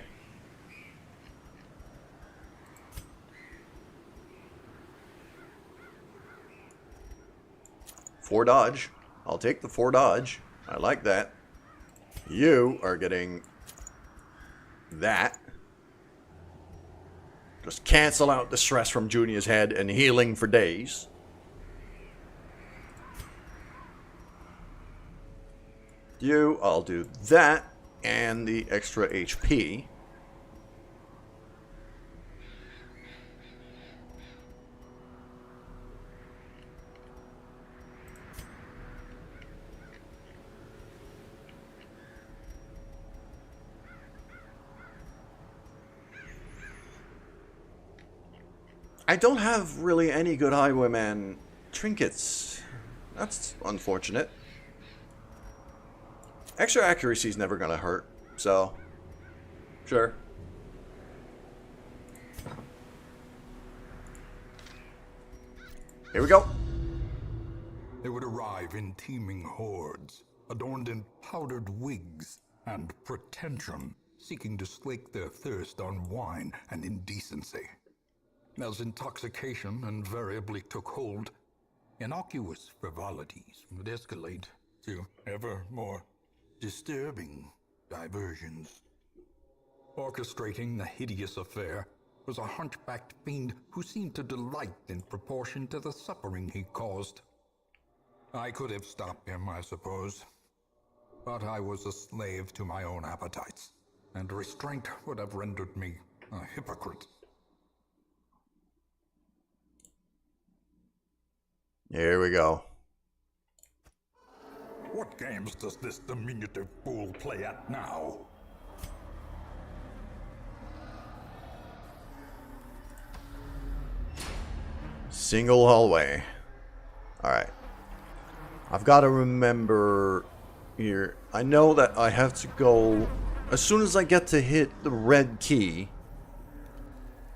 Four dodge. I'll take the 4 dodge. I like that. You are getting that. Just cancel out the stress from Junior's head and healing for days. You, I'll do that and the extra HP. I don't have really any good Highwayman trinkets. That's unfortunate. Extra accuracy is never gonna hurt, so sure. Here we go. They would arrive in teeming hordes, adorned in powdered wigs and pretension, seeking to slake their thirst on wine and indecency. As intoxication invariably took hold, innocuous frivolities would escalate to ever more disturbing diversions. Orchestrating the hideous affair was a hunchbacked fiend who seemed to delight in proportion to the suffering he caused. I could have stopped him, I suppose, but I was a slave to my own appetites, and restraint would have rendered me a hypocrite. Here we go. What games does this diminutive fool play at now? Single hallway. Alright. I've got to remember here. I know that I have to go as soon as I get to hit the red key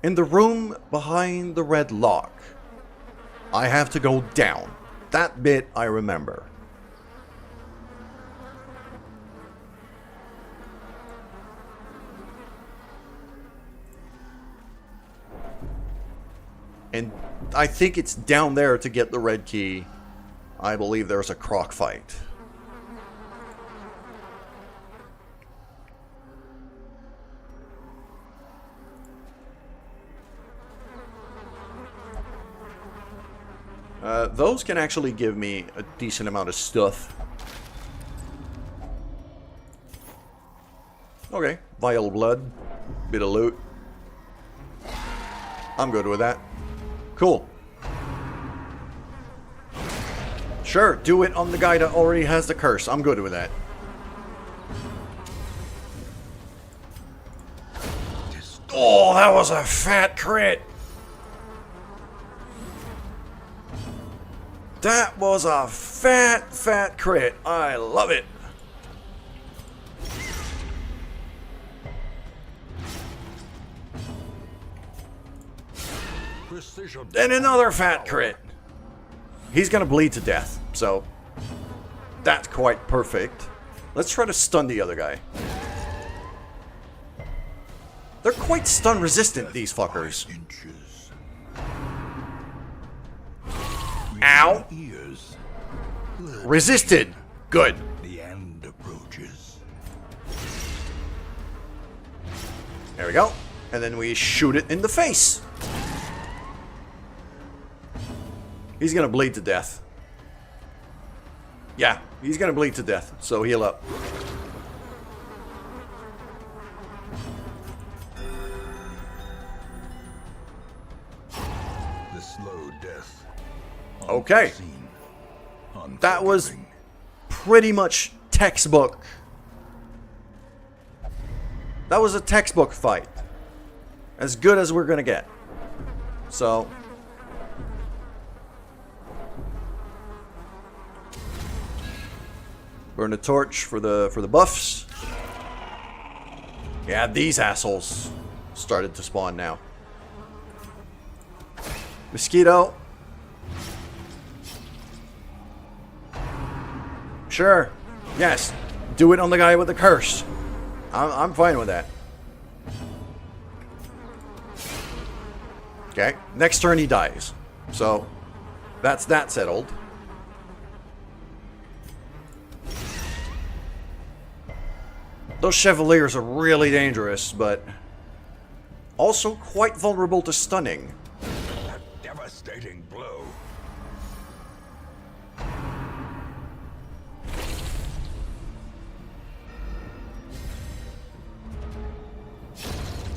in the room behind the red lock. I have to go down. That bit I remember. And I think it's down there to get the red key. I believe there's a croc fight. Those can actually give me a decent amount of stuff. Okay, vial blood, bit of loot. I'm good with that. Cool. Sure, do it on the guy that already has the curse. I'm good with that. Oh, that was a fat crit. That was a fat crit. I love it. Precision. And another fat crit. He's gonna bleed to death, so that's quite perfect. Let's try to stun the other guy. They're quite stun resistant, these fuckers. Ow! Resisted. Good. The end approaches. There we go. And then we shoot it in the face. He's gonna bleed to death. Yeah, he's gonna bleed to death, so heal up. The slow death. Okay. Unseen, That was unforgiving. pretty much textbook. That was a textbook fight. As good as we're gonna get. So... burn the torch for the buffs. Yeah, these assholes started to spawn now. Mosquito. Sure. Yes. Do it on the guy with the curse. I'm fine with that. Okay. Next turn he dies. So, that's that settled. Those Chevaliers are really dangerous, but also quite vulnerable to stunning. A devastating blow.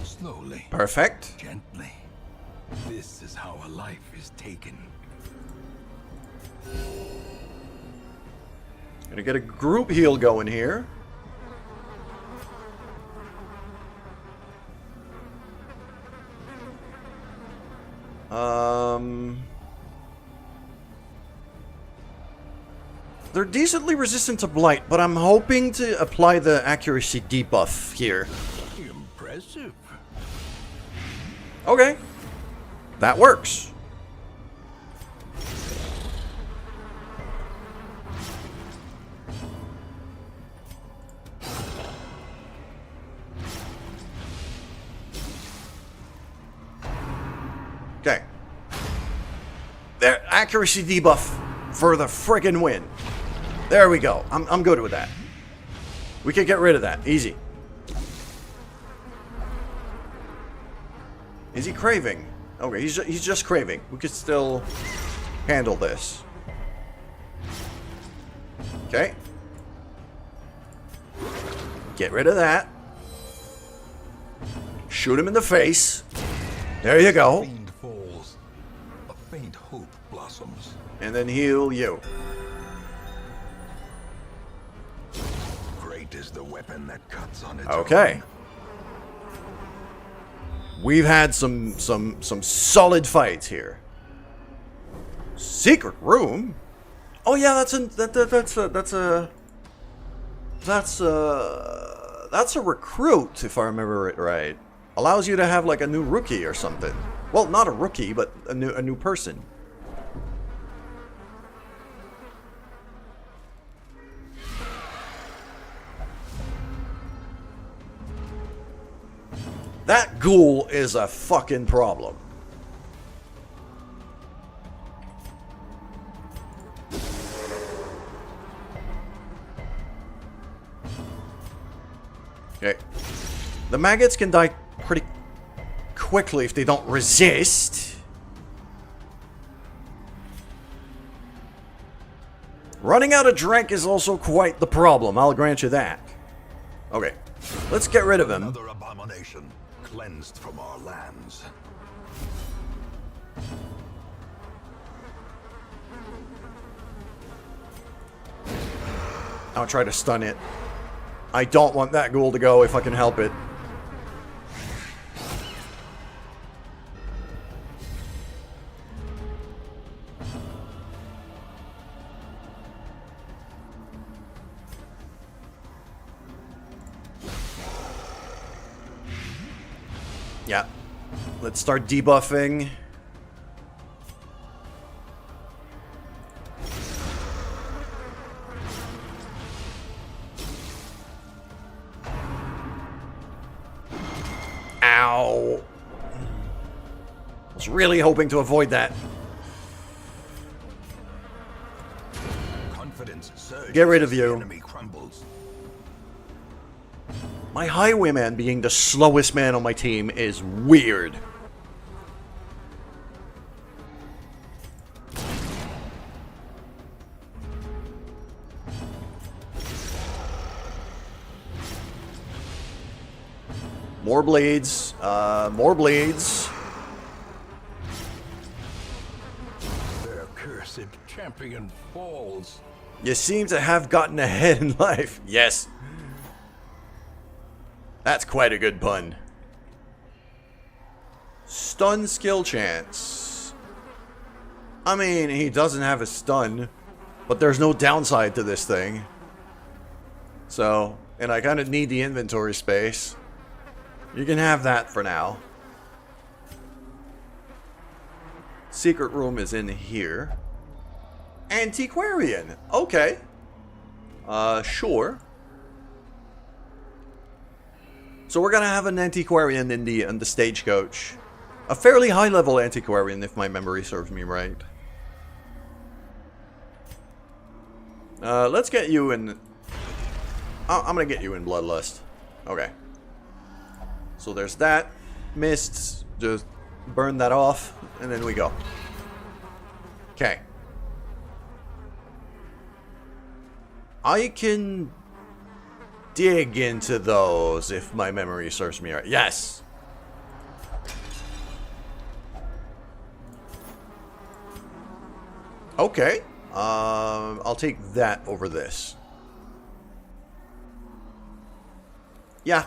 Slowly, Perfect. gently. This is how a life is taken. Gonna get a group heal going here. They're decently resistant to blight, but I'm hoping to apply the accuracy debuff here. Impressive. Okay. That works. Okay. Their accuracy debuff for the friggin' win. There we go. I'm good with that. We can get rid of that. Easy. Is he craving? Okay, he's just craving. We could still handle this. Okay. Get rid of that. Shoot him in the face. There you go. Fiend falls. A faint hope blossoms. And then heal you. Great is the weapon that cuts on its Okay. own. We've had some solid fights here. Secret room? Oh yeah, that's a recruit, if I remember it right. Allows you to have like a new rookie or something. Well, not a rookie, but a new person. That ghoul is a fucking problem. Okay. The maggots can die pretty quickly if they don't resist. Running out of drink is also quite the problem, I'll grant you that. Okay, let's get rid of him. Another abomination cleansed from our lands. I'll try to stun it. I don't want that ghoul to go if I can help it. Yeah. Let's start debuffing. Ow. I was really hoping to avoid that. Confidence surges Get rid of as the you. enemy crumbles. My highwayman being the slowest man on my team is weird. More bleeds. More bleeds. Their cursed champion falls. You seem to have gotten ahead in life. Yes. That's quite a good pun. Stun skill chance. I mean, he doesn't have a stun, but there's no downside to this thing. So, and I kind of need the inventory space. You can have that for now. Secret room is in here. Antiquarian. Okay. Sure. So we're gonna have an antiquarian in the stagecoach. A fairly high-level antiquarian, if my memory serves me right. Let's get you in... I'm gonna get you in Bloodlust. Okay. So there's that. Mists. Just burn that off, and then we go. Okay. I can dig into those if my memory serves me right. Yes! Okay. I'll take that over this. Yeah.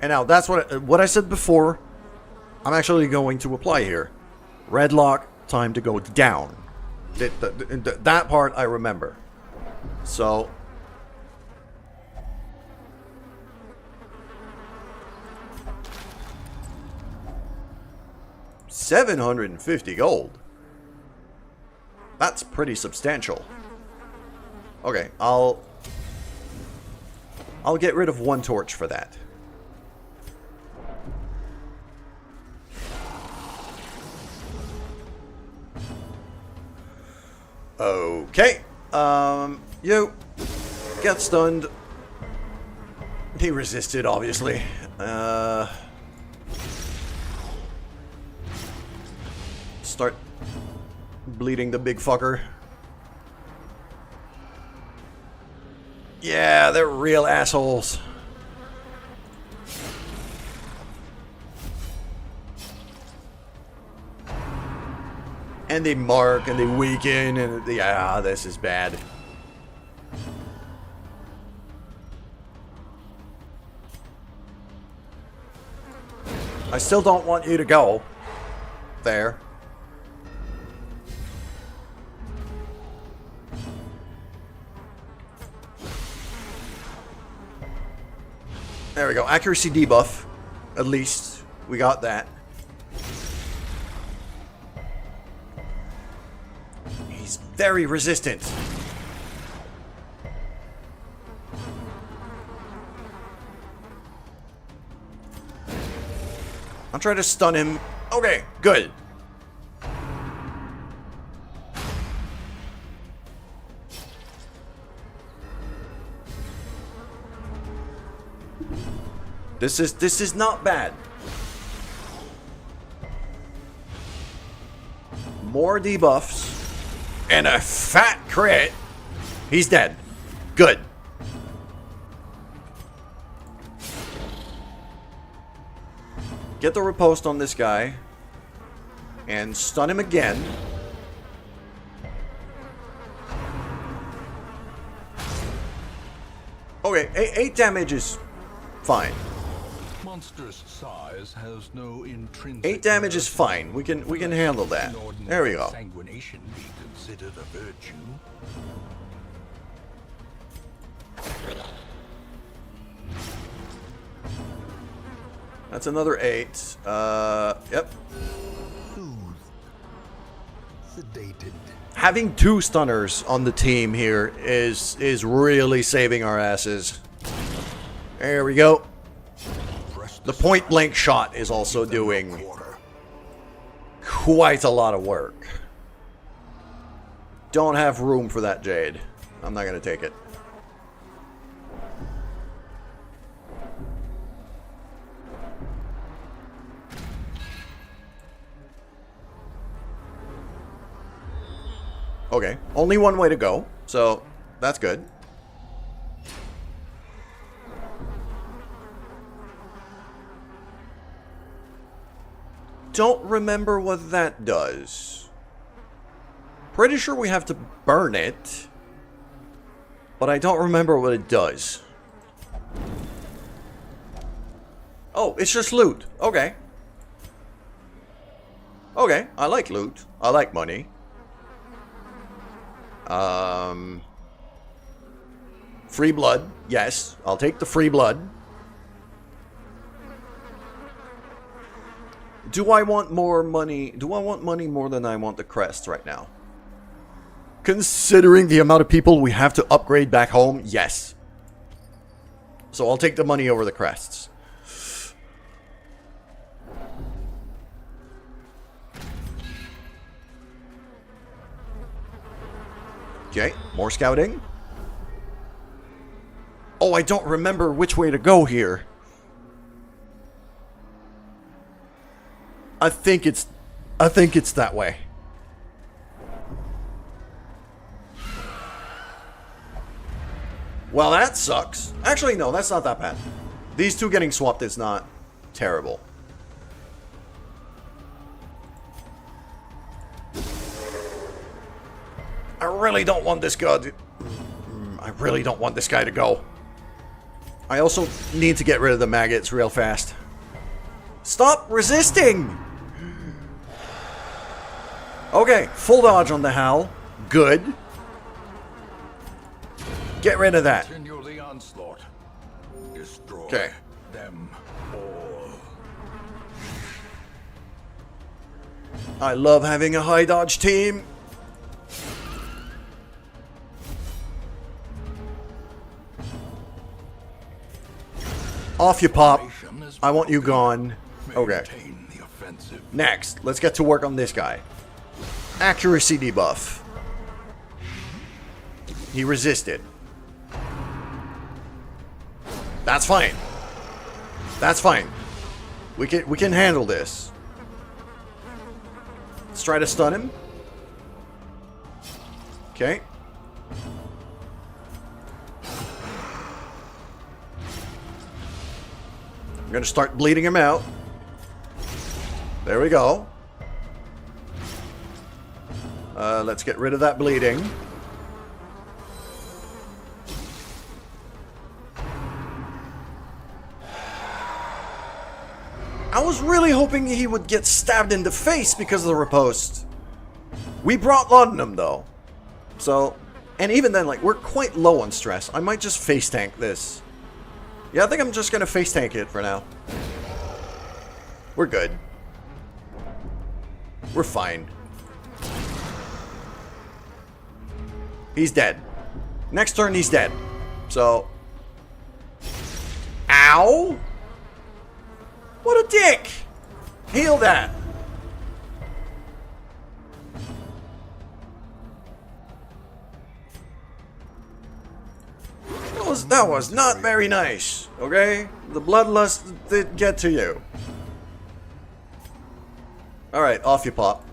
And now, that's what I said before. I'm actually going to apply here. Red lock, time to go down. That part I remember. So... $750 gold. That's pretty substantial. Okay, I'll get rid of one torch for that. Okay. You get stunned. He resisted, obviously. Start bleeding the big fucker. Yeah, they're real assholes. And they mark and they weaken and yeah, this is bad. I still don't want you to go there. There we go. Accuracy debuff. At least we got that. He's very resistant. I'm trying to stun him. Okay, good. This is not bad. More debuffs and a fat crit. He's dead. Good. Get the riposte on this guy and stun him again. Okay, 8 damage is fine. Monstrous size has no intrinsic 8 damage is fine. We can handle that. There we go. Sanguination be considered a virtue. That's another 8. Yep. Soothed. Sedated. Having 2 stunners on the team here is really saving our asses. There we go. The point blank shot is also doing quite a lot of work. Don't have room for that jade. I'm not gonna take it. Okay, only one way to go, so that's good. don't remember what that does. Pretty sure we have to burn it. But I don't remember what it does. Oh, it's just loot. Okay. Okay, I like loot. I like money. Free blood. Yes, I'll take the free blood. Do I want more money? Do I want money more than I want the crest right now? Considering the amount of people we have to upgrade back home, yes. So I'll take the money over the crests. Okay, more scouting. Oh, I don't remember which way to go here. I think it's that way. Well, that sucks. Actually, no, that's not that bad. These two getting swapped is not terrible. I really don't want this guy. I really don't want this guy to go. I also need to get rid of the maggots real fast. Stop resisting! Okay, full dodge on the Howl. Good. Get rid of that. Continue the onslaught. Destroy Okay. them all. I love having a high dodge team. Off you pop. I want you gone. Okay. Maintain the offensive. Next, let's get to work on this guy. Accuracy debuff. He resisted. That's fine. That's fine. We can handle this. Let's try to stun him. Okay. I'm gonna start bleeding him out. There we go. Let's get rid of that bleeding. I was really hoping he would get stabbed in the face because of the riposte. We brought laudanum though. So, and even then, like, we're quite low on stress. I might just face tank this. Yeah, I think I'm just gonna face tank it for now. We're good. We're fine. He's dead. Next turn, he's dead. So... Ow! What a dick! Heal that! That was not very nice, okay? The bloodlust did get to you. Alright, off you pop.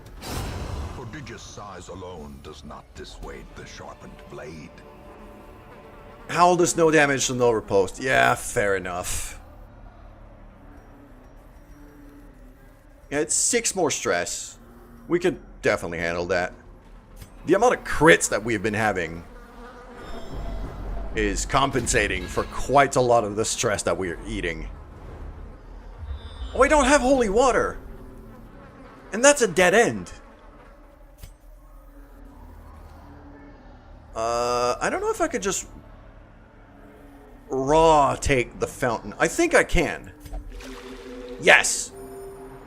Prodigious size alone does not dissuade the sharpened blade. Howl does no damage to no riposte. Yeah, fair enough. Yeah, it's 6 more stress. We could definitely handle that. The amount of crits that we've been having is compensating for quite a lot of the stress that we're eating. Oh, I don't have holy water! And that's a dead end. I don't know if I could just raw take the fountain. I think I can. Yes!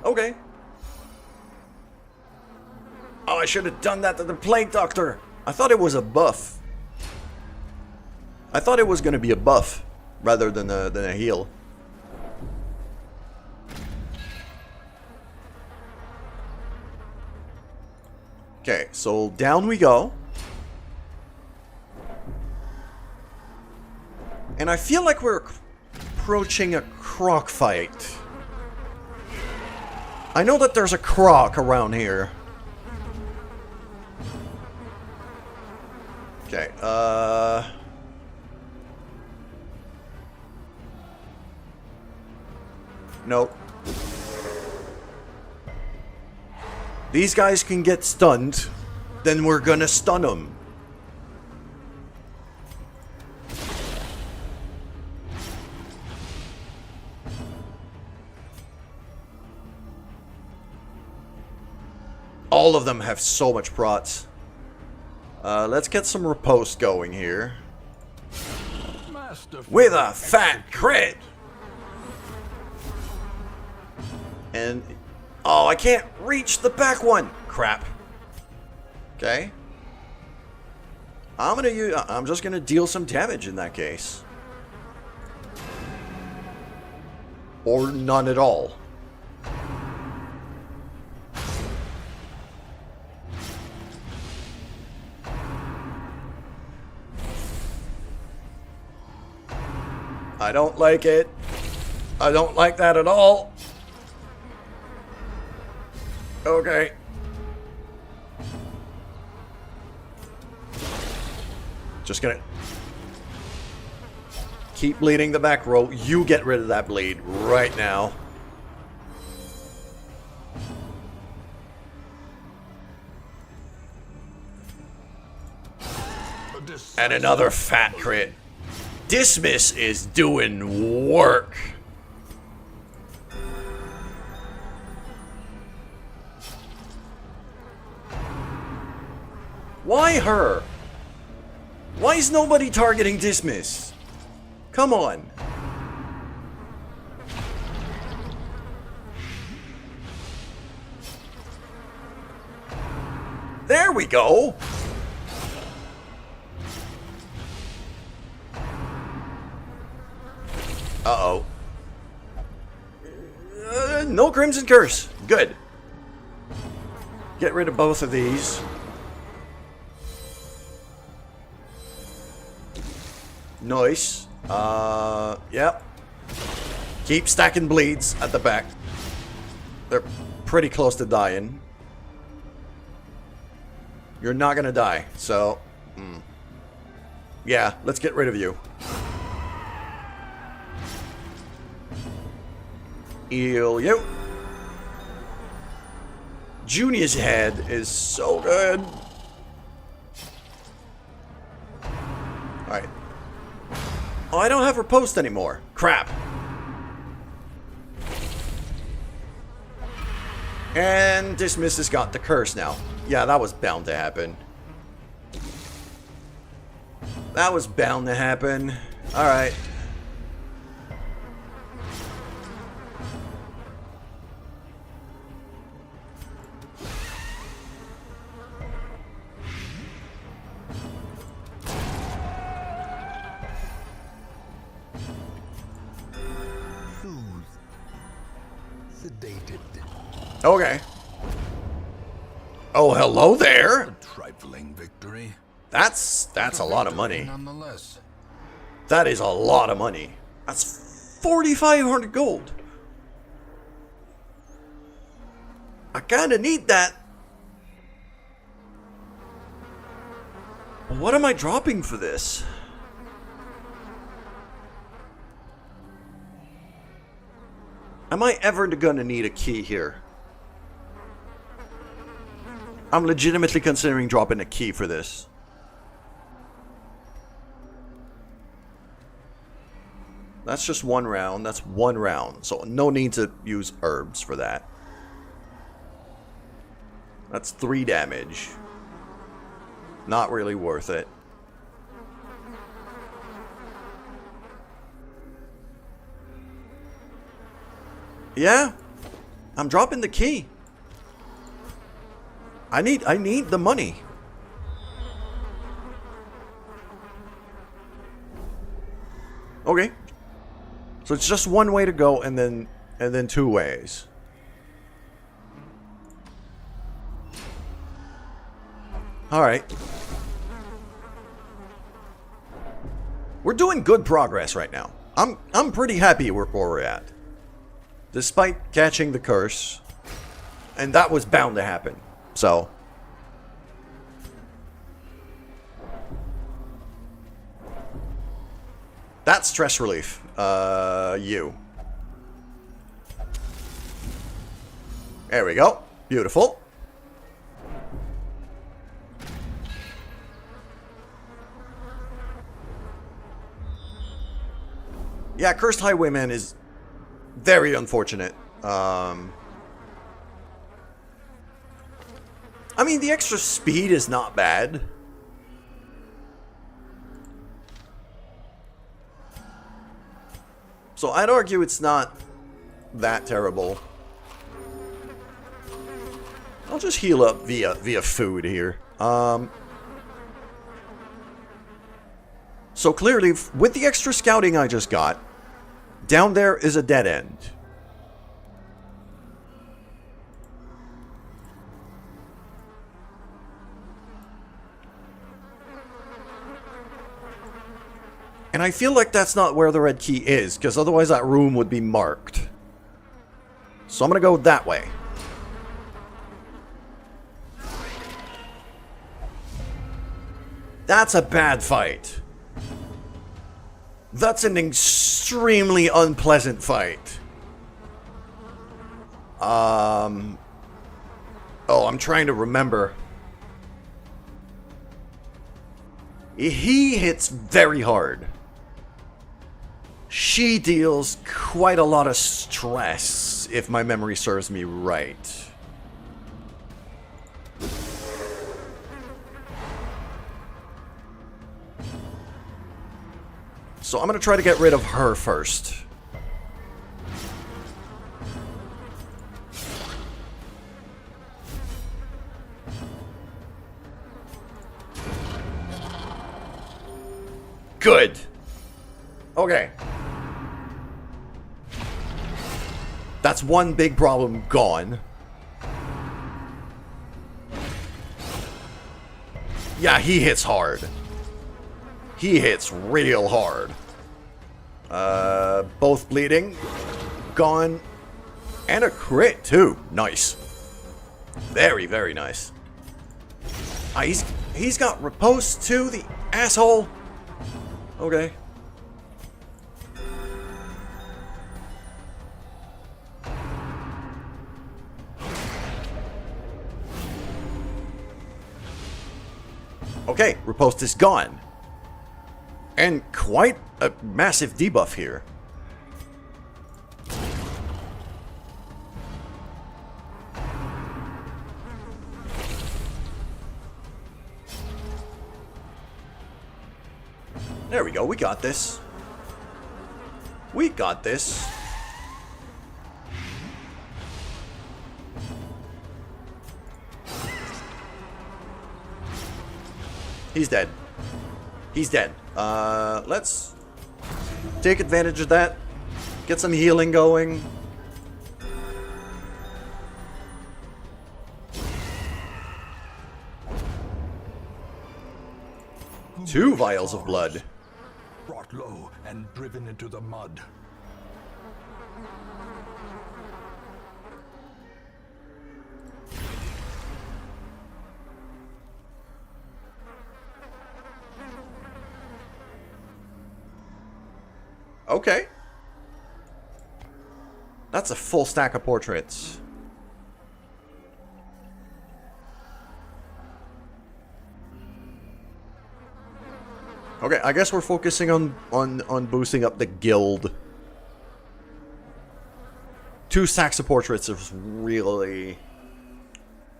Okay. Oh, I should have done that to the plague doctor. I thought it was a buff. I thought it was going to be a buff rather than a heal. Okay, so down we go. And I feel like we're approaching a croc fight. I know that there's a croc around here. Okay, nope. These guys can get stunned, then we're gonna stun them. All of them have so much prots. Let's get some riposte going here. With a fat crit! And... oh, I can't reach the back one! Crap. Okay. I'm just gonna deal some damage in that case. Or none at all. I don't like it. I don't like that at all. Okay. Just gonna keep bleeding the back row. You get rid of that bleed right now. And another fat crit. Dismiss is doing work. Why her? Why is nobody targeting Dismiss? Come on. There we go. Uh-oh. No Crimson Curse. Good. Get rid of both of these. Nice. Yep. Keep stacking bleeds at the back. They're pretty close to dying. You're not gonna die, so... yeah, let's get rid of you. Heal you. Junior's head is so good. Alright. Oh, I don't have her post anymore. Crap. And Dismiss has got the curse now. Yeah, that was bound to happen. That was bound to happen. Alright. Okay. Oh, hello there. A trifling victory. That's a lot of money. Nonetheless. That is a lot of money. That's 4,500 gold. I kind of need that. What am I dropping for this? Am I ever gonna need a key here? I'm legitimately considering dropping a key for this. That's just one round. That's one round. So no need to use herbs for that. That's 3 damage. Not really worth it. Yeah. I'm dropping the key. I need the money. Okay. So it's just one way to go and then 2 ways. All right. We're doing good progress right now. I'm pretty happy where we're at. Despite catching the curse, and that was bound to happen. So, that's stress relief. You. There we go. Beautiful. Yeah, Cursed Highwayman is very unfortunate. I mean, the extra speed is not bad. So I'd argue it's not that terrible. I'll just heal up via food here. So clearly, with the extra scouting I just got, down there is a dead end. And I feel like that's not where the red key is, because otherwise that room would be marked. So I'm going to go that way. That's a bad fight. That's an extremely unpleasant fight. Oh, I'm trying to remember. He hits very hard. She deals quite a lot of stress, if my memory serves me right. So I'm going to try to get rid of her first. Good. Okay. That's one big problem gone. Yeah, he hits hard. He hits real hard. Both bleeding. Gone. And a crit, too. Nice. Very, very nice. Ah, he's got riposte, too, the asshole. Okay. Okay, riposte is gone. And quite a massive debuff here. There we go, we got this. We got this. He's dead. He's dead. Let's take advantage of that. Get some healing going. Two vials of blood. Brought low and driven into the mud. Okay. That's a full stack of portraits. Okay, I guess we're focusing on boosting up the guild. 2 stacks of portraits is really,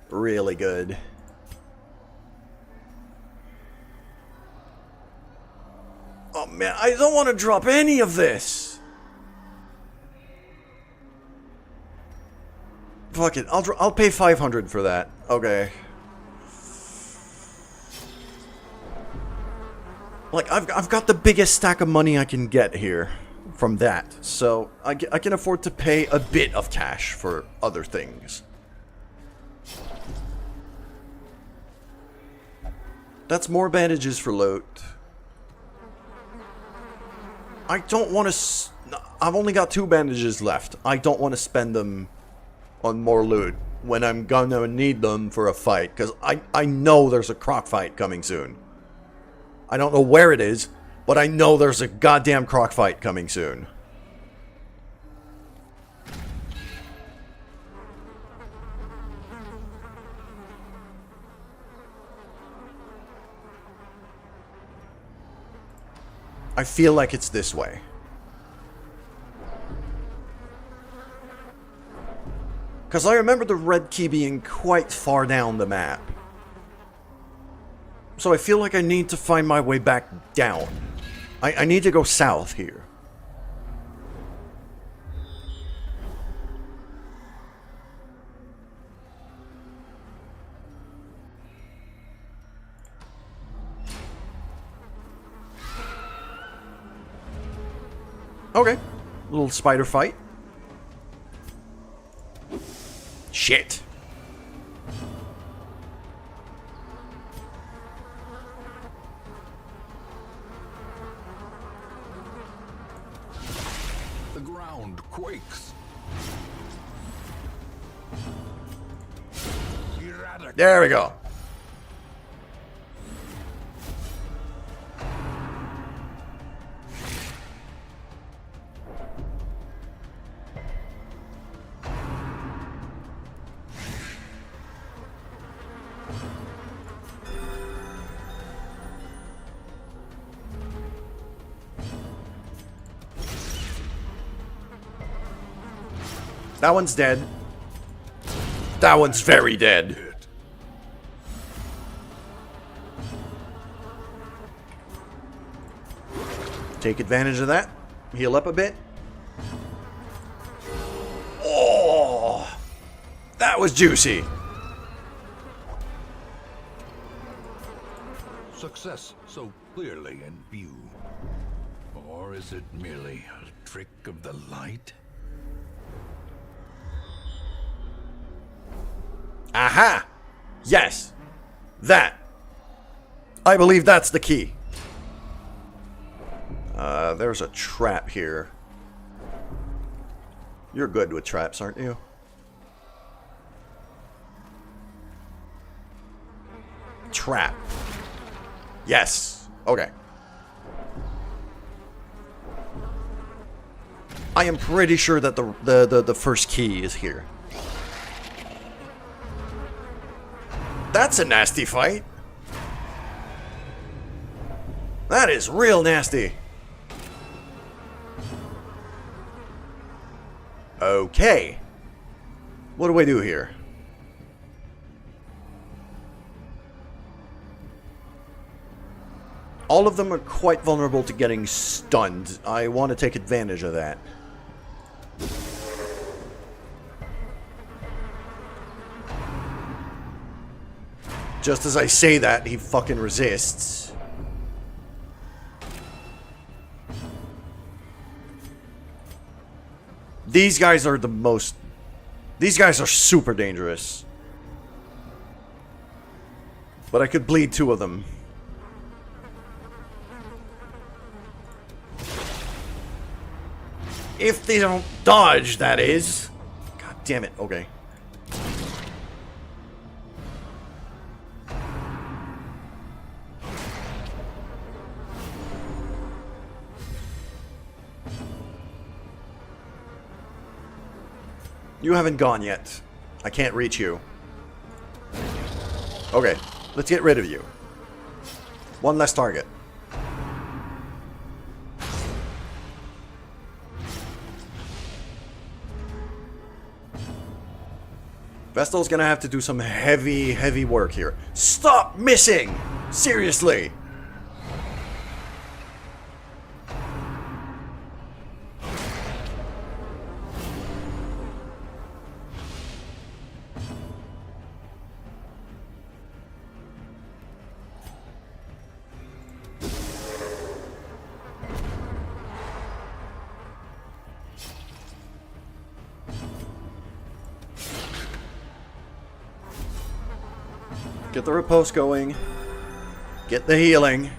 really good. Oh man, I don't want to drop any of this. Fuck it, I'll pay 500 for that. Okay. Like, I've got the biggest stack of money I can get here from that. So, I can afford to pay a bit of cash for other things. That's more bandages for loot. I don't want to... I've only got 2 bandages left. I don't want to spend them on more loot when I'm gonna need them for a fight. Because I know there's a croc fight coming soon. I don't know where it is, but I know there's a goddamn croc fight coming soon. I feel like it's this way. Because I remember the red key being quite far down the map. So I feel like I need to find my way back down. I need to go south here. Okay. Little spider fight. Shit. The ground quakes. There we go. That one's dead. That one's very dead. Take advantage of that. Heal up a bit. Oh, that was juicy. Success so clearly in view. Or is it merely a trick of the light? Aha! Yes. That. I believe that's the key. There's a trap here. You're good with traps, aren't you? Trap. Yes. Okay. I am pretty sure that the first key is here. That's a nasty fight. That is real nasty. Okay. What do I do here? All of them are quite vulnerable to getting stunned. I want to take advantage of that. Just as I say that, he fucking resists. These guys are the most... These guys are super dangerous. But I could bleed two of them. If they don't dodge, that is. God damn it. Okay. You haven't gone yet. I can't reach you. Okay, let's get rid of you. One less target. Vestal's gonna have to do some heavy work here. Stop missing! Seriously! Get the riposte going. Get the healing.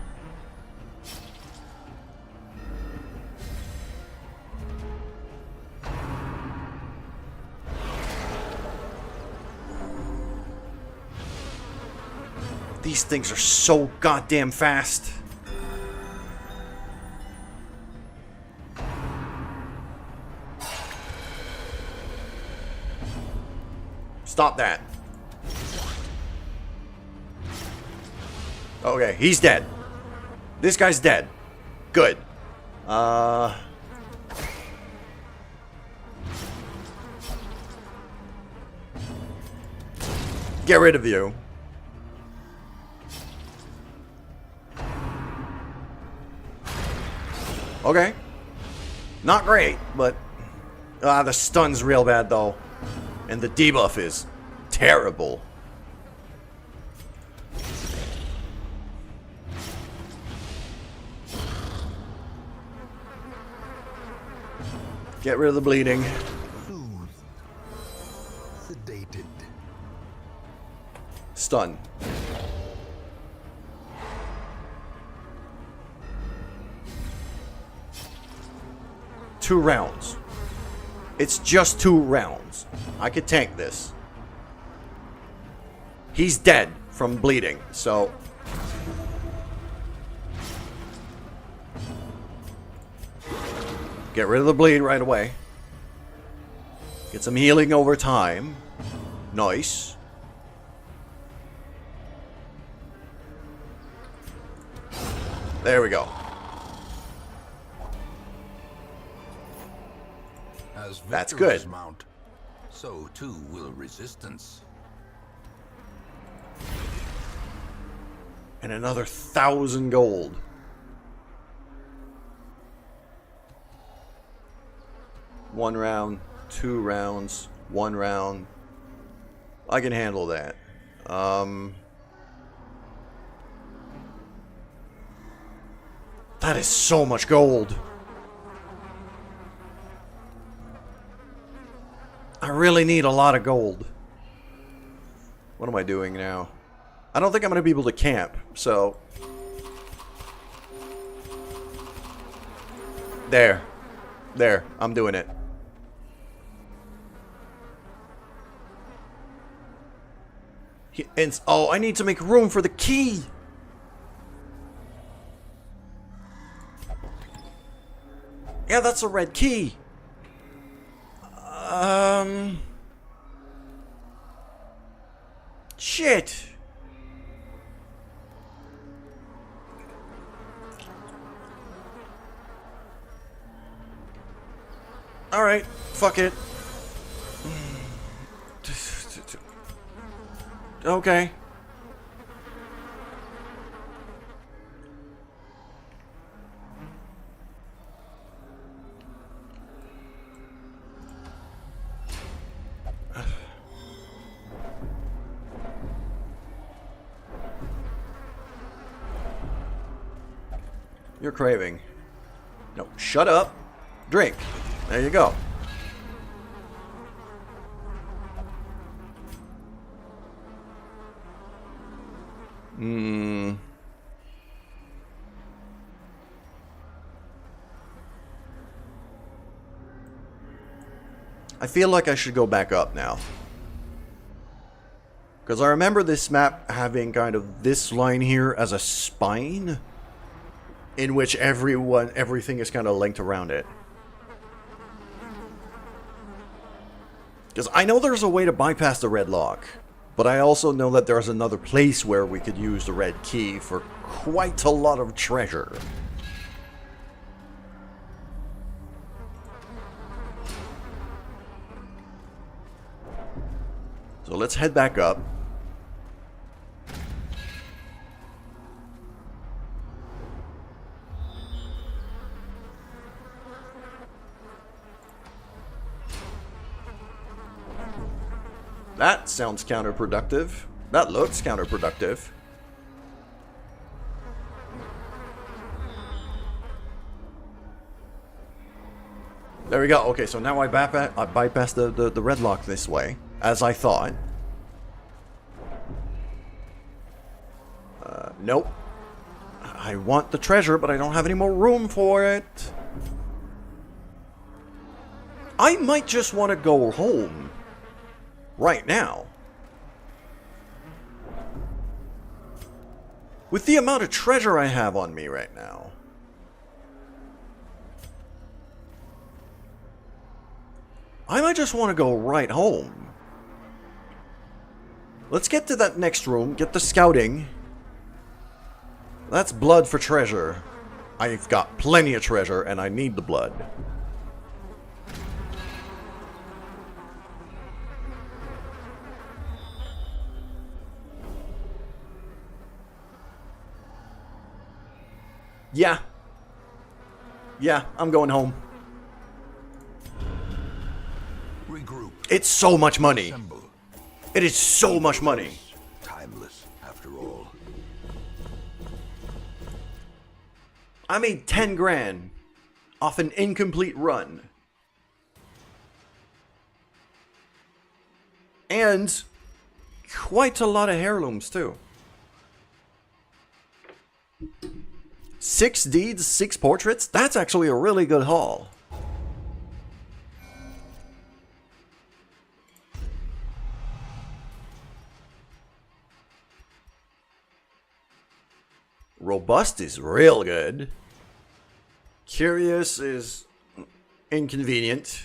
These things are so goddamn fast. Stop that. Okay, he's dead. This guy's dead. Good. Get rid of you. Okay. Not great, but... the stun's real bad, though. And the debuff is terrible. Get rid of the bleeding. Soothed. Sedated. Stun. Two rounds. It's just 2 rounds. I could tank this. He's dead from bleeding, so... Get rid of the bleed right away. Get some healing over time. Nice. There we go. As That's victories good. mount, so too will resistance. And another 1,000 gold. One round, 2 rounds, 1 round. I can handle that. That is so much gold. I really need a lot of gold. What am I doing now? I don't think I'm going to be able to camp, so... There. There. I'm doing it. Oh, I need to make room for the key! Yeah, that's a red key. Shit. Alright, fuck it. Okay. You're craving. No, shut up. Drink. There you go. I feel like I should go back up now. Because I remember this map having kind of this line here as a spine, in which everything is kind of linked around it. Because I know there's a way to bypass the red lock, but I also know that there's another place where we could use the red key for quite a lot of treasure. So let's head back up. That sounds counterproductive. That looks counterproductive. There we go. Okay, so now I bypass the red lock this way, as I thought. Nope. I want the treasure, but I don't have any more room for it. I might just want to go home. Right now. With the amount of treasure I have on me right now. I might just want to go right home. Let's get to that next room, get the scouting. That's blood for treasure. I've got plenty of treasure and I need the blood. Yeah. Yeah, I'm going home. Regroup. It's so much money. Assemble. It is so much money. Timeless, after all. I made 10 grand off an incomplete run. And quite a lot of heirlooms too. 6 deeds, 6 portraits? That's actually a really good haul. Robust is real good. Curious is inconvenient.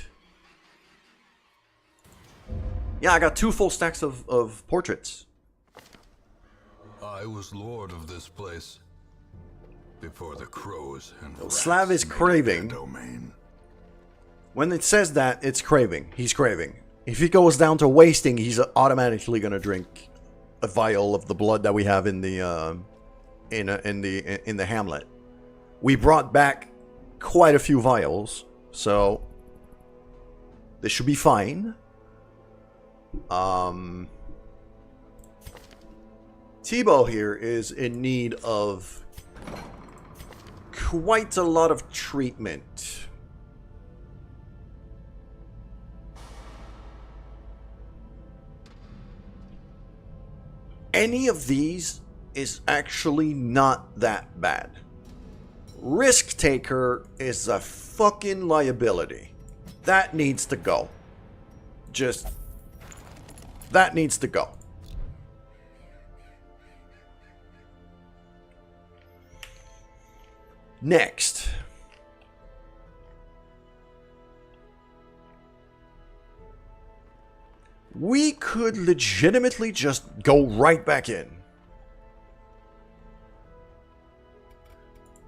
Yeah, I got 2 full stacks of portraits. I was lord of this place before the crows and rats Slav is made it craving. their domain. When it says that, it's craving. He's craving. If he goes down to wasting, he's automatically gonna drink a vial of the blood that we have in the in the hamlet. We brought back quite a few vials, so this should be fine. Tebow here is in need of quite a lot of treatment. Any of these is actually not that bad. Risk Taker is a fucking liability. That needs to go. Just... that needs to go. Next. We could legitimately just go right back in.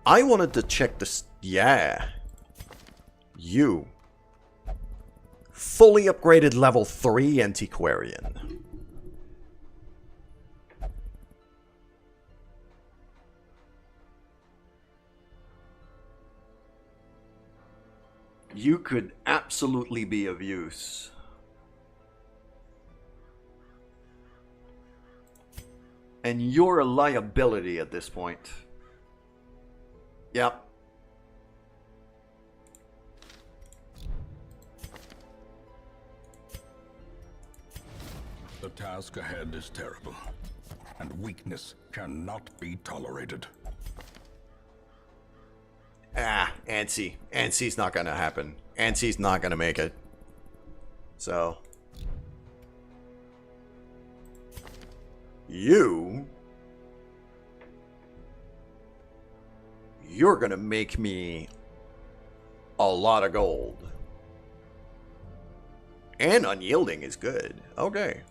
I wanted to check this. Yeah. You. Fully upgraded level 3 Antiquarian. You could absolutely be of use. And you're a liability at this point. Yep. The task ahead is terrible, and weakness cannot be tolerated. Ah, Ansi. Ansi's not gonna happen. Ansi's not gonna make it. So. You're gonna make me a lot of gold. And unyielding is good. Okay.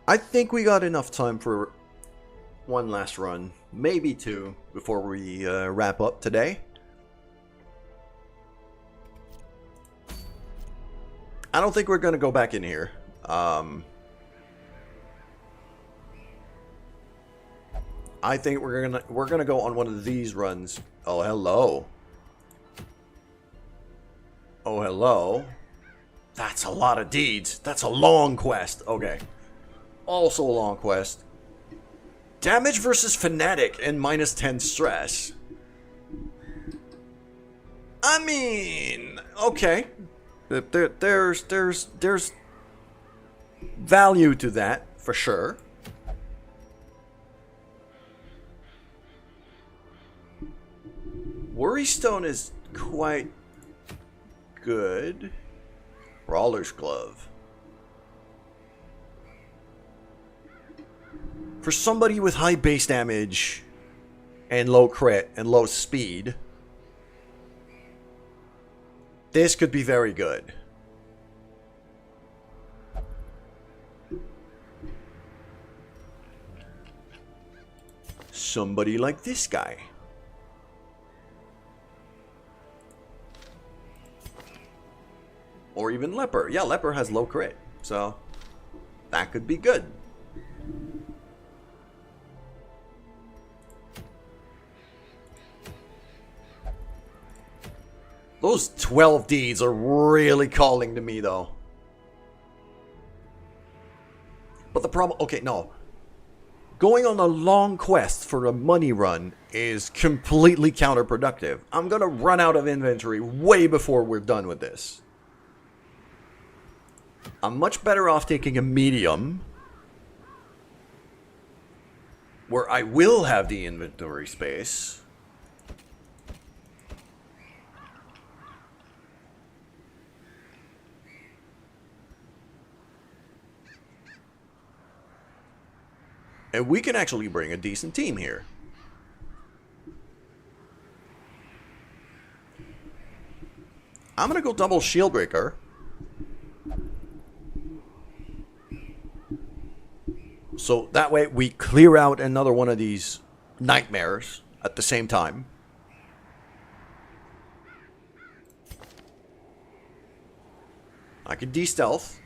I think we got enough time for one last run. Maybe 2 before we wrap up today. I don't think we're gonna go back in here. I think we're gonna go on one of these runs. Oh, hello. Oh, hello. That's a lot of deeds. That's a long quest. Okay. Also a long quest. Damage versus Fanatic and minus 10 stress. I mean, okay. There's value to that, for sure. Worrystone is quite good. Brawler's Glove. For somebody with high base damage and low crit and low speed, this could be very good. Somebody like this guy. Or even Leper. Yeah, Leper has low crit, so that could be good. Those 12 deeds are really calling to me, though. But the problem... Okay, no. Going on a long quest for a money run is completely counterproductive. I'm gonna run out of inventory way before we're done with this. I'm much better off taking a medium, where I will have the inventory space. And we can actually bring a decent team here. I'm gonna go double Shieldbreaker. So that way we clear out another one of these nightmares at the same time. I can de-stealth.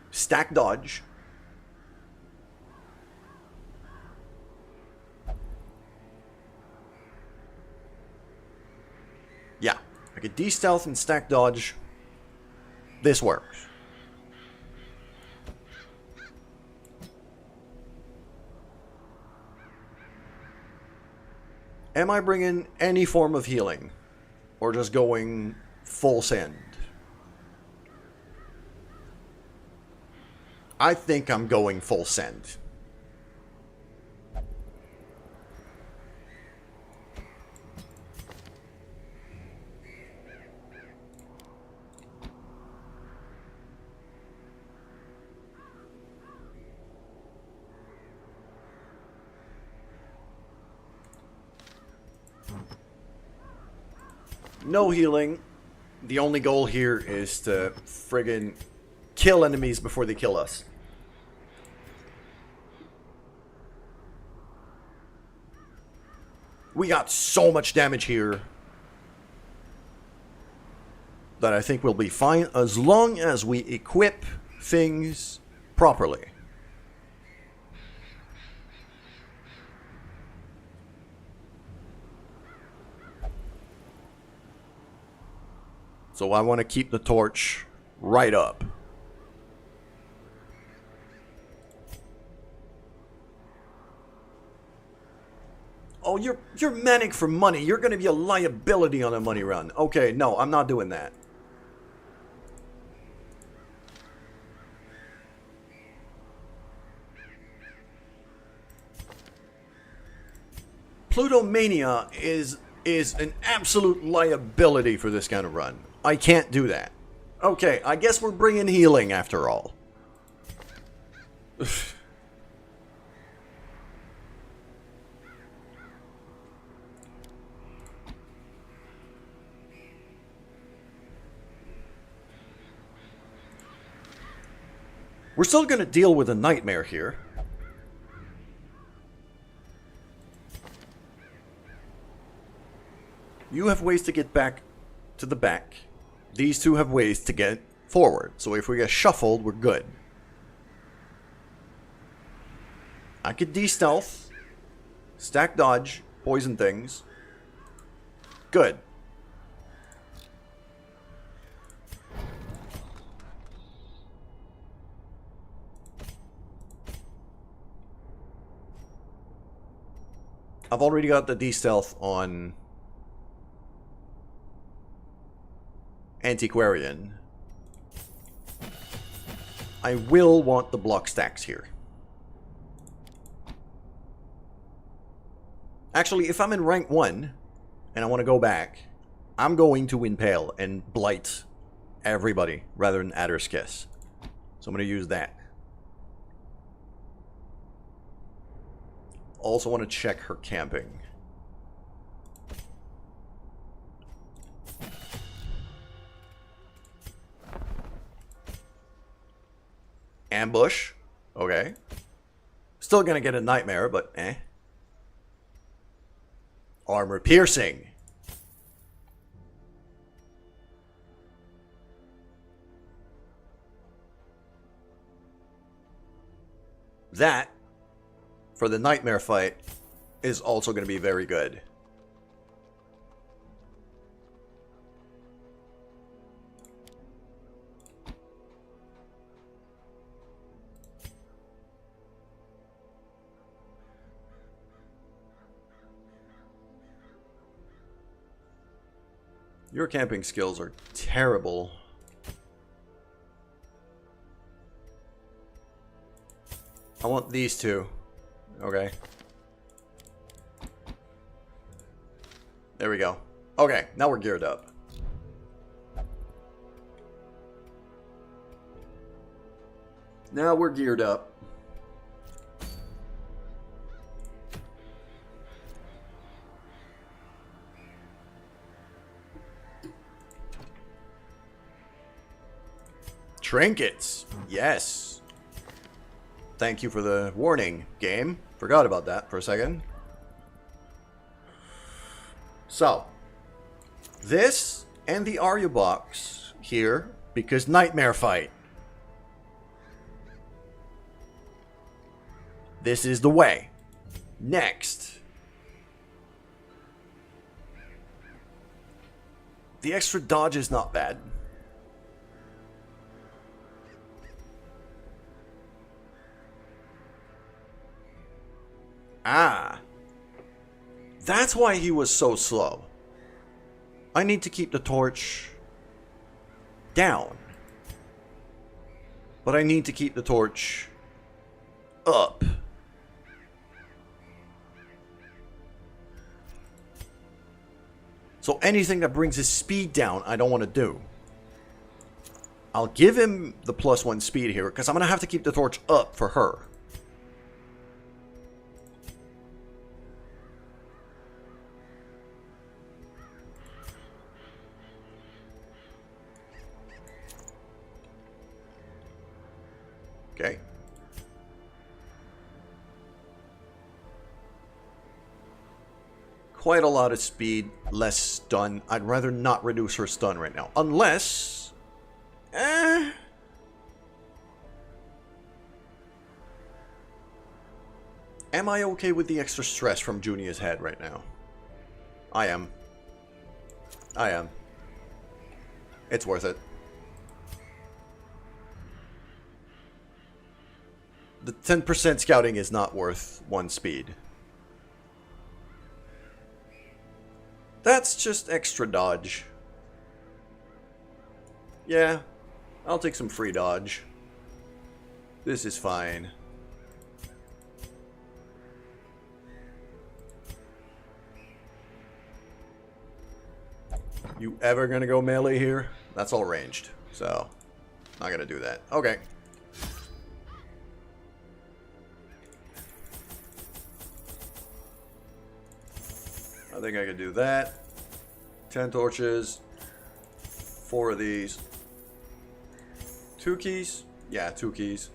Stack dodge. Yeah, I can de-stealth and stack dodge. This works. Am I bringing any form of healing? Or just going full send? I think I'm going full send. No healing. The only goal here is to friggin' kill enemies before they kill us. We got so much damage here that I think we'll be fine as long as we equip things properly. So I want to keep the torch right up. Oh, you're manic for money. You're going to be a liability on a money run. Okay, no, I'm not doing that. Plutomania is an absolute liability for this kind of run. I can't do that. Okay, I guess we're bringing healing after all. We're still going to deal with a nightmare here. You have ways to get back to the back. These two have ways to get forward. So if we get shuffled, we're good. I could de-stealth, stack dodge, poison things. Good. I've already got the de-stealth on Antiquarian. I will want the block stacks here. Actually, if I'm in rank 1 and I want to go back, I'm going to Impale and Blight everybody rather than Adder's Kiss. So I'm going to use that. Also want to check her camping. Ambush. Okay. Still gonna get a nightmare, but eh. Armor piercing. That, for the nightmare fight, is also going to be very good. Your camping skills are terrible. I want these two. Okay. There we go. Okay, now we're geared up. Now we're geared up. Trinkets. Yes. Thank you for the warning, game. Forgot about that for a second. So, this and the Arya box here because nightmare fight. This is the way. Next. The extra dodge is not bad. Ah. That's why he was so slow. I need to keep the torch down. But I need to keep the torch up. So anything that brings his speed down, I don't want to do. I'll give him the +1 speed here, because I'm going to have to keep the torch up for her. Okay. Quite a lot of speed, less stun. I'd rather not reduce her stun right now. Unless... Am I okay with the extra stress from Junia's head right now? I am. I am. It's worth it. The 10% scouting is not worth 1 speed. That's just extra dodge. Yeah, I'll take some free dodge. This is fine. You ever gonna go melee here? That's all ranged, so not gonna do that. Okay. I think I could do that. 10 torches. 4 of these. 2 keys? Yeah, 2 keys.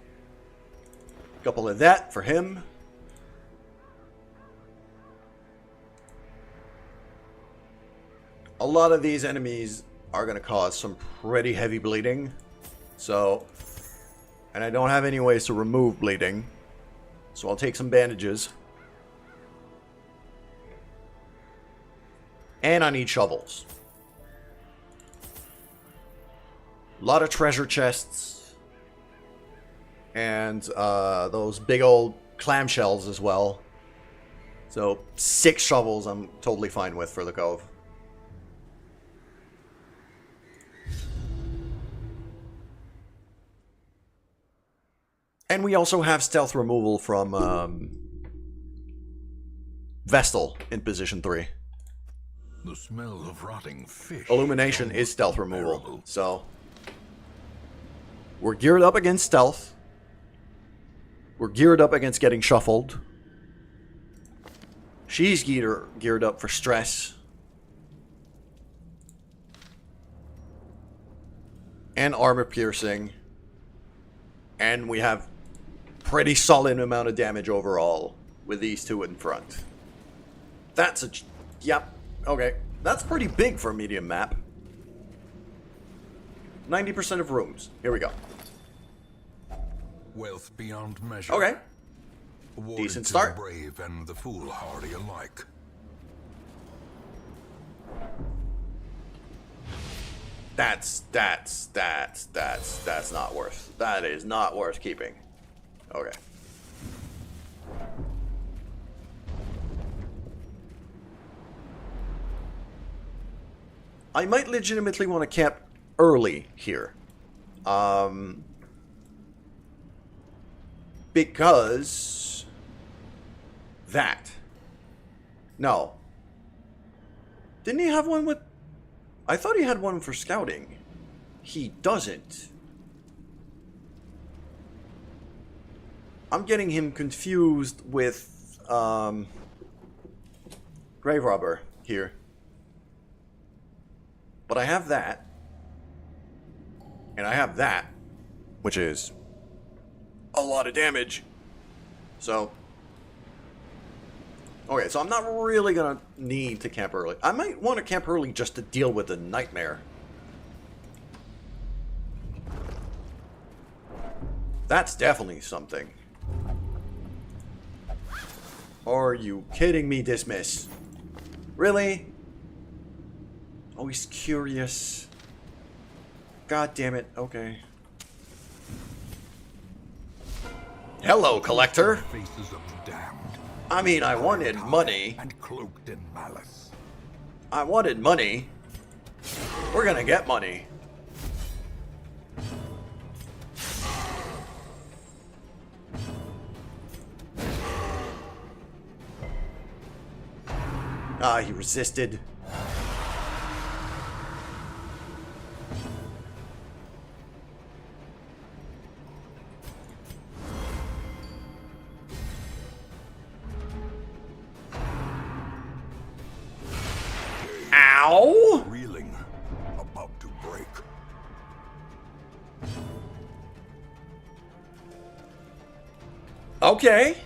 Couple of that for him. A lot of these enemies are going to cause some pretty heavy bleeding. So, and I don't have any ways to remove bleeding. So I'll take some bandages. And I need shovels. A lot of treasure chests. And those big old clamshells as well. So 6 shovels I'm totally fine with for the cove. And we also have stealth removal from Vestal in position 3. The smell of rotting fish. Illumination is stealth removal, so we're geared up against stealth. We're geared up against getting shuffled. She's geared up for stress. And armor piercing. And we have pretty solid amount of damage overall with these 2 in front. That's a... Yep. Okay. That's pretty big for a medium map. 90% of rooms. Here we go. Wealth beyond measure. Okay. Awarded Decent to start. the brave and the foolhardy alike. That's not worth. That is not worth keeping. Okay. I might legitimately want to camp early here. Because... that. No. Didn't he have one with... I thought he had one for scouting. He doesn't. I'm getting him confused with, Grave Robber here. But I have that. And I have that. Which is a lot of damage. So... okay, so I'm not really gonna need to camp early. I might want to camp early just to deal with the nightmare. That's definitely something. Are you kidding me, Dismiss? Really? Oh, he's curious. God damn it. Okay. Hello, Collector. Faces of the damned. I mean, I wanted money. And cloaked in malice. I wanted money. We're gonna get money. Ah, he resisted. Ow! Reeling. About to break. Okay.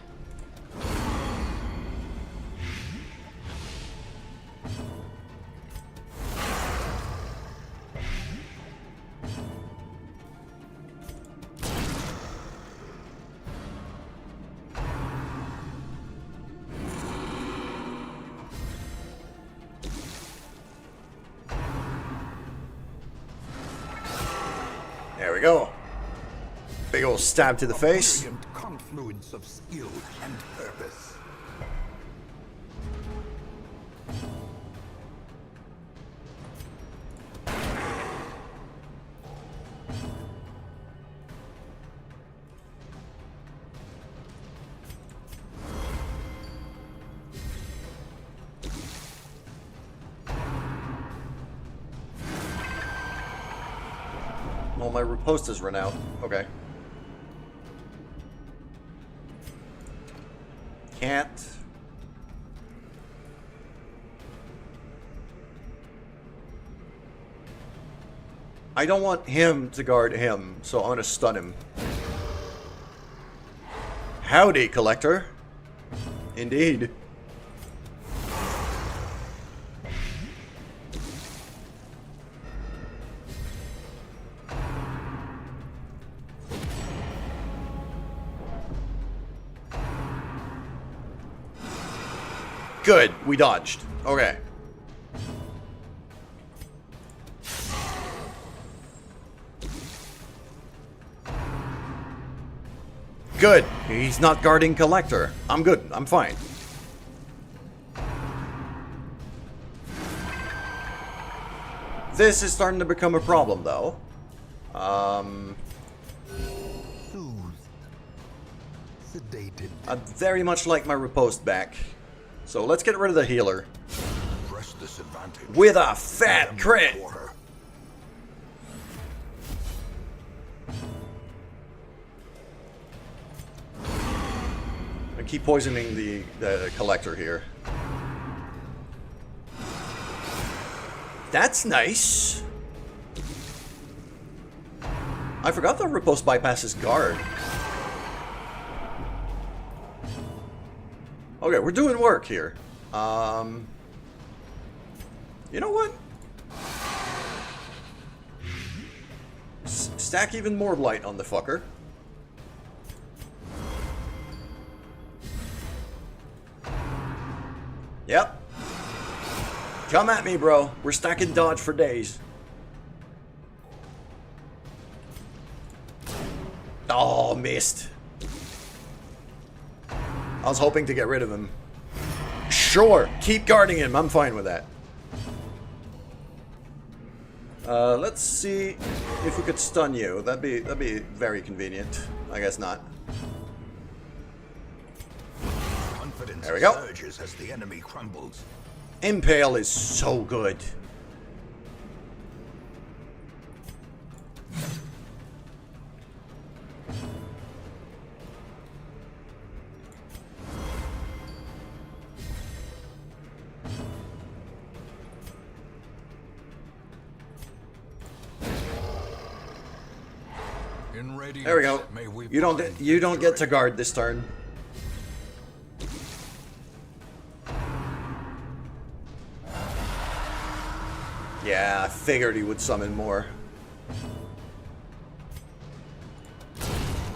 There we go. Big old stab to the face. Brilliant confluence of skill and purpose. Well, my riposte has run out. Okay. Can't. I don't want him to guard him, so I'm gonna stun him. Howdy, Collector. Indeed. Good, we dodged. Okay. Good. He's not guarding Collector. I'm good. I'm fine. This is starting to become a problem, though. Soothed. Sedated. I'd very much like my riposte back. So let's get rid of the healer. Press this advantage. With a fat crit! Quarter. I keep poisoning the Collector here. That's nice. I forgot the riposte bypasses guard. Okay, we're doing work here. You know what? Stack even more blight on the fucker. Yep. Come at me, bro. We're stacking dodge for days. Oh, missed. I was hoping to get rid of him. Sure, keep guarding him. I'm fine with that. Let's see if we could stun you. That'd be very convenient. I guess not. Confidence There we go. surges as the enemy crumbles. Impale is so good. In radiance, There we go. may we You don't find get to guard this turn. Yeah, I figured he would summon more.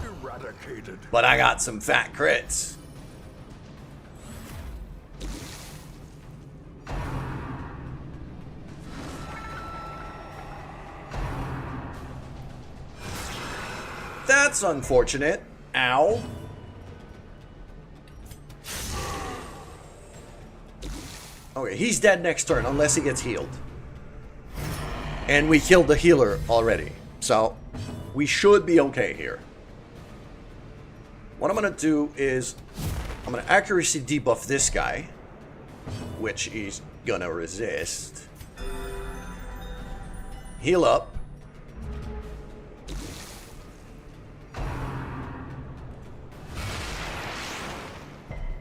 eradicated. But I got some fat crits. That's unfortunate. Ow. Okay, he's dead next turn unless he gets healed. And we killed the healer already. So, we should be okay here. What I'm going to do is, I'm going to accuracy debuff this guy, which he's going to resist. Heal up.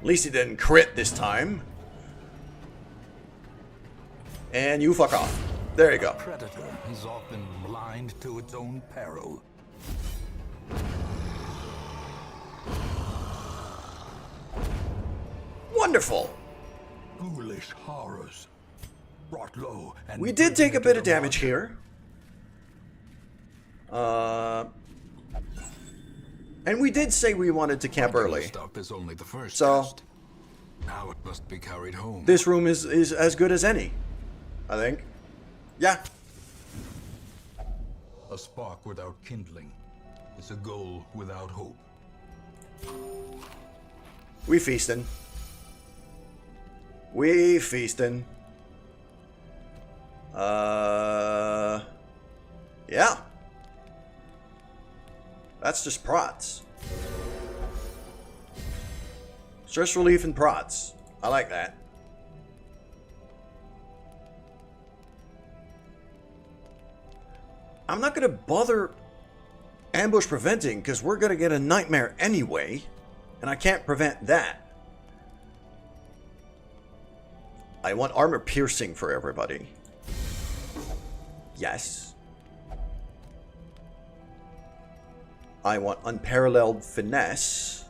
At least he didn't crit this time. And you fuck off. There you go. Predator is often blind to its own peril. Wonderful. Ghoulish horrors. Brought low and We did take a bit of driven damage to the here. And we did say we wanted to camp early. Stop is only the first So- test. Now it must be carried home. This room is as good as any, I think. Yeah. A spark without kindling is a goal without hope. We feasting. We feasting. Yeah. That's just prots. Stress relief and prots. I like that. I'm not going to bother ambush preventing because we're going to get a nightmare anyway. And I can't prevent that. I want armor piercing for everybody. Yes. I want unparalleled finesse.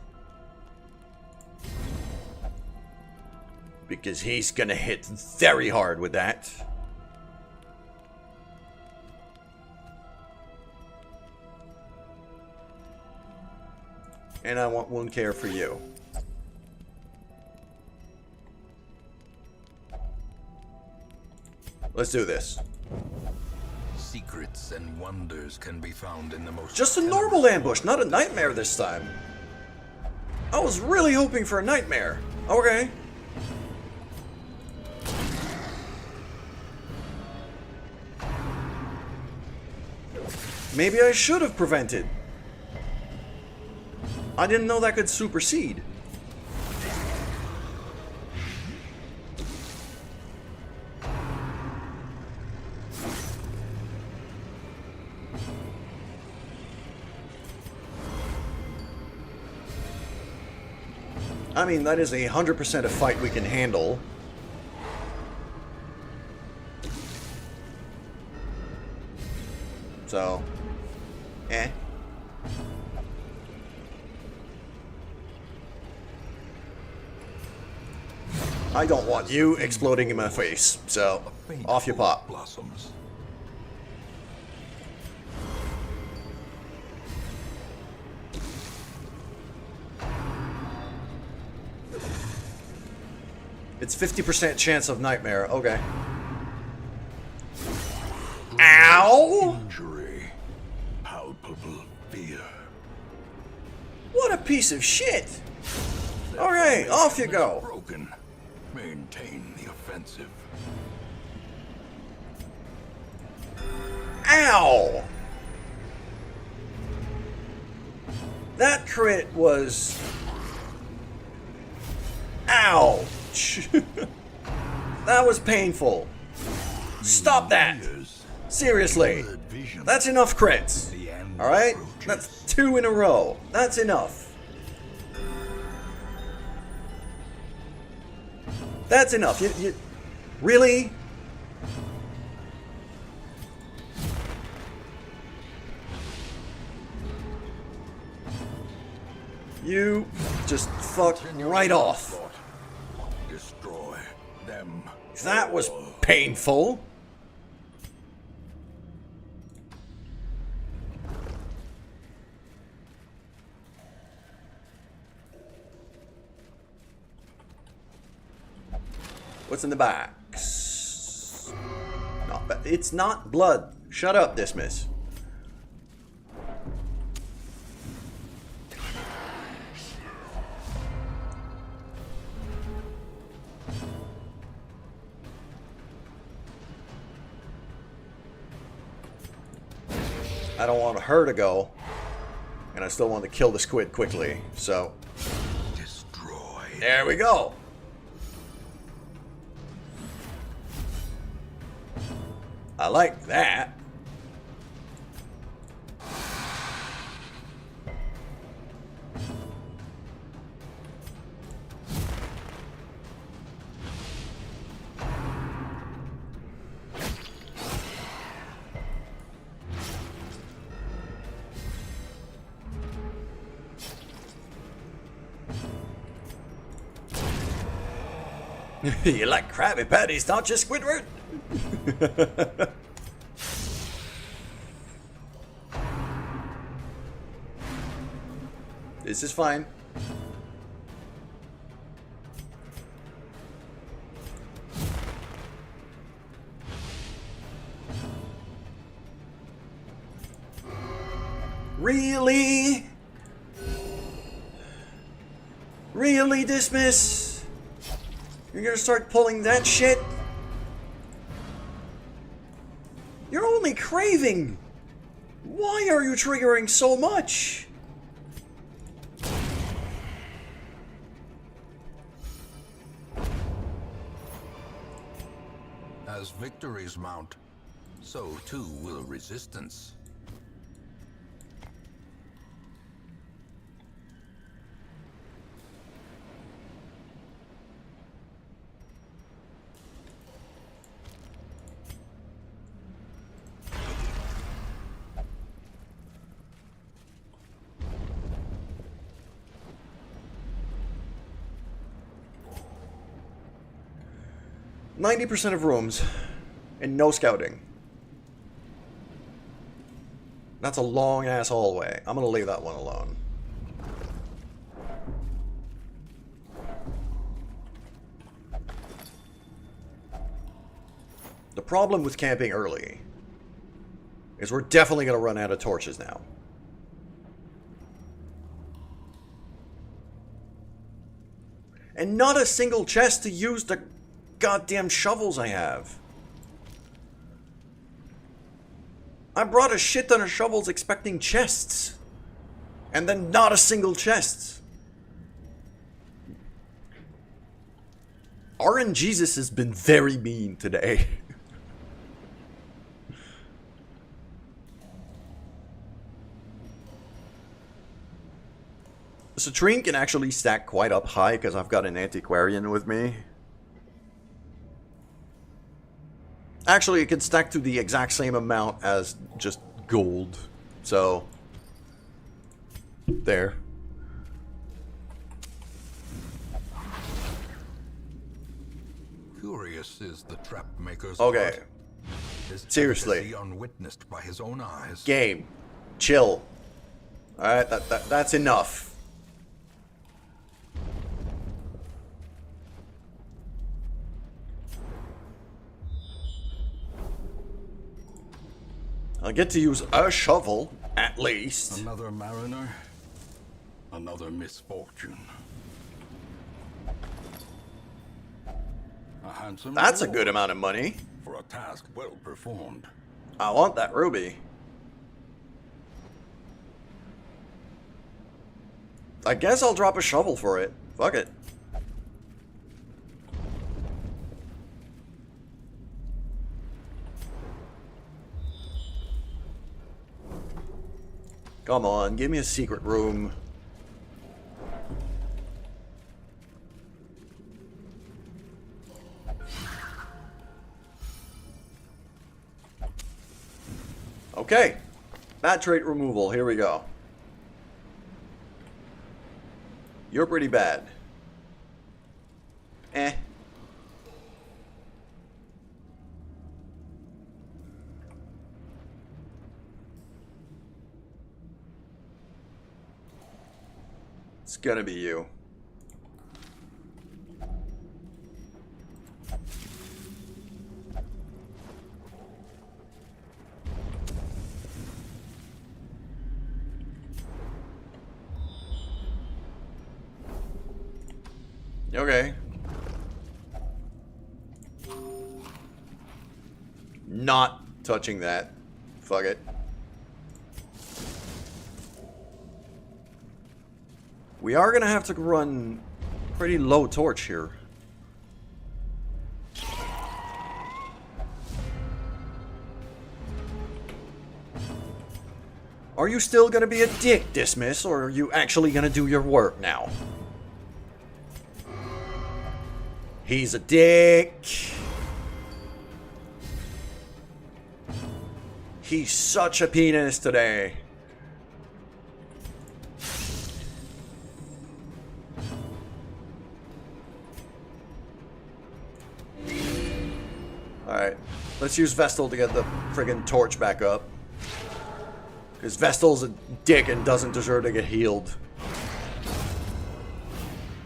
Because he's gonna hit very hard with that. And I want wound care for you. Let's do this. Secrets and wonders can be found in the most... Just a normal ambush, not a nightmare this time. I was really hoping for a nightmare. Okay. Maybe I should have prevented. I didn't know that could supersede. I mean, that is 100% a fight we can handle. So, eh. I don't want you exploding in my face, so off you pop. Blossoms. It's 50% chance of nightmare. Okay. Ow! Injury. Palpable fear. What a piece of shit! Alright, off you go. Broken. Maintain the offensive. Ow! That crit was... Ouch! That was painful. Stop that! Seriously. That's enough crits. Alright? That's 2 in a row. That's enough. That's enough. You really? You just fucked right off. Destroy them. That was painful. What's in the box? Not bad. It's not blood. Shut up, Dismiss. I don't want her to go, and I still want to kill the squid quickly, so... Destroy. There we go! I like that. You like Krabby Patties, don't you, Squidward? This is fine. Really? Really, Dismiss? You're gonna start pulling that shit? You're only craving. Why are you triggering so much? As victories mount, so too will resistance. %of rooms and no scouting. That's a long ass hallway. I'm gonna leave that one alone. The problem with camping early is we're definitely gonna run out of torches now. And not a single chest to use the goddamn shovels I have. I brought a shit ton of shovels expecting chests. And then not a single chest. RNGesus has been very mean today. The citrine can actually stack quite up high because I've got an antiquarian with me. Actually, it can stack to the exact same amount as just gold. So, there. Curious is the trap maker's Okay. art. His Seriously. efficacy unwitnessed by his own eyes. Game. Chill. Alright, that's enough. I'll get to use a shovel, at least. Another mariner, another misfortune. A handsome That's a reward good amount of money. for a task well performed. I want that ruby. I guess I'll drop a shovel for it. Fuck it. Come on, give me a secret room. Okay. Bad trait removal. Here we go. You're pretty bad. Eh. It's gonna be you. Okay. Not touching that. Fuck it. We are gonna have to run pretty low torch here. Are you still gonna be a dick, Dismiss, or are you actually gonna do your work now? He's a dick. He's such a penis today. Alright, let's use Vestal to get the friggin' torch back up. Because Vestal's a dick and doesn't deserve to get healed.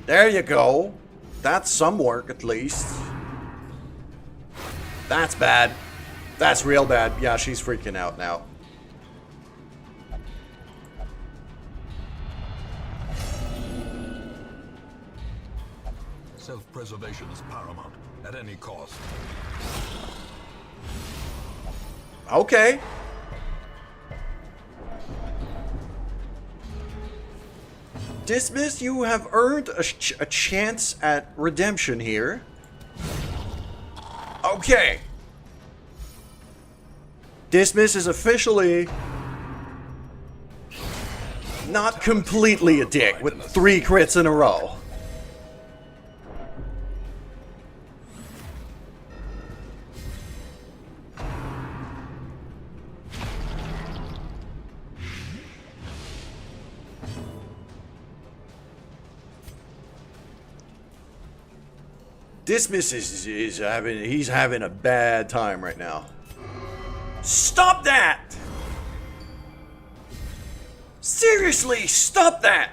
There you go. That's some work, at least. That's bad. That's real bad. Yeah, she's freaking out now. Self-preservation is paramount, at any cost. Okay. Dismiss, you have earned a chance at redemption here. Okay. Dismiss is officially not completely a dick with 3 crits in a row. Dismiss is having a bad time right now. Stop that! Seriously, stop that!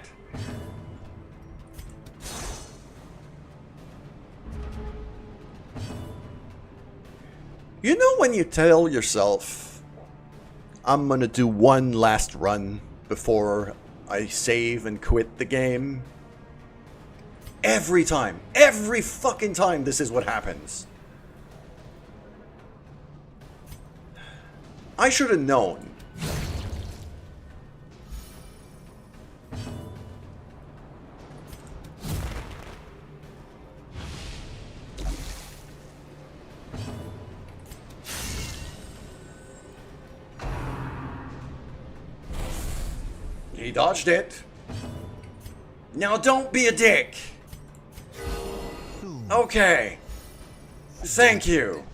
You know when you tell yourself, I'm gonna do one last run before I save and quit the game? Every time. Every fucking time this is what happens. I should have known. He dodged it. Now don't be a dick. Okay. Thank you.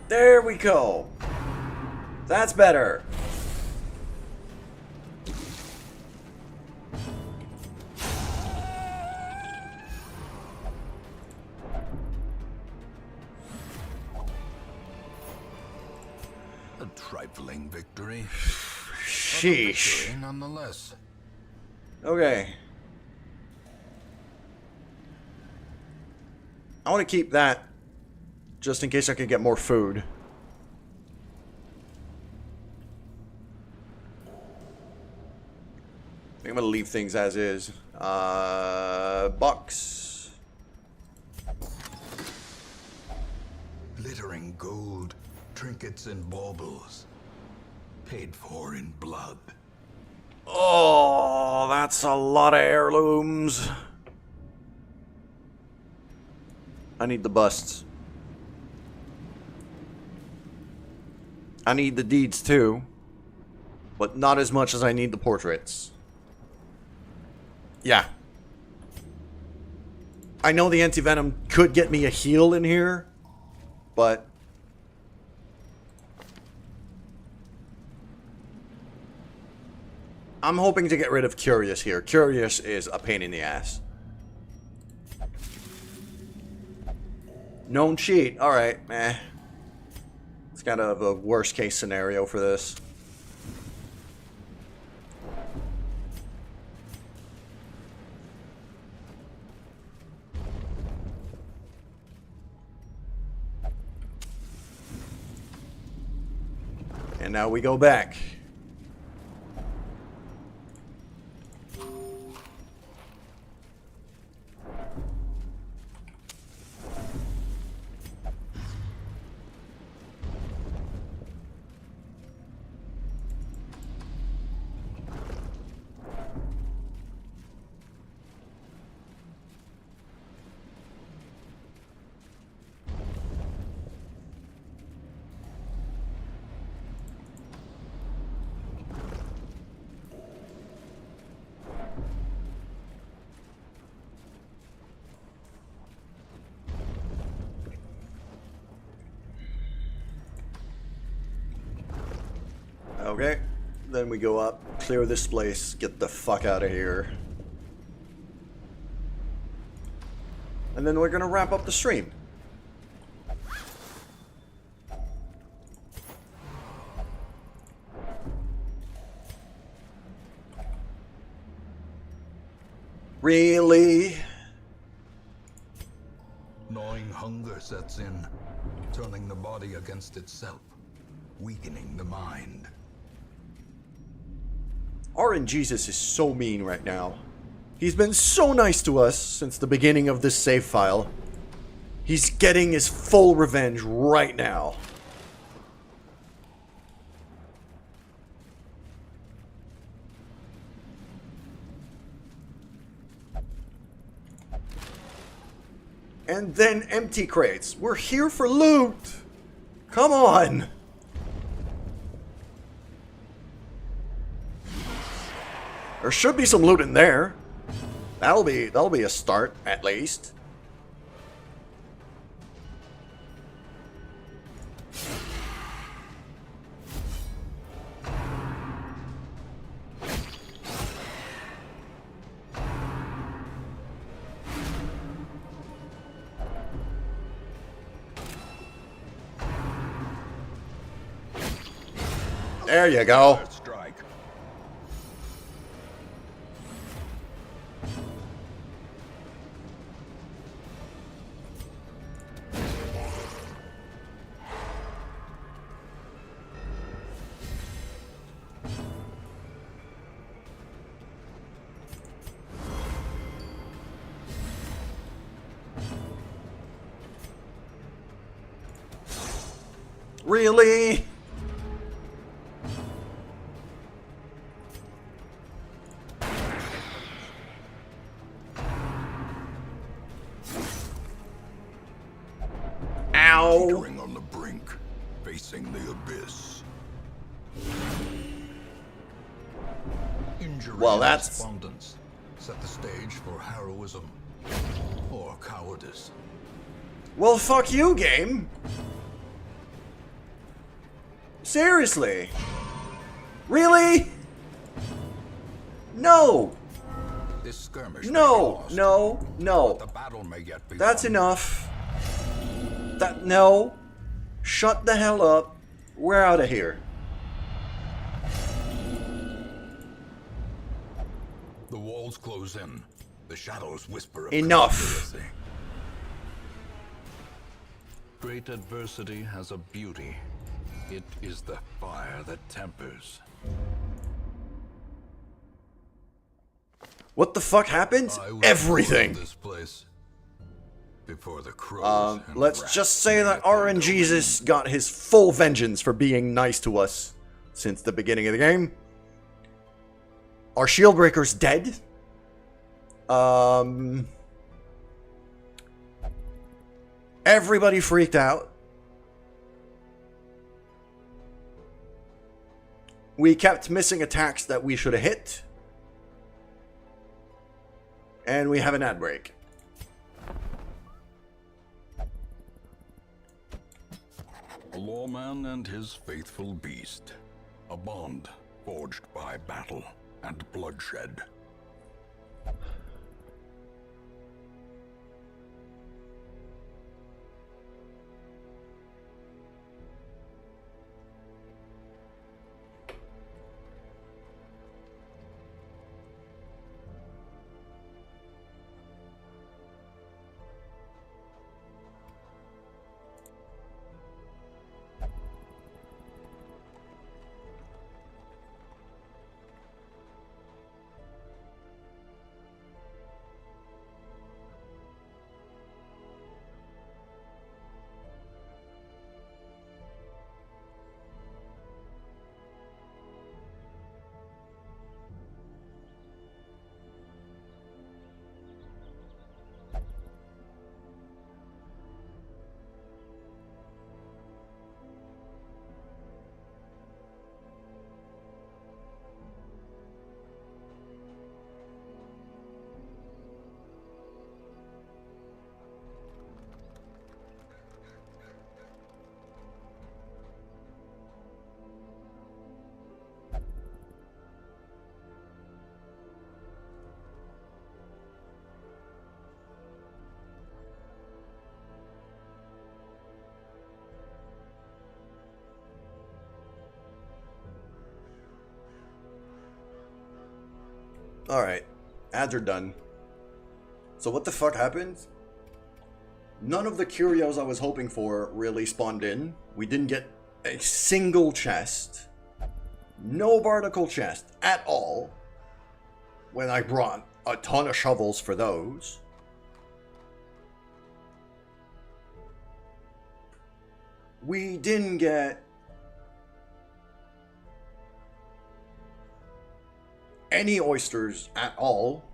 There we go. That's better. A trifling victory. Sheesh. Victory nonetheless. Okay. I want to keep that just in case I can get more food. I'm gonna leave things as is. Box. Glittering gold, trinkets and baubles. Paid for in blood. Oh, that's a lot of heirlooms. I need the busts. I need the deeds too. But not as much as I need the portraits. Yeah. I know the anti-venom could get me a heal in here, but I'm hoping to get rid of Curious here. Curious is a pain in the ass. Known cheat. Alright, meh. It's kind of a worst case scenario for this. And now we go back. Okay, then we go up, clear this place, get the fuck out of here. And then we're gonna wrap up the stream. Really? Gnawing hunger sets in, turning the body against itself, weakening the mind. RNGesus is so mean right now. He's been so nice to us since the beginning of this save file. He's getting his full revenge right now. And then empty crates. We're here for loot. Come on. There should be some loot in there. That'll be a start, at least. There you go. Strike. Really? Ow. Teetering on the brink, facing the abyss. Injury Well, and that's- despondence set the stage for heroism or cowardice. Well, fuck you, game. Seriously? Really? No. This skirmish may be No. lost, No. but No. the battle may yet be That's won. enough. No. Shut the hell up. We're out of here. The walls close in. The shadows whisper of Enough. conspiracy. Great adversity has a beauty. It is the fire that tempers. What the fuck happens? I will Everything! this place before the crows and Let's rats just say make that it their RNGesus domain. got his full vengeance for being nice to us since the beginning of the game. Our shield breaker's dead. Everybody freaked out. We kept missing attacks that we should have hit. And we have an ad break. A lawman and his faithful beast. A bond forged by battle and bloodshed. Alright, ads are done. So what the fuck happened? None of the curios I was hoping for really spawned in. We didn't get a single chest. No barnacle chest at all. When I brought a ton of shovels for those. We didn't get any oysters at all,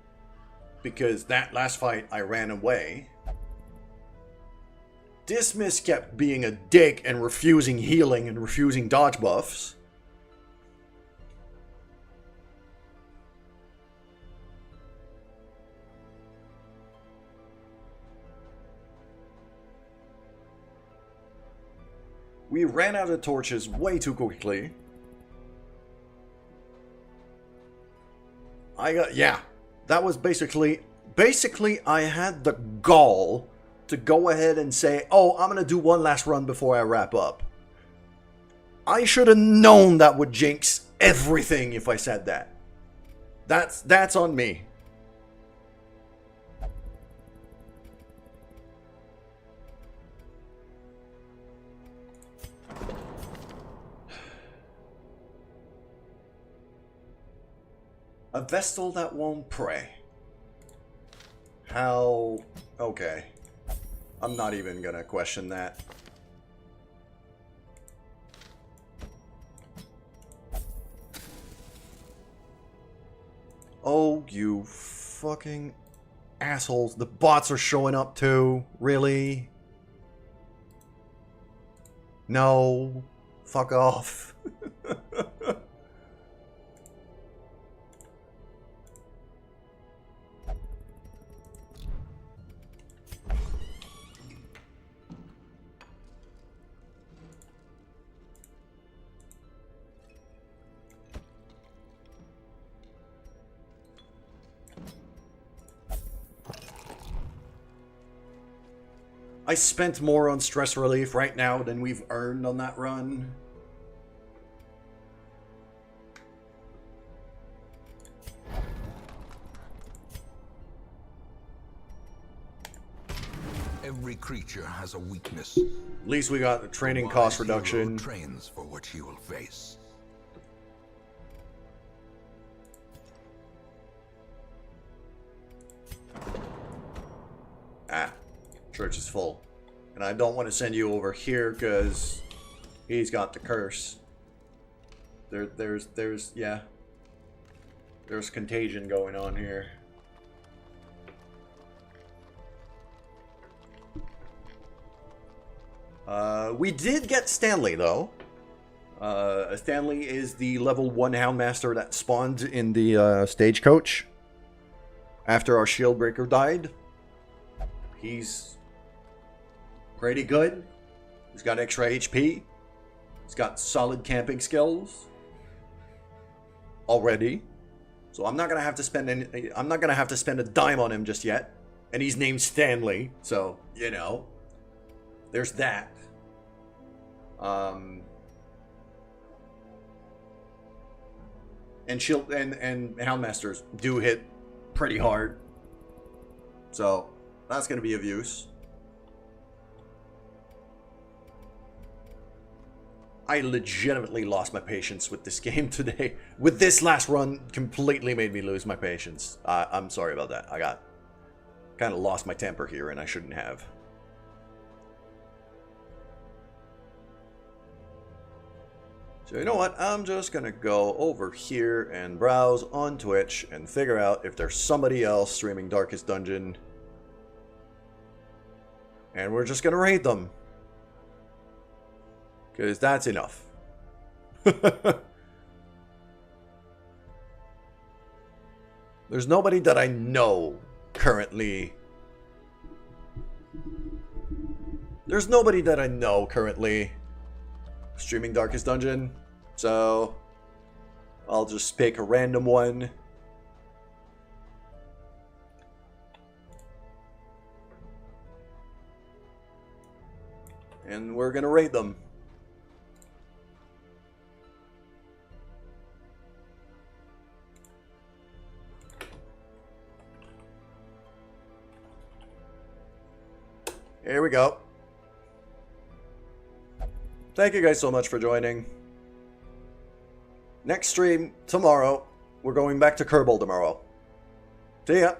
because that last fight I ran away. Dismiss kept being a dick and refusing healing and refusing dodge buffs. We ran out of torches way too quickly. That was basically I had the gall to go ahead and say, oh, I'm gonna do one last run before I wrap up. I should have known that would jinx everything if I said that. That's on me. A Vestal that won't pray. How... Okay. I'm not even gonna question that. Oh, you fucking assholes. The bots are showing up too. Really? No. Fuck off. I spent more on stress relief right now than we've earned on that run. Every creature has a weakness. At least we got the training cost reduction. Trains for what he will face. Church is full. And I don't want to send you over here because he's got the curse. There's contagion going on here. We did get Stanley, though. Stanley is the level 1 Houndmaster that spawned in the stagecoach after our Shieldbreaker died. He's pretty good. He's got extra HP. He's got solid camping skills already. So I'm not gonna have to spend a dime on him just yet. And he's named Stanley, so you know, there's that. And Shield and Houndmasters do hit pretty hard, so that's gonna be of use. I legitimately lost my patience with this game today. With this last run, completely made me lose my patience. I'm sorry about that. I got kind of lost my temper here, and I shouldn't have. So you know what? I'm just gonna go over here and browse on Twitch and figure out if there's somebody else streaming Darkest Dungeon. And we're just gonna raid them. Because that's enough. There's nobody that I know currently. There's nobody that I know currently streaming Darkest Dungeon. So I'll just pick a random one. And we're gonna raid them. Here we go. Thank you guys so much for joining. Next stream tomorrow. We're going back to Kerbal tomorrow. See ya.